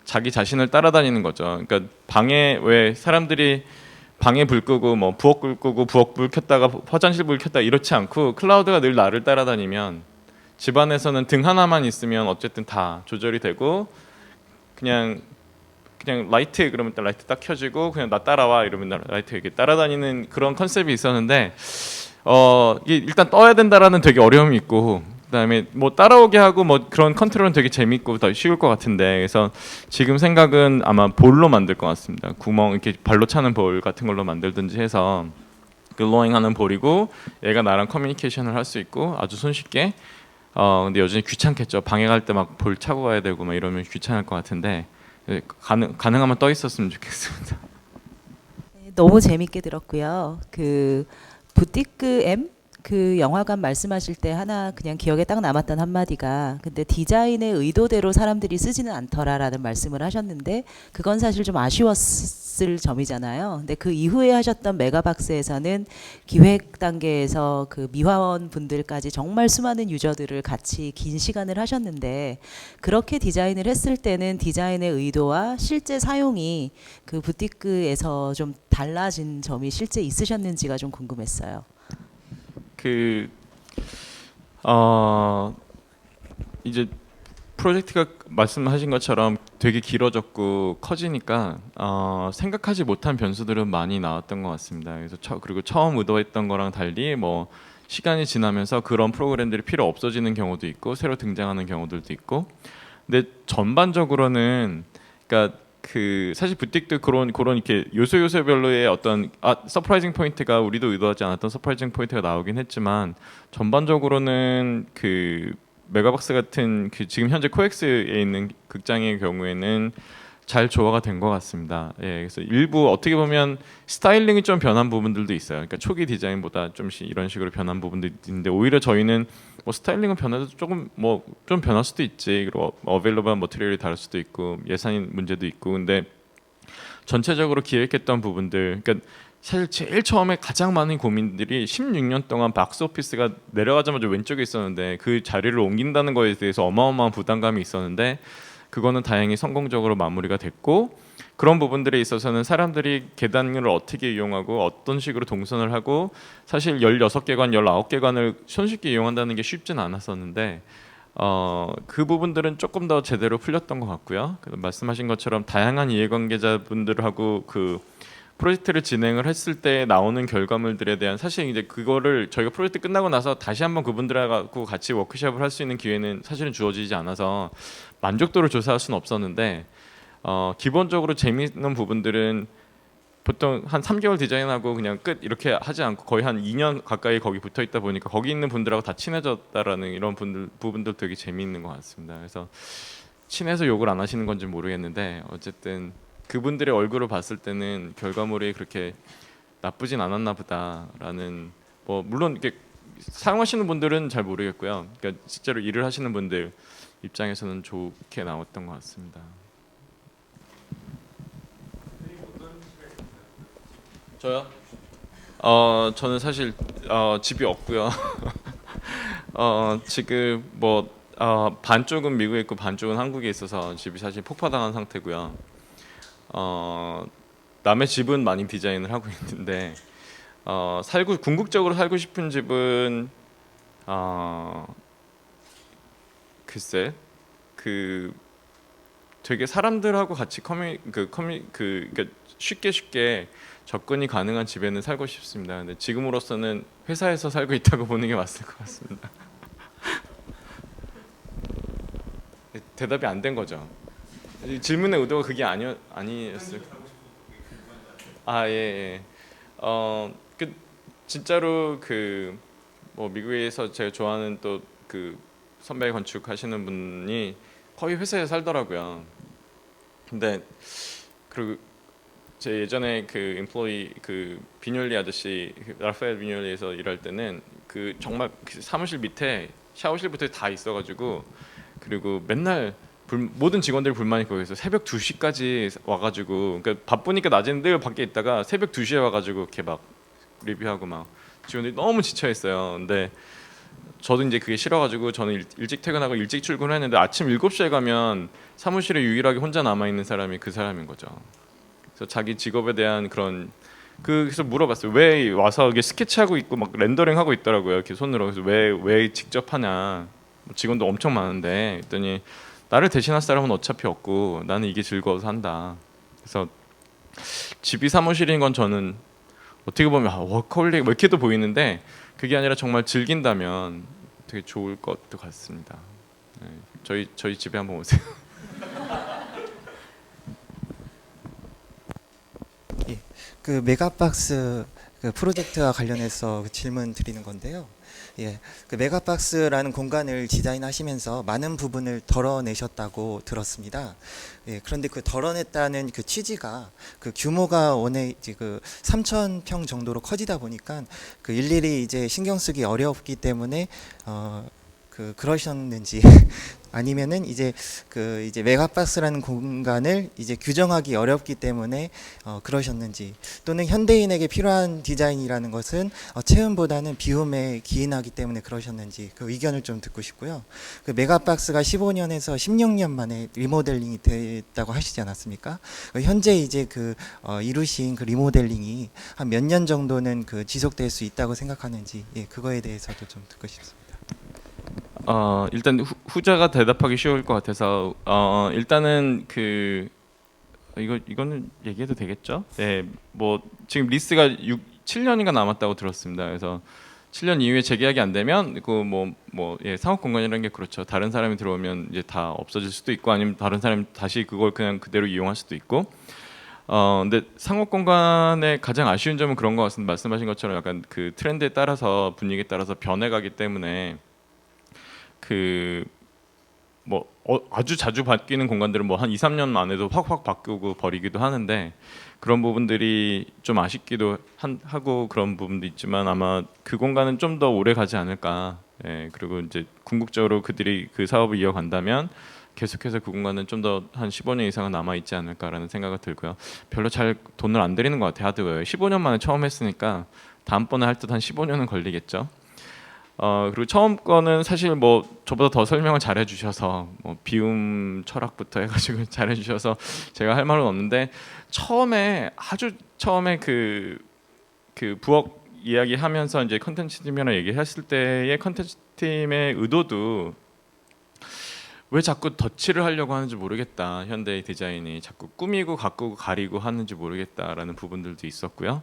자기 자신을 따라다니는 거죠. 그러니까 방에 왜 사람들이 방에 불 끄고 뭐 부엌 불 끄고 부엌 불 켰다가 화장실 불 켰다 이렇지 않고 클라우드가 늘 나를 따라다니면 집안에서는 등 하나만 있으면 어쨌든 다 조절이 되고 그냥 라이트 그러면 라이트 딱 켜지고 그냥 나 따라와 이러면 라이트 이렇게 따라다니는 그런 컨셉이 있었는데 이게 일단 떠야 된다라는 되게 어려움이 있고 그다음에 뭐 따라오게 하고 뭐 그런 컨트롤은 되게 재밌고 더 쉬울 것 같은데 그래서 지금 생각은 아마 볼로 만들 것 같습니다. 구멍 이렇게 발로 차는 볼 같은 걸로 만들든지 해서 글로잉하는 볼이고 얘가 나랑 커뮤니케이션을 할 수 있고 아주 손쉽게 근데 여전히 귀찮겠죠. 방에 갈 때 막 볼 차고 가야 되고 막 이러면 귀찮을 것 같은데 가능하면 떠 있었으면 좋겠습니다. 너무 재밌게 들었고요. 그 부티크 M 그 영화관 말씀하실 때 하나 그냥 기억에 딱 남았던 한마디가, 근데 디자인의 의도대로 사람들이 쓰지는 않더라라는 말씀을 하셨는데, 그건 사실 좀 아쉬웠을 점이잖아요. 근데 그 이후에 하셨던 메가박스에서는 기획 단계에서 그 미화원 분들까지 정말 수많은 유저들을 같이 긴 시간을 하셨는데, 그렇게 디자인을 했을 때는 디자인의 의도와 실제 사용이 그 부티크에서 좀 달라진 점이 실제 있으셨는지가 좀 궁금했어요. 그 이제 프로젝트가 말씀하신 것처럼 되게 길어졌고 커지니까 생각하지 못한 변수들은 많이 나왔던 것 같습니다. 그래서 그리고 처음 의도했던 거랑 달리 뭐 시간이 지나면서 그런 프로그램들이 필요 없어지는 경우도 있고 새로 등장하는 경우들도 있고, 근데 전반적으로는 그러니까 그 사실 부틱도 그런 이렇게 요소별로의 어떤 서프라이징 포인트가 우리도 의도하지 않았던 서프라이징 포인트가 나오긴 했지만, 전반적으로는 그 메가박스 같은 그 지금 현재 코엑스에 있는 극장의 경우에는 잘 조화가 된 것 같습니다. 예, 그래서 일부 어떻게 보면 스타일링이 좀 변한 부분들도 있어요. 그러니까 초기 디자인보다 좀씩 이런 식으로 변한 부분도 있는데, 오히려 저희는 뭐 스타일링은 변해도 조금 뭐 좀 변할 수도 있지. 그리고 어베일러블한 머티리얼이 다를 수도 있고 예산 문제도 있고, 근데 전체적으로 기획했던 부분들, 그러니까 사실 제일 처음에 가장 많은 고민들이 16년 동안 박스 오피스가 내려가자마자 왼쪽에 있었는데 그 자리를 옮긴다는 거에 대해서 어마어마한 부담감이 있었는데, 그거는 다행히 성공적으로 마무리가 됐고, 그런 부분들에 있어서는 사람들이 계단을 어떻게 이용하고 어떤 식으로 동선을 하고, 사실 16개관, 19개관을 손쉽게 이용한다는 게 쉽진 않았었는데 그 부분들은 조금 더 제대로 풀렸던 것 같고요. 말씀하신 것처럼 다양한 이해관계자분들하고 그 프로젝트를 진행을 했을 때 나오는 결과물들에 대한, 사실 이제 그거를 저희가 프로젝트 끝나고 나서 다시 한번 그분들하고 같이 워크숍을 할 수 있는 기회는 사실은 주어지지 않아서 만족도를 조사할 수는 없었는데, 기본적으로 재미있는 부분들은 보통 한 3개월 디자인하고 그냥 끝 이렇게 하지 않고 거의 한 2년 가까이 거기 붙어 있다 보니까 거기 있는 분들하고 다 친해졌다라는 이런 부분들 되게 재미있는 것 같습니다. 그래서 친해서 욕을 안 하시는 건지 모르겠는데, 어쨌든 그분들의 얼굴을 봤을 때는 결과물이 그렇게 나쁘진 않았나 보다라는, 뭐 물론 이렇게 사용하시는 분들은 잘 모르겠고요. 그러니까 실제로 일을 하시는 분들 입장에서는 좋게 나왔던 것 같습니다. 저요? 저는 사실 집이 없고요. 지금 뭐 반쪽은 미국에 있고 반쪽은 한국에 있어서 집이 사실 폭파당한 상태고요. 남의 집은 많이 디자인을 하고 있는데, 궁극적으로 살고 싶은 집은 글쎄 그 되게 사람들하고 같이 그러니까 쉽게 접근이 가능한 집에는 살고 싶습니다. 근데 지금으로서는 회사에서 살고 있다고 보는 게 맞을 것 같습니다. 대답이 안 된 거죠. 질문의 의도가 그게 아니었을. 예, 예. 그 진짜로 그 뭐 미국에서 제가 좋아하는 또 그 선배 건축하시는 분이 거의 회사에 살더라고요. 근데 그리고 제 예전에 그 인플로이 그 비뇰리 아저씨, 라파엘 비뇰리에서 일할 때는 그 정말 그 사무실 밑에 샤워실부터 다 있어가지고, 그리고 맨날 모든 직원들이 불만이 거기서 새벽 2시까지 와가지고, 그러니까 바쁘니까 낮에는 늘 밖에 있다가 새벽 2시에 와가지고 이렇게 막 리뷰하고 막 직원들이 너무 지쳐 있어요. 근데 저도 이제 그게 싫어가지고 저는 일찍 퇴근하고 일찍 출근을 했는데, 아침 7시에 가면 사무실에 유일하게 혼자 남아 있는 사람이 그 사람인 거죠. 그래서 자기 직업에 대한 그런 그래서 물어봤어요. 왜 와서 이게 스케치하고 있고 막 렌더링하고 있더라고요. 이렇게 손으로. 그래서 왜 직접 하냐. 직원도 엄청 많은데, 했더니 나를 대신할 사람은 어차피 없고 나는 이게 즐거워서 한다. 그래서 집이 사무실인 건 저는 어떻게 보면 워커홀릭 뭐 이렇게도 보이는데, 그게 아니라 정말 즐긴다면 되게 좋을 것도 같습니다. 네, 저희 집에 한번 오세요. 그 메가박스 그 프로젝트와 관련해서 그 질문 드리는 건데요. 예, 그 메가박스라는 공간을 디자인하시면서 많은 부분을 덜어내셨다고 들었습니다. 예, 그런데 그 덜어냈다는 그 취지가 그 규모가 원래 이제 그 3,000평 정도로 커지다 보니까 그 일일이 이제 신경 쓰기 어렵기 때문에 그러셨는지 아니면은 이제 그 이제 메가박스라는 공간을 이제 규정하기 어렵기 때문에 그러셨는지, 또는 현대인에게 필요한 디자인이라는 것은 체험보다는 비움에 기인하기 때문에 그러셨는지 그 의견을 좀 듣고 싶고요. 그 메가박스가 15년에서 16년 만에 리모델링이 됐다고 하시지 않았습니까? 현재 이제 그 이루신 그 리모델링이 한 몇 년 정도는 그 지속될 수 있다고 생각하는지, 예, 그거에 대해서도 좀 듣고 싶습니다. 일단 후자가 대답하기 쉬울 것 같아서 일단은 이거는 얘기해도 되겠죠? 네, 뭐 지금 리스가 7년인가 남았다고 들었습니다. 그래서 7년 이후에 재계약이 안 되면 예, 상업 공간이라는 게 그렇죠. 다른 사람이 들어오면 이제 다 없어질 수도 있고, 아니면 다른 사람이 다시 그걸 그냥 그대로 이용할 수도 있고. 근데 상업 공간의 가장 아쉬운 점은 그런 것 같습니다. 말씀하신 것처럼 약간 그 트렌드에 따라서, 분위기에 따라서 변해가기 때문에 아주 자주 바뀌는 공간들은 뭐 한 2, 3년 만에도 확 바꾸고 버리기도 하는데, 그런 부분들이 좀 아쉽기도 하고 그런 부분도 있지만, 아마 그 공간은 좀 더 오래 가지 않을까. 예, 그리고 이제 궁극적으로 그들이 그 사업을 이어간다면 계속해서 그 공간은 좀 더 한 15년 이상은 남아 있지 않을까라는 생각이 들고요. 별로 잘 돈을 안 들이는 것 같아요. 하드웨어에 15년 만에 처음 했으니까 다음번에 할 듯 한 15년은 걸리겠죠. 그리고 처음 거는 사실 뭐 저보다 더 설명을 잘 해주셔서, 뭐 비움 철학부터 해가지고 잘 해주셔서 제가 할 말은 없는데, 아주 처음에 그 부엌 이야기하면서 이제 컨텐츠 팀이랑 얘기했을 때의 컨텐츠 팀의 의도도, 왜 자꾸 덧칠을 하려고 하는지 모르겠다, 현대의 디자인이 자꾸 꾸미고 가꾸고 가리고 하는지 모르겠다라는 부분들도 있었고요.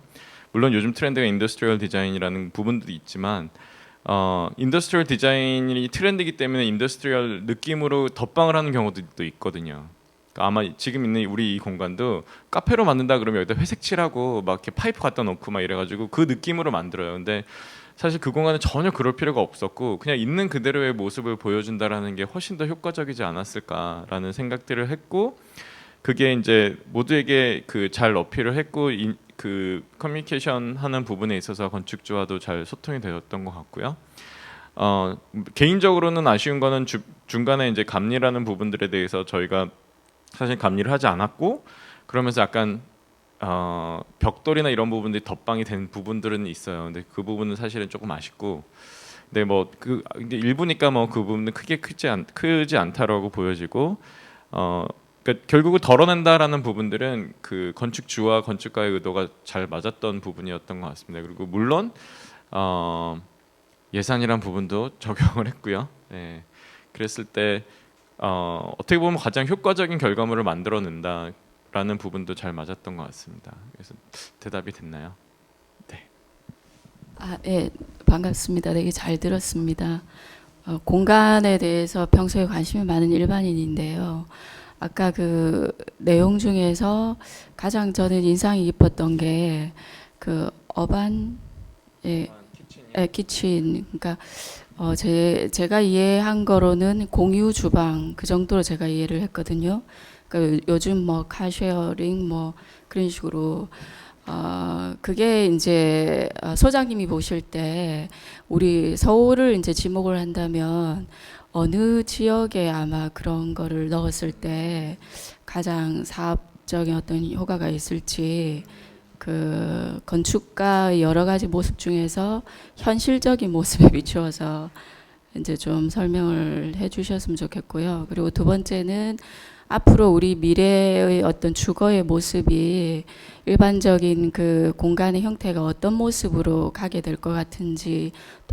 물론 요즘 트렌드가 인더스트리얼 디자인이라는 부분도 있지만, 인더스트리얼 디자인이 트렌드이기 때문에 인더스트리얼 느낌으로 덧방을 하는 경우도 있거든요. 그러니까 아마 지금 있는 우리 이 공간도 카페로 만든다 그러면 여기다 회색 칠하고 막 이렇게 파이프 갖다 놓고 막 이래가지고 그 느낌으로 만들어요. 근데 사실 그 공간은 전혀 그럴 필요가 없었고, 그냥 있는 그대로의 모습을 보여준다라는 게 훨씬 더 효과적이지 않았을까라는 생각들을 했고, 그게 이제 모두에게 그 잘 어필을 했고, 그 커뮤니케이션 하는 부분에 있어서 건축주와도 잘 소통이 되었던 것 같고요. 개인적으로는 아쉬운 거는 중간에 이제 감리라는 부분들에 대해서 저희가 사실 감리를 하지 않았고, 그러면서 약간 벽돌이나 이런 부분들이 덧방이 된 부분들은 있어요. 근데 그 부분은 사실은 조금 아쉽고, 근데 뭐 근데 일부니까 뭐 그 부분은 크지 않다라고 보여지고, 그러니까 결국은 덜어낸다라는 부분들은 그 건축주와 건축가의 의도가 잘 맞았던 부분이었던 것 같습니다. 그리고 물론 예산이란 부분도 적용을 했고요. 예, 그랬을 때 어떻게 보면 가장 효과적인 결과물을 만들어낸다라는 부분도 잘 맞았던 것 같습니다. 그래서 대답이 됐나요? 네. 예, 반갑습니다. 되게 잘 들었습니다. 공간에 대해서 평소에 관심이 많은 일반인인데요. 아까 그 내용 중에서 가장 저는 인상이 깊었던 게 그 어반 키친, 그러니까 제가 이해한 거로는 공유 주방 그 정도로 제가 이해를 했거든요. 그러니까 요즘 뭐 카쉐어링 뭐 그런 식으로 그게 이제 소장님이 보실 때 우리 서울을 이제 지목을 한다면 어느 지역에 아마 그런 거를 넣었을 때 가장 사업적인 어떤 효과가 있을지, 그 건축가의 여러 가지 모습 중에서 현실적인 모습에 비추어서 이제 좀 설명을 해주셨으면 좋겠고요. 그리고 두 번째는 앞으로 우리 미래의 어떤 주거의 모습이 일반적인 그 공간의 형태가 어떤 모습으로 가게 될 것 같은지,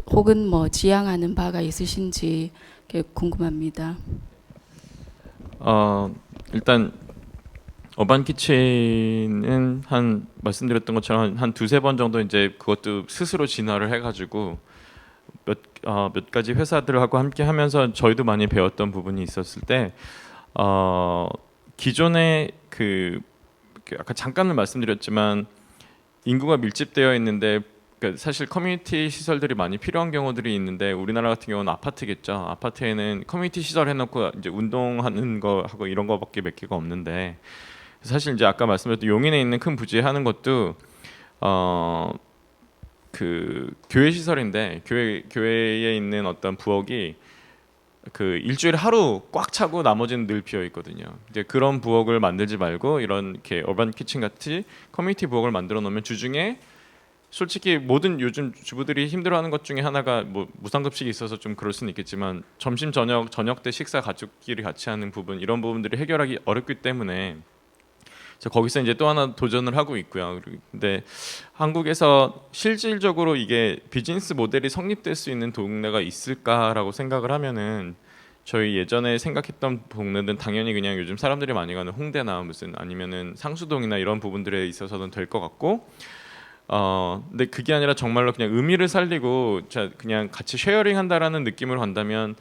혹은 뭐 지향하는 바가 있으신지 궁금합니다. 일단 어반 키친은 말씀드렸던 것처럼 한 두세 번 정도 이제 그것도 스스로 진화를 해가지고 몇 가지 회사들하고 함께 하면서 저희도 많이 배웠던 부분이 있었을 때, 기존에 아까 잠깐은 말씀드렸지만 인구가 밀집되어 있는데 그러니까 사실 커뮤니티 시설들이 많이 필요한 경우들이 있는데 우리나라 같은 경우는 아파트겠죠. 아파트에는 커뮤니티 시설 해놓고 이제 운동하는 거 하고 이런 거밖에 몇 개가 없는데 사실 이제 아까 말씀드렸던 용인에 있는 큰 부지에 하는 것도 그 교회 시설인데 교회에 있는 어떤 부엌이 그 일주일에 하루 꽉 차고 나머지는 늘 비어 있거든요. 이제 그런 부엌을 만들지 말고 이런 이렇게 어반 키친 같이 커뮤니티 부엌을 만들어 놓으면 주중에 솔직히 모든 요즘 주부들이 힘들어하는 것 중에 하나가 뭐 무상급식이 있어서 좀 그럴 수는 있겠지만 점심 저녁 때 식사 가족끼리 같이 하는 부분 이런 부분들이 해결하기 어렵기 때문에 거기서 이제 또 하나 도전을 하고 있고요. 근데 한국에서 실질적으로 이게 비즈니스 모델이 성립될 수 있는 동네가 있을까라고 생각을 하면은 저희 예전에 생각했던 동네는 당연히 그냥 요즘 사람들이 많이 가는 홍대나 무슨 아니면은 상수동이나 이런 부분들에 있어서는 될 것 같고 근데 그게 아니라 정말로 그냥 의미를 살리고 그냥 같이 쉐어링 한다라는 느낌으로 간다면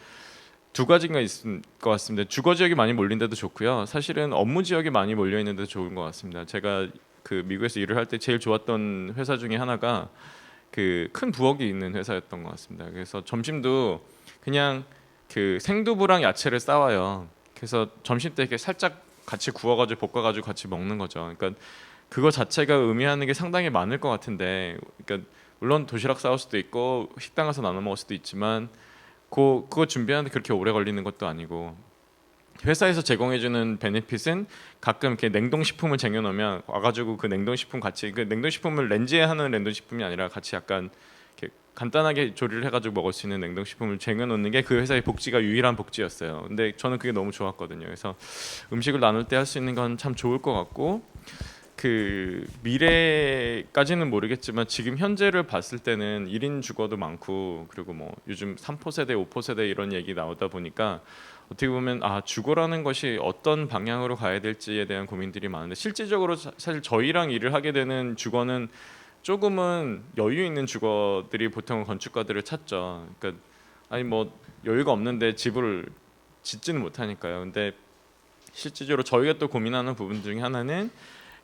두 가지가 있을 것 같습니다. 주거 지역이 많이 몰린 데도 좋고요. 사실은 업무 지역이 많이 몰려 있는 데도 좋은 것 같습니다. 제가 그 미국에서 일을 할 때 제일 좋았던 회사 중에 하나가 그 큰 부엌이 있는 회사였던 것 같습니다. 그래서 점심도 그냥 그 생두부랑 야채를 싸와요. 그래서 점심 때 이렇게 살짝 같이 구워가지고 볶아가지고 같이 먹는 거죠. 그러니까 그거 자체가 의미하는 게 상당히 많을 것 같은데, 그러니까 물론 도시락 싸올 수도 있고 식당 가서 나눠 먹을 수도 있지만 그거 준비하는데 그렇게 오래 걸리는 것도 아니고 회사에서 제공해주는 베네핏은 가끔 이렇게 냉동식품을 쟁여놓으면 와가지고 그 냉동식품 같이 그 냉동식품을 렌즈에 하는 냉동식품이 아니라 같이 약간 이렇게 간단하게 조리를 해가지고 먹을 수 있는 냉동식품을 쟁여놓는 게 그 회사의 복지가 유일한 복지였어요. 근데 저는 그게 너무 좋았거든요. 그래서 음식을 나눌 때 할 수 있는 건 참 좋을 것 같고 그 미래까지는 모르겠지만 지금 현재를 봤을 때는 1인 주거도 많고 그리고 뭐 요즘 3포 세대, 5포 세대 이런 얘기 나오다 보니까 어떻게 보면 주거라는 것이 어떤 방향으로 가야 될지에 대한 고민들이 많은데 실질적으로 사실 저희랑 일을 하게 되는 주거는 조금은 여유 있는 주거들이 보통 건축가들을 찾죠. 그러니까 아니 뭐 여유가 없는데 집을 짓지는 못하니까요. 근데 실질적으로 저희가 또 고민하는 부분 중에 하나는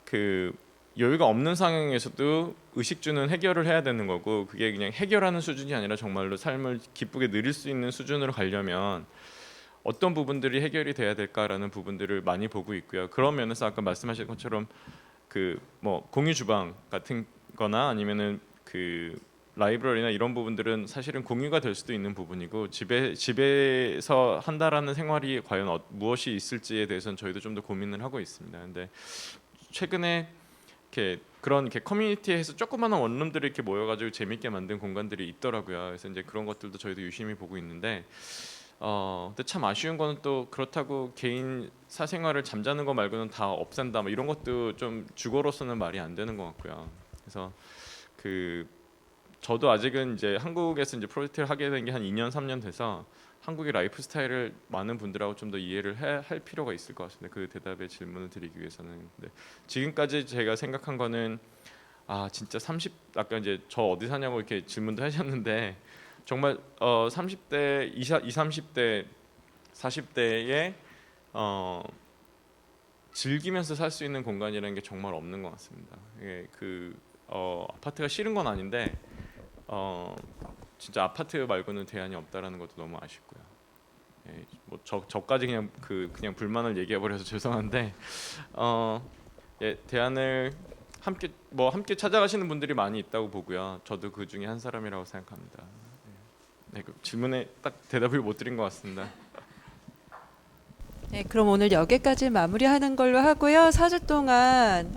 그 여유가 없는 상황에서도 의식주는 해결을 해야 되는 거고 그게 그냥 해결하는 수준이 아니라 정말로 삶을 기쁘게 누릴 수 있는 수준으로 가려면 어떤 부분들이 해결이 돼야 될까라는 부분들을 많이 보고 있고요. 그런 면에서 아까 말씀하신 것처럼 그 뭐 공유 주방 같은 거나 아니면은 그 라이브러리나 이런 부분들은 사실은 공유가 될 수도 있는 부분이고 집에서 한다라는 생활이 과연 무엇이 있을지에 대해서는 저희도 좀 더 고민을 하고 있습니다. 근데 최근에 이렇게 그런 이렇게 커뮤니티에서 조그마한 원룸들이 이렇게 모여가지고 재밌게 만든 공간들이 있더라고요. 그래서 이제 그런 것들도 저희도 유심히 보고 있는데, 근데 참 아쉬운 거는 또 그렇다고 개인 사생활을 잠자는 거 말고는 다 없앤다, 뭐 이런 것도 좀 주거로서는 말이 안 되는 것 같고요. 그래서 그 저도 아직은 이제 한국에서 이제 프로젝트를 하게 된 게 한 2년 3년 돼서 한국의 라이프 스타일을 많은 분들하고 좀 더 이해를 할 필요가 있을 것 같습니다. 그 대답에 질문을 드리기 위해서는. 근데 지금까지 제가 생각한 거는 진짜 30 아까 이제 저 어디 사냐고 이렇게 질문도 하셨는데 정말 30대 20, 30대 40대에 즐기면서 살 수 있는 공간이라는 게 정말 없는 것 같습니다. 이게 아파트가 싫은 건 아닌데 진짜 아파트 말고는 대안이 없다라는 것도 너무 아쉽고요. 예, 뭐 저까지 그냥 불만을 얘기해 버려서 죄송한데 예, 대안을 함께 찾아가시는 분들이 많이 있다고 보고요. 저도 그 중에 한 사람이라고 생각합니다. 네, 그 질문에 딱 대답을 못 드린 것 같습니다. 네, 그럼 오늘 여기까지 마무리하는 걸로 하고요. 4주 동안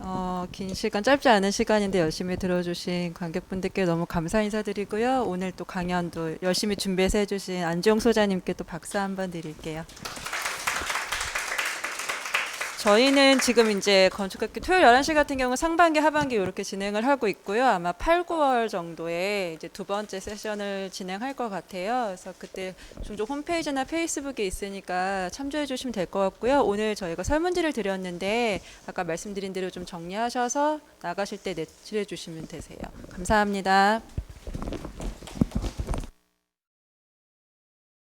긴 시간, 짧지 않은 시간인데 열심히 들어주신 관객분들께 너무 감사 인사드리고요. 오늘 또 강연도 열심히 준비해서 해주신 안지용 소장님께 또 박수 한번 드릴게요. 저희는 지금 이제 건축학교 토요일 11시 같은 경우 상반기, 하반기 이렇게 진행을 하고 있고요. 아마 8, 9월 정도에 이제 두 번째 세션을 진행할 것 같아요. 그래서 그때 종종 홈페이지나 페이스북에 있으니까 참조해 주시면 될 것 같고요. 오늘 저희가 설문지를 드렸는데 아까 말씀드린 대로 좀 정리하셔서 나가실 때 내출해 주시면 되세요. 감사합니다.